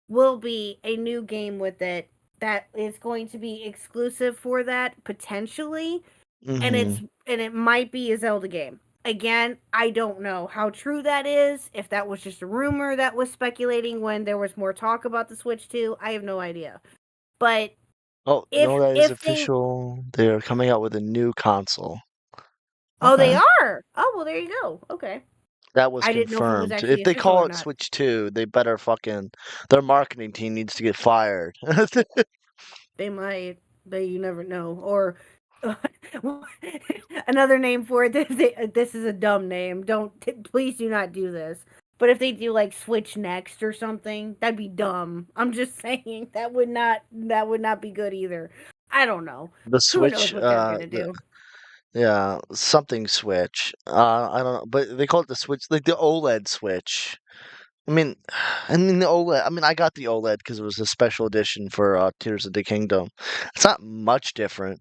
C: will be a new game with it that is going to be exclusive for that potentially, and
A: Mhm.
C: it might be a Zelda game. Again, I don't know how true that is. If that was just a rumor that was speculating when there was more talk about the Switch 2, I have no idea. But
A: Oh, no, that is
C: if they
A: official. They're coming out with a new console.
C: oh, they
A: Okay.
C: are. Oh, well there you go. Okay.
A: That was
C: I didn't know if it was
A: confirmed.
C: actually
A: If they
C: official
A: call
C: or
A: it
C: not.
A: Switch 2, they better fucking their marketing team needs to get fired.
C: They might. You never know. Or another name for it. This is a dumb name. Please do not do this. But if they do like Switch Next or something, that'd be dumb. I'm just saying that would not be good either. I don't know.
A: The
C: Who knows
A: Switch,
C: what they're gonna do?
A: yeah, something Switch. I don't know, but they call it the Switch, like the OLED Switch. I mean, the OLED. I mean, I got the OLED because it was a special edition for Tears of the Kingdom. It's not much different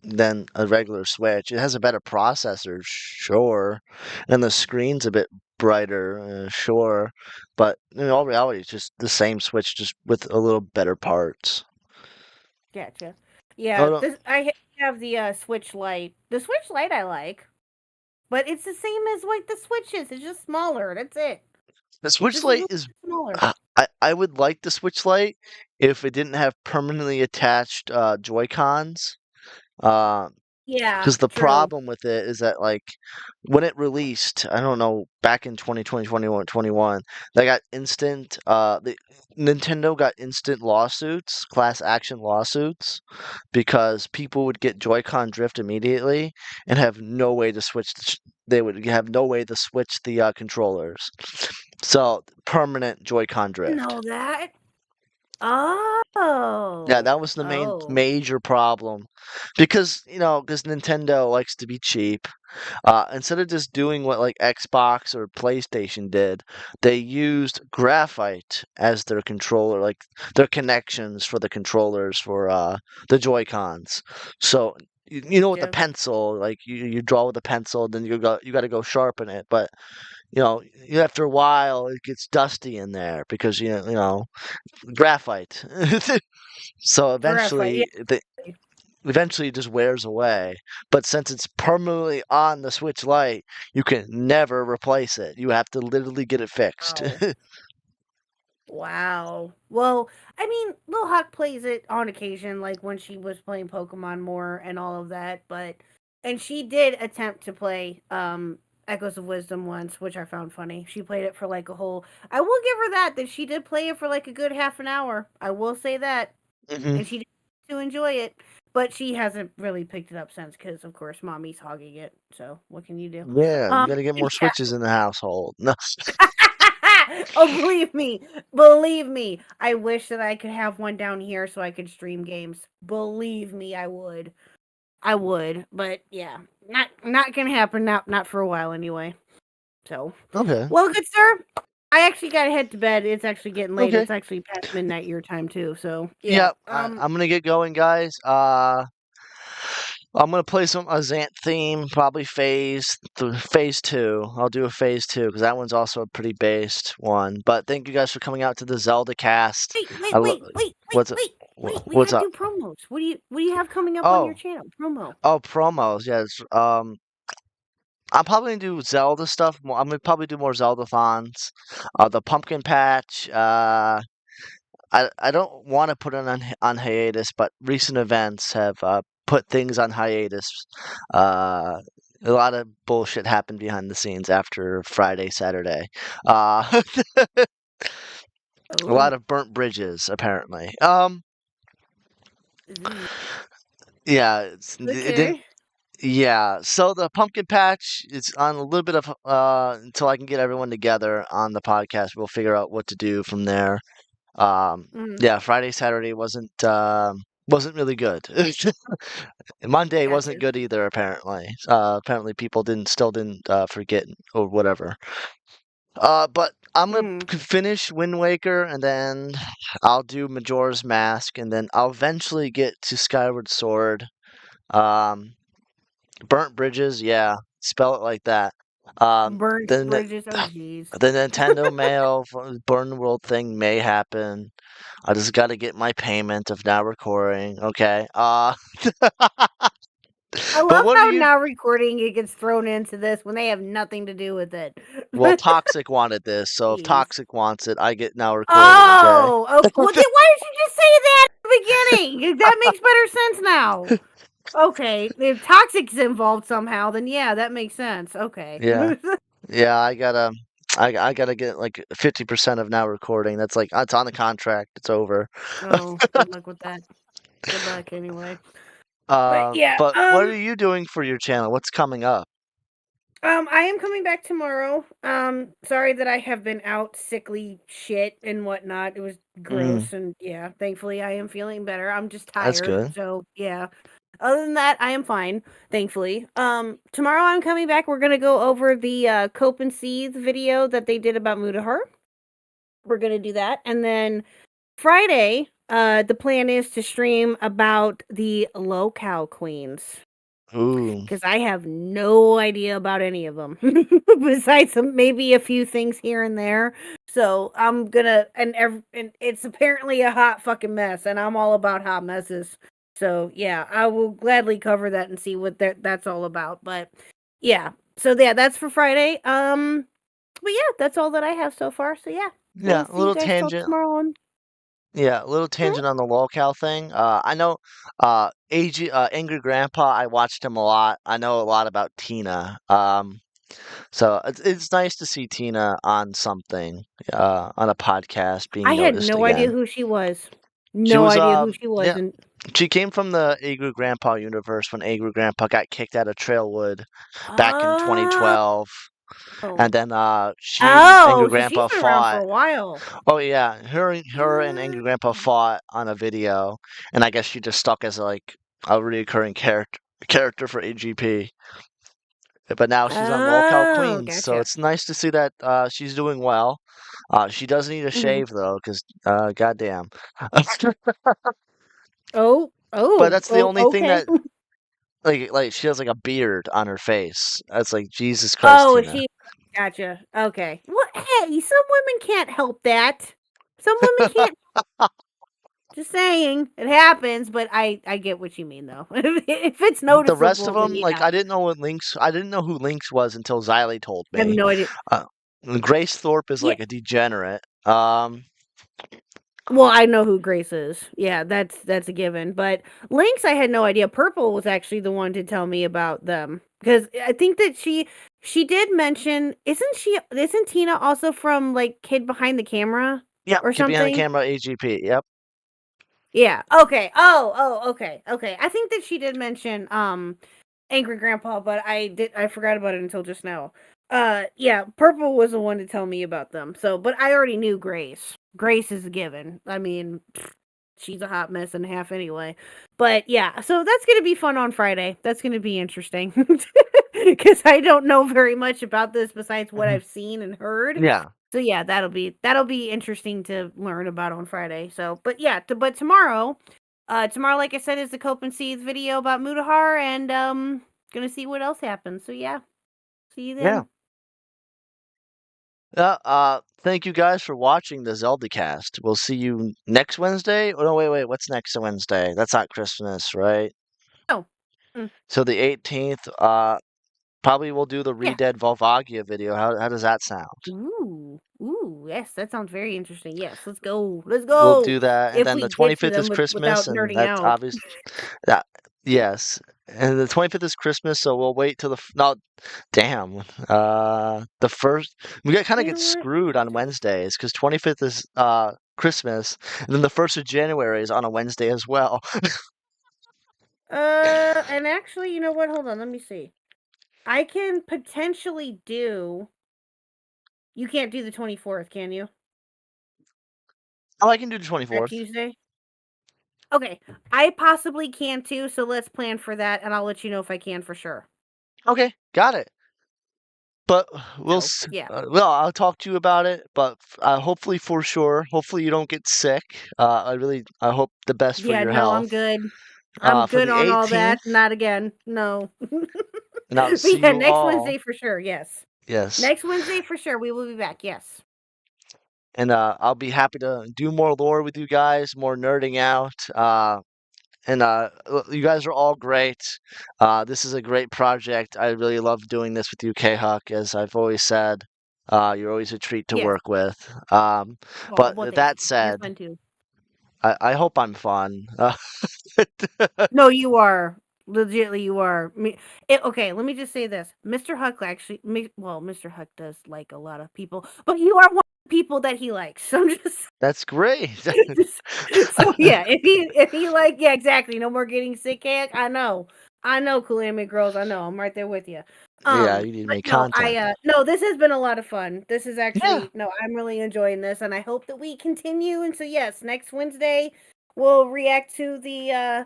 A: than a regular Switch. It has a better processor, sure, and the screen's a bit brighter, sure, but in all reality, it's just the same Switch, just with a little better parts.
C: Gotcha.
A: Oh,
C: Yeah,
A: no,
C: I have the Switch Lite. The Switch Lite I like, but it's the same as like the Switches. It's just smaller. That's it.
A: the Switch
C: Just a
A: Lite
C: little
A: is.
C: smaller.
A: I would like the Switch Lite if it didn't have permanently attached Joy-Cons.
C: Yeah,
A: Because the
C: true.
A: problem with it is that, like, when it released, I don't know, back in 2020, 21, they got Nintendo got instant lawsuits, class action lawsuits, because people would get Joy-Con drift immediately and have no way to switch. They would have no way to switch the controllers. So permanent Joy-Con drift.
C: Know that.
A: Yeah,
C: Oh.
A: that was the
C: Oh.
A: major problem, because Nintendo likes to be cheap. Instead of just doing what like Xbox or PlayStation did, they used graphite as their controller, like their connections for the controllers for the Joy Cons. So with the
C: Gotcha.
A: pencil, like you draw with a pencil, then you got to go sharpen it, but after a while it gets dusty in there because graphite. So
C: Graphite.
A: eventually it just wears away. But since it's permanently on the Switch Lite, you can never replace it. You have to literally get it fixed.
C: Wow. Wow. Well, I mean, Lil Hawk plays it on occasion, like when she was playing Pokemon more and all of that, and she did attempt to play Echoes of Wisdom once, which I found funny. She played it for like a whole I will give her that she did play it for like a good half an hour. I will say that.
A: Hmm.
C: And she did to enjoy it. But she hasn't really picked it up since because of course mommy's hogging it. So what can you do?
A: Yeah, you
C: Um
A: gotta get more
C: yeah.
A: Switches in the household. No.
C: Oh, believe me. I wish that I could have one down here so I could stream games. Believe me, I would. But yeah, not gonna happen. Not for a while anyway. So,
A: Okay.
C: well, good sir. I actually gotta head to bed. It's actually getting late.
A: Okay.
C: It's actually past midnight your time too. So yeah.
A: Yep. I'm gonna get going, guys. I'm gonna play a Zant theme, probably phase 2. I'll do a phase 2 because that one's also a pretty based one. But thank you guys for coming out to the Zelda cast. What's up?
C: We
A: What's
C: gotta
A: up?
C: do promos. What do you have coming up on your
A: Oh,
C: channel? Promo.
A: promos. Yes. I'm probably gonna do Zelda stuff more. I'm gonna probably do more Zelda-thons. The pumpkin patch. I don't want to put it on hiatus, but recent events have put things on hiatus. A lot of bullshit happened behind the scenes after Friday, Saturday. Uh, a lot of burnt bridges, apparently. Yeah, it didn't.
C: Okay.
A: Yeah, so the pumpkin patch is on a little bit of until I can get everyone together on the podcast. We'll figure out what to do from there.
C: Mm,
A: Yeah, Friday, Saturday wasn't really good. Monday
C: gotcha.
A: wasn't good either, apparently. Apparently people didn't forget or whatever. But I'm gonna
C: Mm.
A: finish Wind Waker, and then I'll do Majora's Mask, and then I'll eventually get to Skyward Sword. Um, Burnt Bridges, yeah, spell it like that.
C: Burnt
A: The
C: bridges. Oh, jeez.
A: the Nintendo Mail Burn World thing may happen. I just got to get my payment of now recording. Okay.
C: I
A: But
C: love
A: what are
C: how
A: you?
C: now recording it gets thrown into this when they have nothing to do with it.
A: Well, Toxic wanted this, so if
C: Jeez.
A: Toxic wants it, I get now recording. Okay.
C: Oh, okay. Well, then why did you just say that at the beginning? That makes better sense now. Okay, if Toxic's involved somehow, then yeah, that makes sense. Okay.
A: Yeah. Yeah, I gotta get like 50% of now recording. That's like it's on the contract. It's over.
C: Oh, good luck with that. Good luck anyway. But yeah,
A: But what are you doing for your channel? What's coming up?
C: I am coming back tomorrow. Sorry that I have been out sickly shit and whatnot. It was
A: Mm,
C: gross, and yeah, thankfully I am feeling better. I'm just
A: that's
C: tired,
A: good.
C: so yeah. Other than that, I am fine, thankfully. Tomorrow I'm coming back. We're gonna go over the Cope and Seethe video that they did about Mudahar. We're gonna do that, and then Friday, the plan is to stream about the locale queens.
A: Ooh,
C: Because I have no idea about any of them, besides maybe a few things here and there. So I'm gonna and it's apparently a hot fucking mess, and I'm all about hot messes. So yeah, I will gladly cover that and see what that's all about. But yeah, so yeah, that's for Friday. But yeah, that's all that I have so far. So yeah,
A: yeah,
C: we'll
A: a
C: see you
A: little
C: guys talk
A: tangent.
C: tomorrow on.
A: Yeah, a little tangent on the lolcow thing. I know Angry Grandpa, I watched him a lot. I know a lot about Tina. So it's nice to see Tina on something, on a podcast being
C: I had
A: noticed
C: no idea
A: again.
C: who she was.
A: She
C: No
A: was
C: idea who she was,
A: yeah,
C: and
A: she came from the Angry Grandpa universe when Angry Grandpa got kicked out of Trailwood back in
C: oh.
A: 2012. And then she and Angry
C: Oh, so she's
A: Grandpa
C: been around for
A: fought.
C: a while.
A: Oh yeah, her and Angry Grandpa
C: Ah.
A: fought on a video, and I guess she just stuck as like a recurring character for AGP. But now she's on Lolcow
C: Oh,
A: Queens, so
C: gotcha.
A: it's nice to see that she's doing well. She does need a
C: Mhm.
A: shave though, because goddamn.
C: Oh,
A: But
C: oh,
A: that's the
C: oh,
A: only thing
C: okay.
A: that like she has like a beard on her face. That's like Jesus Christ,
C: Oh, is
A: Tina.
C: she gotcha. Okay. Well, hey, some women can't help that. Some women can't. Just saying, it happens, but I get what you mean though. If it's
A: The rest of
C: noticeable, then
A: them, like
C: yeah.
A: I didn't know who Lynx was until Xylee told
C: I have
A: me.
C: no idea.
A: Uh, Grace Thorpe is
C: Yeah.
A: like a degenerate.
C: Well, I know who Grace is. Yeah, that's a given. But Lynx, I had no idea. Purple was actually the one to tell me about them because I think that she did mention. Isn't Tina also from like Kid Behind the Camera
A: Yep,
C: or
A: Kid Behind the
C: something?
A: Camera, AGP. Yep.
C: Yeah. Okay. Oh. Okay. Okay. I think that she did mention Angry Grandpa, but I forgot about it until just now. Yeah, Purple was the one to tell me about them. So, but I already knew Grace. Grace is a given. I mean, she's a hot mess and a half anyway. But yeah, so that's gonna be fun on Friday. That's gonna be interesting because I don't know very much about this besides what
A: Mhm.
C: I've seen and heard.
A: Yeah.
C: So yeah, that'll be interesting to learn about on Friday. So, but yeah, but tomorrow, like I said, is the Cope and Seeds video about Mudahar, and gonna see what else happens. So yeah, see you
A: Yeah.
C: then.
A: Yeah. Thank you guys for watching the Zeldacast. We'll see you next Wednesday. Oh no, wait. What's next Wednesday? That's not Christmas, right?
C: Oh, mm,
A: So the 18th. Probably we'll do the
C: yeah.
A: Redead Volvagia video. How does that sound?
C: Ooh, yes, that sounds very interesting. Yes, let's go. Let's
A: We'll
C: go.
A: do that, and
C: If
A: then
C: we
A: the
C: get to
A: 25th is
C: them
A: Christmas,
C: without
A: and
C: nerding
A: that's
C: out.
A: obvious. That yes, and the 25th is Christmas, so we'll wait till no. Damn. The first we got kind of
C: You
A: get
C: know what?
A: screwed on Wednesdays because 25th is Christmas, and then the 1st of January is on a Wednesday as well.
C: And actually, you know what? Hold on, let me see. I can potentially do. You can't do the 24th, can you?
A: Oh, I can do the
C: That
A: 24th.
C: Tuesday? Okay, I possibly can too, so let's plan for that, and I'll let you know if I can for sure.
A: Okay, got it. But
C: So, yeah.
A: well, I'll talk to you about it. But hopefully, for sure, hopefully you don't get sick. I hope the best for
C: Yeah,
A: your
C: no, I'm
A: health.
C: good. I'm
A: For
C: good
A: the
C: on all
A: 18th,
C: that. Not again. No.
A: and I'll
C: But
A: see
C: yeah,
A: you
C: next
A: all.
C: Wednesday for sure. Yes.
A: Yes,
C: Next Wednesday for sure. We will be back. Yes.
A: and I'll be happy to do more lore with you guys, more nerding out. And you guys are all great. This is a great project. I really love doing this with you, K-Huck, as I've always said. You're always a treat to
C: Yes.
A: work with.
C: Well,
A: But
C: thank you.
A: that
C: You're
A: said,
C: fun too.
A: I hope I'm fun.
C: No, you are. Legitly, you are. Okay, let me just say this. Mr. Huck actually, Mr. Huck does like a lot of people, but you are one of the people that he likes. So I'm just,
A: That's great.
C: so yeah, if he like, yeah, exactly. No more getting sick, Hank. I know, Kalami girls. I know. I'm right there with you.
A: Yeah, you need to
C: But
A: make
C: no,
A: content.
C: no, this has been a lot of fun. This is
A: Yeah.
C: actually, no, I'm really enjoying this, and I hope that we continue. And so, yes, next Wednesday we'll react to the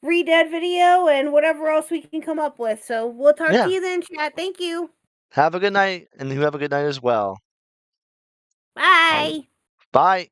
C: Re-Dead video and whatever else we can come up with. So we'll talk to
A: Yeah.
C: you then, chat. Thank you.
A: Have a good night, and you have a good night as well.
C: Bye.
A: Bye.